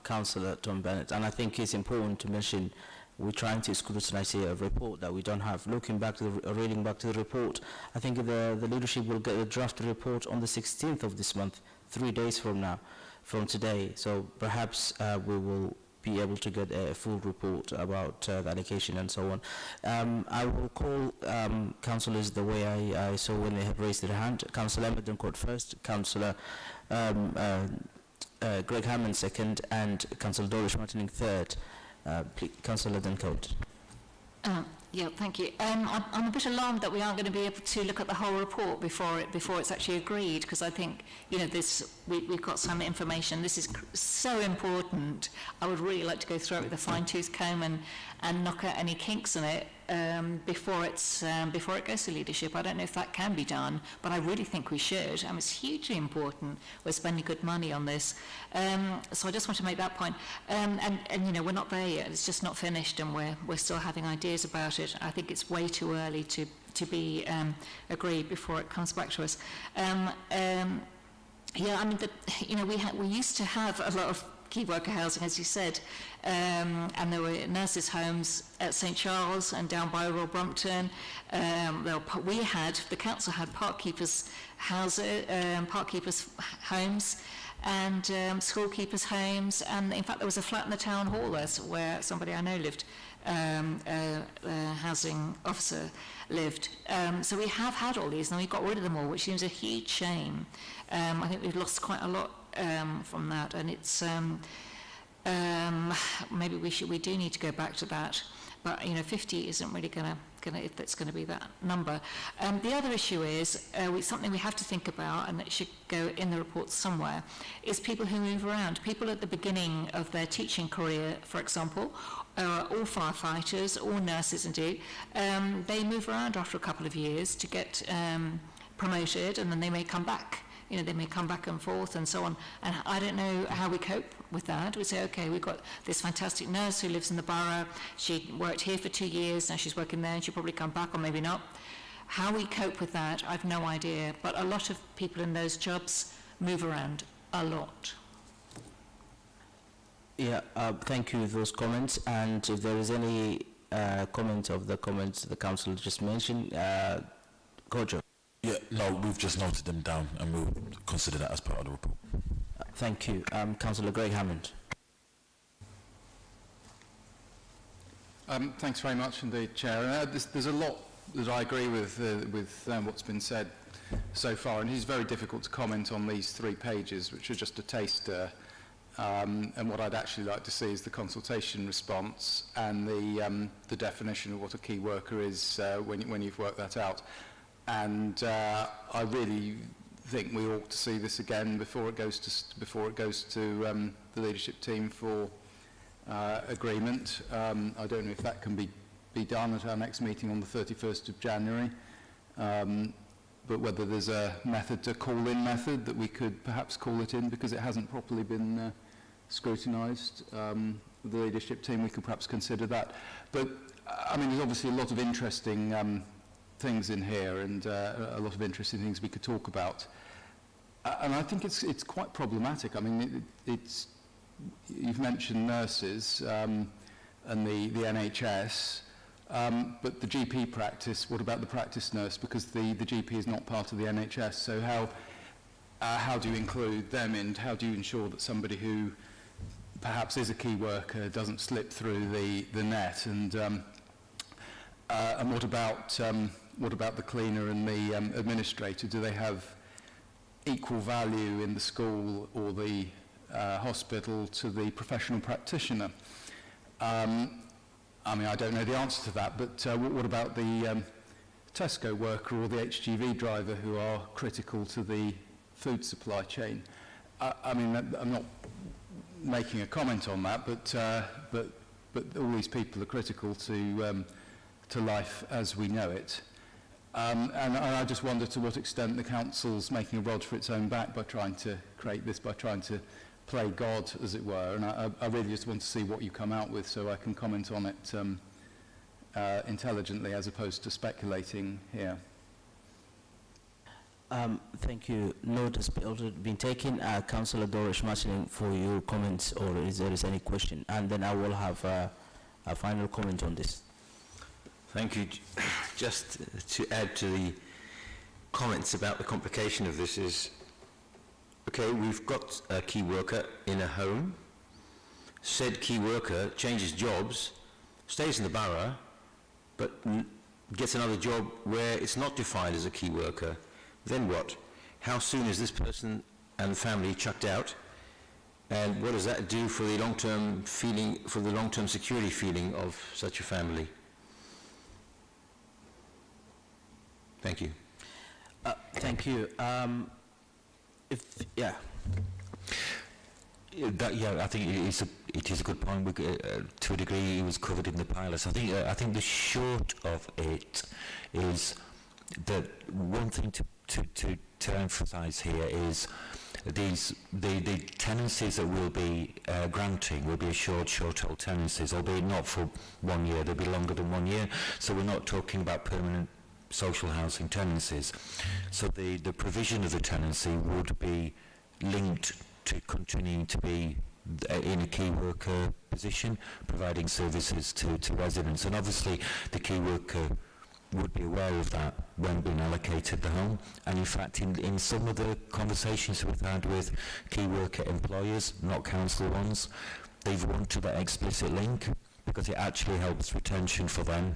Councillor Tom Bennett. And I think it's important to mention we're trying to scrutinize a report that we don't have. Reading back to the report, I think the leadership will get a draft report on the 16th of this month, 3 days from today. So perhaps we will be able to get a full report about the allocation and so on. I will call councillors the way I saw when they had raised their hand. Councillor Hammond first, Councillor Greg Hammond second, and Councillor Dorish Martining third. Councillor Duncoat. Yeah, thank you. I'm a bit alarmed that we aren't going to be able to look at the whole report before it's actually agreed, because I think we've got some information. This is so important. I would really like to go through it with a fine-tooth comb and knock out any kinks in it before it goes to leadership. I don't know if that can be done, but I really think we should. It's hugely important. We're spending good money on this, so I just want to make that point. And we're not there yet. It's just not finished, and we're still having ideas about it. I think it's way too early to be agreed before it comes back to us. We used to have a lot of key worker housing, as you said, and there were nurses' homes at St Charles and down by Royal Brompton. The council had park keepers' homes, and school keepers' homes, and in fact there was a flat in the town hall there where somebody I know lived. housing officer lived. So we have had all these, and we got rid of them all, which seems a huge shame. I think we've lost quite a lot from that, and it's maybe we do need to go back to that. But 50 isn't really going to if it's going to be that number. The other issue is something we have to think about, and it should go in the report somewhere, is people who move around. People at the beginning of their teaching career, for example, all firefighters, all nurses indeed, they move around after a couple of years to get promoted, and then they may come back. They may come back and forth and so on. And I don't know how we cope with that. We say, okay, we've got this fantastic nurse who lives in the borough. She worked here for 2 years. Now she's working there, and she'll probably come back, or maybe not. How we cope with that, I've no idea. But a lot of people in those jobs move around a lot. Yeah, thank you for those comments. And if there is any comment of the comments the council just mentioned, Gojo. Yeah, no, we've just noted them down and we'll consider that as part of the report. Thank you. Councillor Greg Hammond. Thanks very much indeed, Chair. There's a lot that I agree with what's been said so far, and it is very difficult to comment on these 3 pages, which are just a taster. And what I'd actually like to see is the consultation response and the definition of what a key worker is when you've worked that out. And I really think we ought to see this again before it goes to the leadership team for agreement. I don't know if that can be done at our next meeting on the 31st of January, but whether there's a call-in method that we could perhaps call it in because it hasn't properly been scrutinised. The leadership team, we could perhaps consider that. But I mean, there's obviously a lot of interesting things in here, and a lot of interesting things we could talk about. And I think it's quite problematic. I mean, you've mentioned nurses and the NHS, but the GP practice, what about the practice nurse? Because the GP is not part of the NHS, so how do you include them in? How do you ensure that somebody who perhaps is a key worker doesn't slip through the net? And what about the cleaner and the administrator? Do they have equal value in the school or the hospital to the professional practitioner? I mean, I don't know the answer to that, but what about the Tesco worker or the HGV driver who are critical to the food supply chain? I mean, I'm not making a comment on that, but all these people are critical to life as we know it. And I just wonder to what extent the council's making a rod for its own back by trying to create this, by trying to play God, as it were. And I really just want to see what you come out with so I can comment on it intelligently as opposed to speculating here. Thank you. Note has been taken. Councillor Doris Martin, for your comments, or if there is any question, and then I will have a final comment on this. Thank you. Just to add to the comments about the complication of this is, okay, we've got a key worker in a home. Said key worker changes jobs, stays in the borough, but gets another job where it's not defined as a key worker. Then what? How soon is this person and family chucked out? And what does that do for the long-term feeling, for the long-term security feeling of such a family? Thank you. Thank you. Yeah, I think it is a good point. To a degree, it was covered in the pilots. I think the short of it is that one thing to emphasise here is the tenancies that we'll be granting will be assured short-hold tenancies, albeit not for 1 year. They'll be longer than 1 year. So we're not talking about permanent social housing tenancies. So the provision of the tenancy would be linked to continuing to be in a key worker position, providing services to residents. And obviously the key worker would be aware of that when being allocated the home. And in fact, in some of the conversations we've had with key worker employers, not council ones, they've wanted that explicit link, because it actually helps retention for them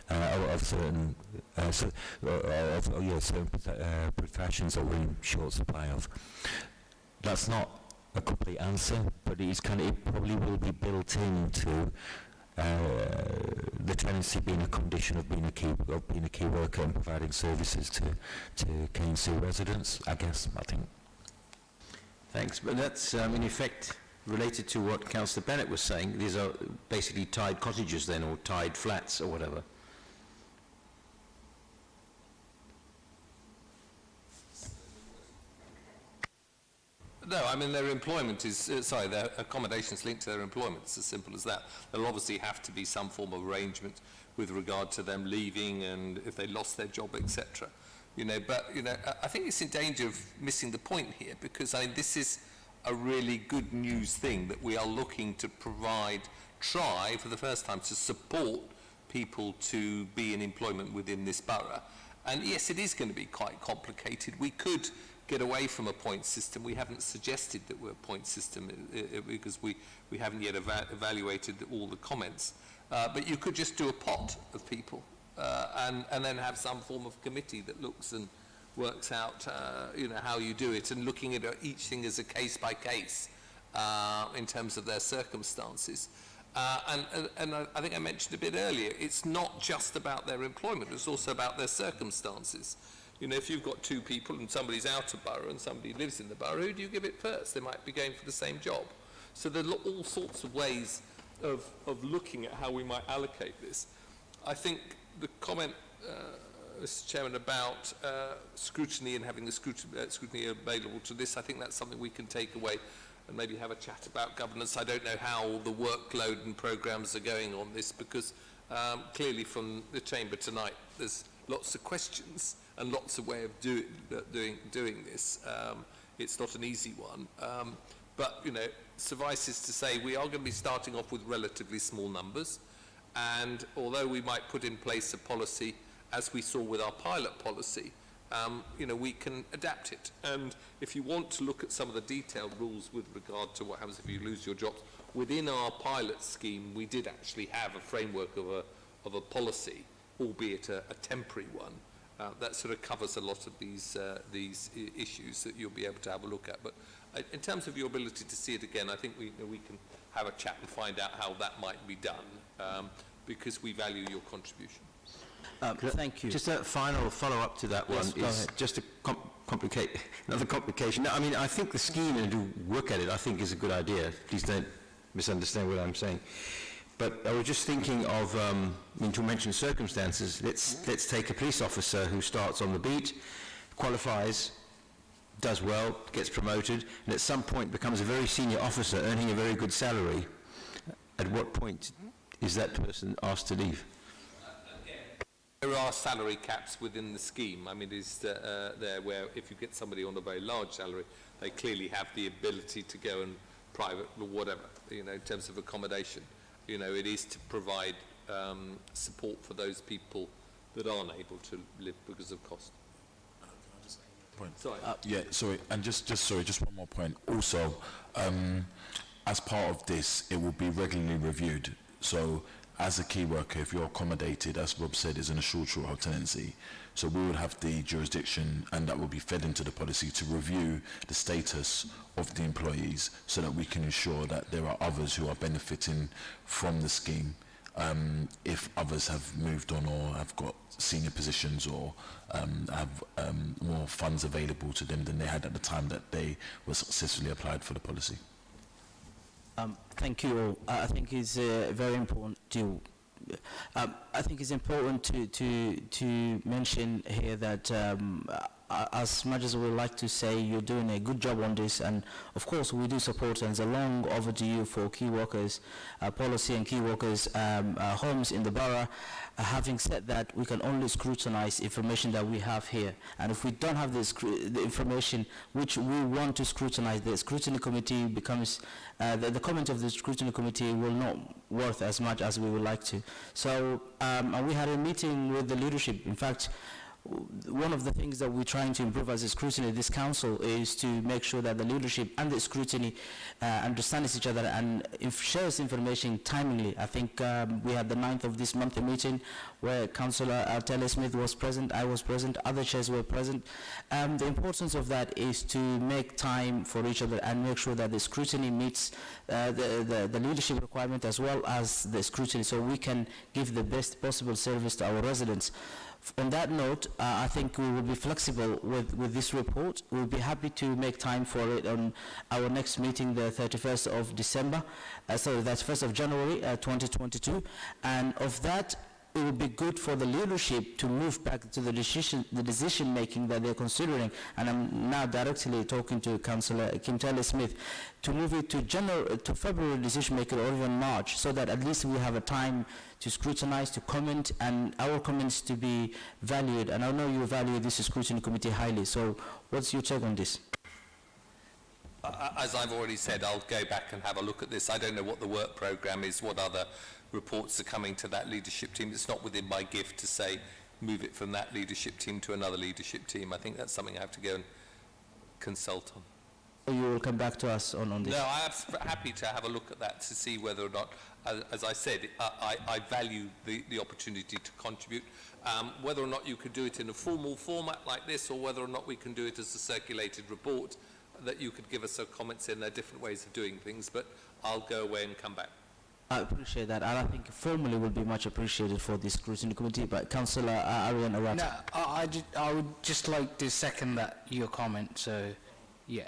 of certain certain professions that we're in short supply of. That's not a complete answer, but it probably will be built into the tenancy being a condition of being a key worker and providing services to KNC residents, I think. Thanks, but that's in effect related to what Councillor Bennett was saying. These are basically tied cottages then, or tied flats or whatever. No, I mean, their employment is, their accommodation is linked to their employment. It's as simple as that. There'll obviously have to be some form of arrangement with regard to them leaving and if they lost their job, etc. But I think it's in danger of missing the point here, because this is a really good news thing that we are looking to try for the first time to support people to be in employment within this borough. And yes, it is going to be quite complicated. We could get away from a point system. We haven't suggested that we're a point system because we haven't yet evaluated all the comments. But you could just do a pot of people and then have some form of committee that looks and works out how you do it, and looking at each thing as a case by case in terms of their circumstances. And I think I mentioned a bit earlier, it's not just about their employment, it's also about their circumstances. If you've got two people and somebody's out of borough and somebody lives in the borough, who do you give it first? They might be going for the same job. So there are all sorts of ways of looking at how we might allocate this. I think the comment, Mr. Chairman, about scrutiny and having the scrutiny available to this, I think that's something we can take away and maybe have a chat about governance. I don't know how the workload and programmes are going on this, because clearly from the Chamber tonight there's lots of questions and lots of way of doing this. It's not an easy one. But, suffices to say we are going to be starting off with relatively small numbers, and although we might put in place a policy, as we saw with our pilot policy, we can adapt it. And if you want to look at some of the detailed rules with regard to what happens if you lose your jobs, within our pilot scheme, we did actually have a framework of a policy, albeit a temporary one, that sort of covers a lot of these issues that you'll be able to have a look at. But in terms of your ability to see it again, I think we can have a chat and find out how that might be done, because we value your contribution. Thank you. Just a final follow-up to that Yes, one is just to complicate another complication. No, I think the scheme, and to work at it, I think is a good idea. Please don't misunderstand what I'm saying. But I was just thinking of, to mention circumstances, let's take a police officer who starts on the beat, qualifies, does well, gets promoted, and at some point becomes a very senior officer earning a very good salary. At what point is that person asked to leave? There are salary caps within the scheme. It is there where if you get somebody on a very large salary, they clearly have the ability to go and private or whatever, in terms of accommodation. It is to provide support for those people that aren't able to live because of cost. Sorry. And just one more point. Also, as part of this, it will be regularly reviewed. So, as a key worker, if you're accommodated, as Rob said, is in a short-hold tenancy, so we would have the jurisdiction, and that will be fed into the policy to review the status of the employees, so that we can ensure that there are others who are benefiting from the scheme, if others have moved on or have got senior positions or have more funds available to them than they had at the time that they were successfully applied for the policy. Thank you all. I think it's very important to. I think it's important to mention here that as much as we like to say you're doing a good job on this, and of course we do support, and it's a long overdue for key workers policy and key workers homes in the borough. Having said that, we can only scrutinize information that we have here, and if we don't have the information which we want to scrutinize, the scrutiny committee becomes the comment of the scrutiny committee will not worth as much as we would like to. So and we had a meeting with the leadership. In fact, one of the things that we're trying to improve as a scrutiny, this council, is to make sure that the leadership and the scrutiny understands each other and shares information timely. I think we had the 9th of this month a meeting where Councillor Taylor Smith was present, I was present, other chairs were present. The importance of that is to make time for each other and make sure that the scrutiny meets the leadership requirement as well as the scrutiny, so we can give the best possible service to our residents. On that note, I think we will be flexible with this report. We'll be happy to make time for it on our next meeting, the 31st of December, sorry, that's 1st of January 2022, and of that, it would be good for the leadership to move back to the decision making that they're considering, and I'm now directly talking to Councillor Kim Taylor Smith, to move it to February decision making or even March, so that at least we have a time to scrutinize, to comment, and our comments to be valued. And I know you value this scrutiny committee highly, so what's your take on this? As I've already said, I'll go back and have a look at this. I don't know what the work programme is, what other reports are coming to that leadership team. It's not within my gift to say move it from that leadership team to another leadership team. I think that's something I have to go and consult on. You will come back to us on this? No, I'm happy to have a look at that to see whether or not, as I said, I value the opportunity to contribute. Whether or not you could do it in a formal format like this, or whether or not we can do it as a circulated report, that you could give us some comments in. There are different ways of doing things, but I'll go away and come back. I appreciate that, and I think formally will be much appreciated for the scrutiny committee. But Councillor Arian Arata. No, I would just like to second that, your comment, so yeah.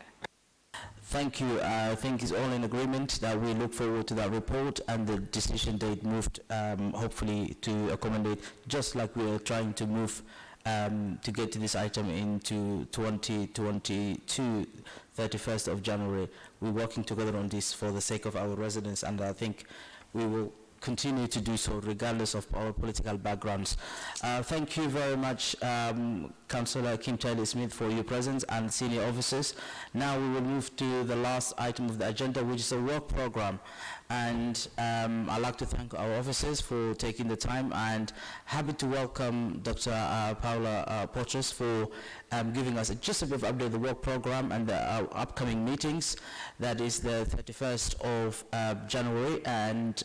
Thank you. I think it's all in agreement that we look forward to that report and the decision date moved hopefully to accommodate, just like we are trying to move to get to this item into 2022, 31st of January. We're working together on this for the sake of our residents, and I think we will continue to do so regardless of our political backgrounds. Thank you very much, Councillor Kim Taylor Smith, for your presence and senior officers. Now we will move to the last item of the agenda, which is a work program. And I'd like to thank our officers for taking the time, and happy to welcome Dr. Paula Pochos for giving us just a brief update of the work program and our upcoming meetings. That is the 31st of January and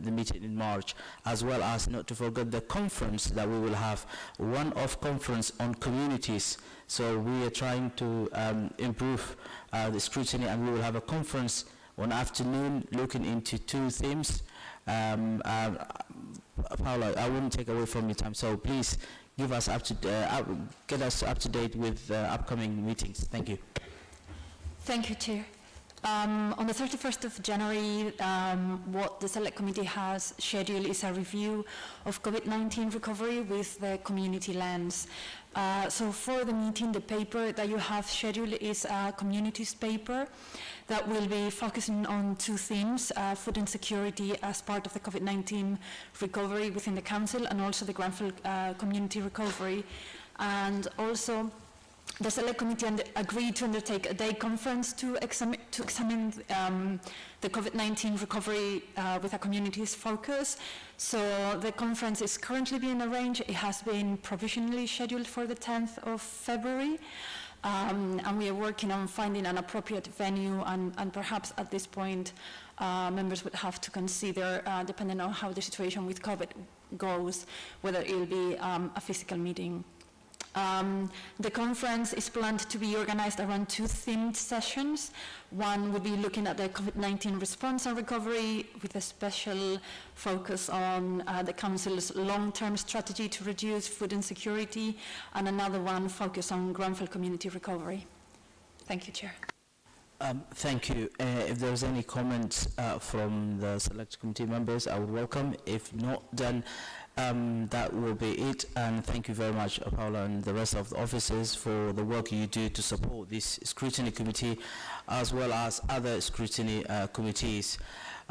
the meeting in March, as well as not to forget the conference that we will have, one-off conference on communities. So we are trying to improve the scrutiny, and we will have a conference one afternoon looking into two themes. Paula, I wouldn't take away from your time, so please give us get us up to date with upcoming meetings. Thank you. Thank you, Chair. On the 31st of January, what the Select Committee has scheduled is a review of COVID-19 recovery with the community lens. So for the meeting, the paper that you have scheduled is a communities paper that will be focusing on two themes, food insecurity as part of the COVID-19 recovery within the Council, and also the Grenfell community recovery. And also, the Select Committee agreed to undertake a day conference to examine the COVID-19 recovery with a communities focus. So the conference is currently being arranged. It has been provisionally scheduled for the 10th of February. And we are working on finding an appropriate venue, and perhaps at this point members would have to consider, depending on how the situation with COVID goes, whether it will be a physical meeting. The conference is planned to be organized around two themed sessions. One would be looking at the COVID-19 response and recovery, with a special focus on the Council's long-term strategy to reduce food insecurity, and another one focused on Grenfell community recovery. Thank you, Chair. Thank you. If there's any comments from the Select Committee members, I would welcome. If not, then that will be it. And thank you very much, Paula, and the rest of the officers for the work you do to support this scrutiny committee, as well as other scrutiny committees.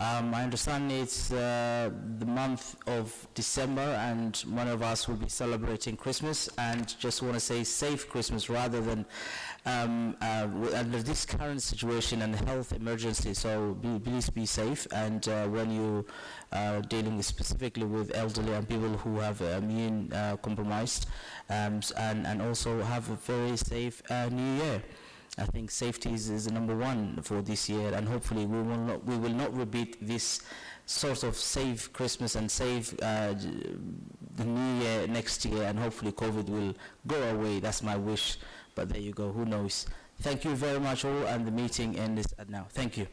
I understand it's the month of December and one of us will be celebrating Christmas, and just want to say safe Christmas rather than under this current situation and health emergency. So please be safe, and when you are dealing specifically with elderly and people who have immune compromised, and also have a very safe New Year. I think safety is the number one for this year, and hopefully we will not repeat this sort of safe Christmas and safe the New Year next year, and hopefully COVID will go away. That's my wish, but there you go, who knows. Thank you very much all, and the meeting ends now. Thank you.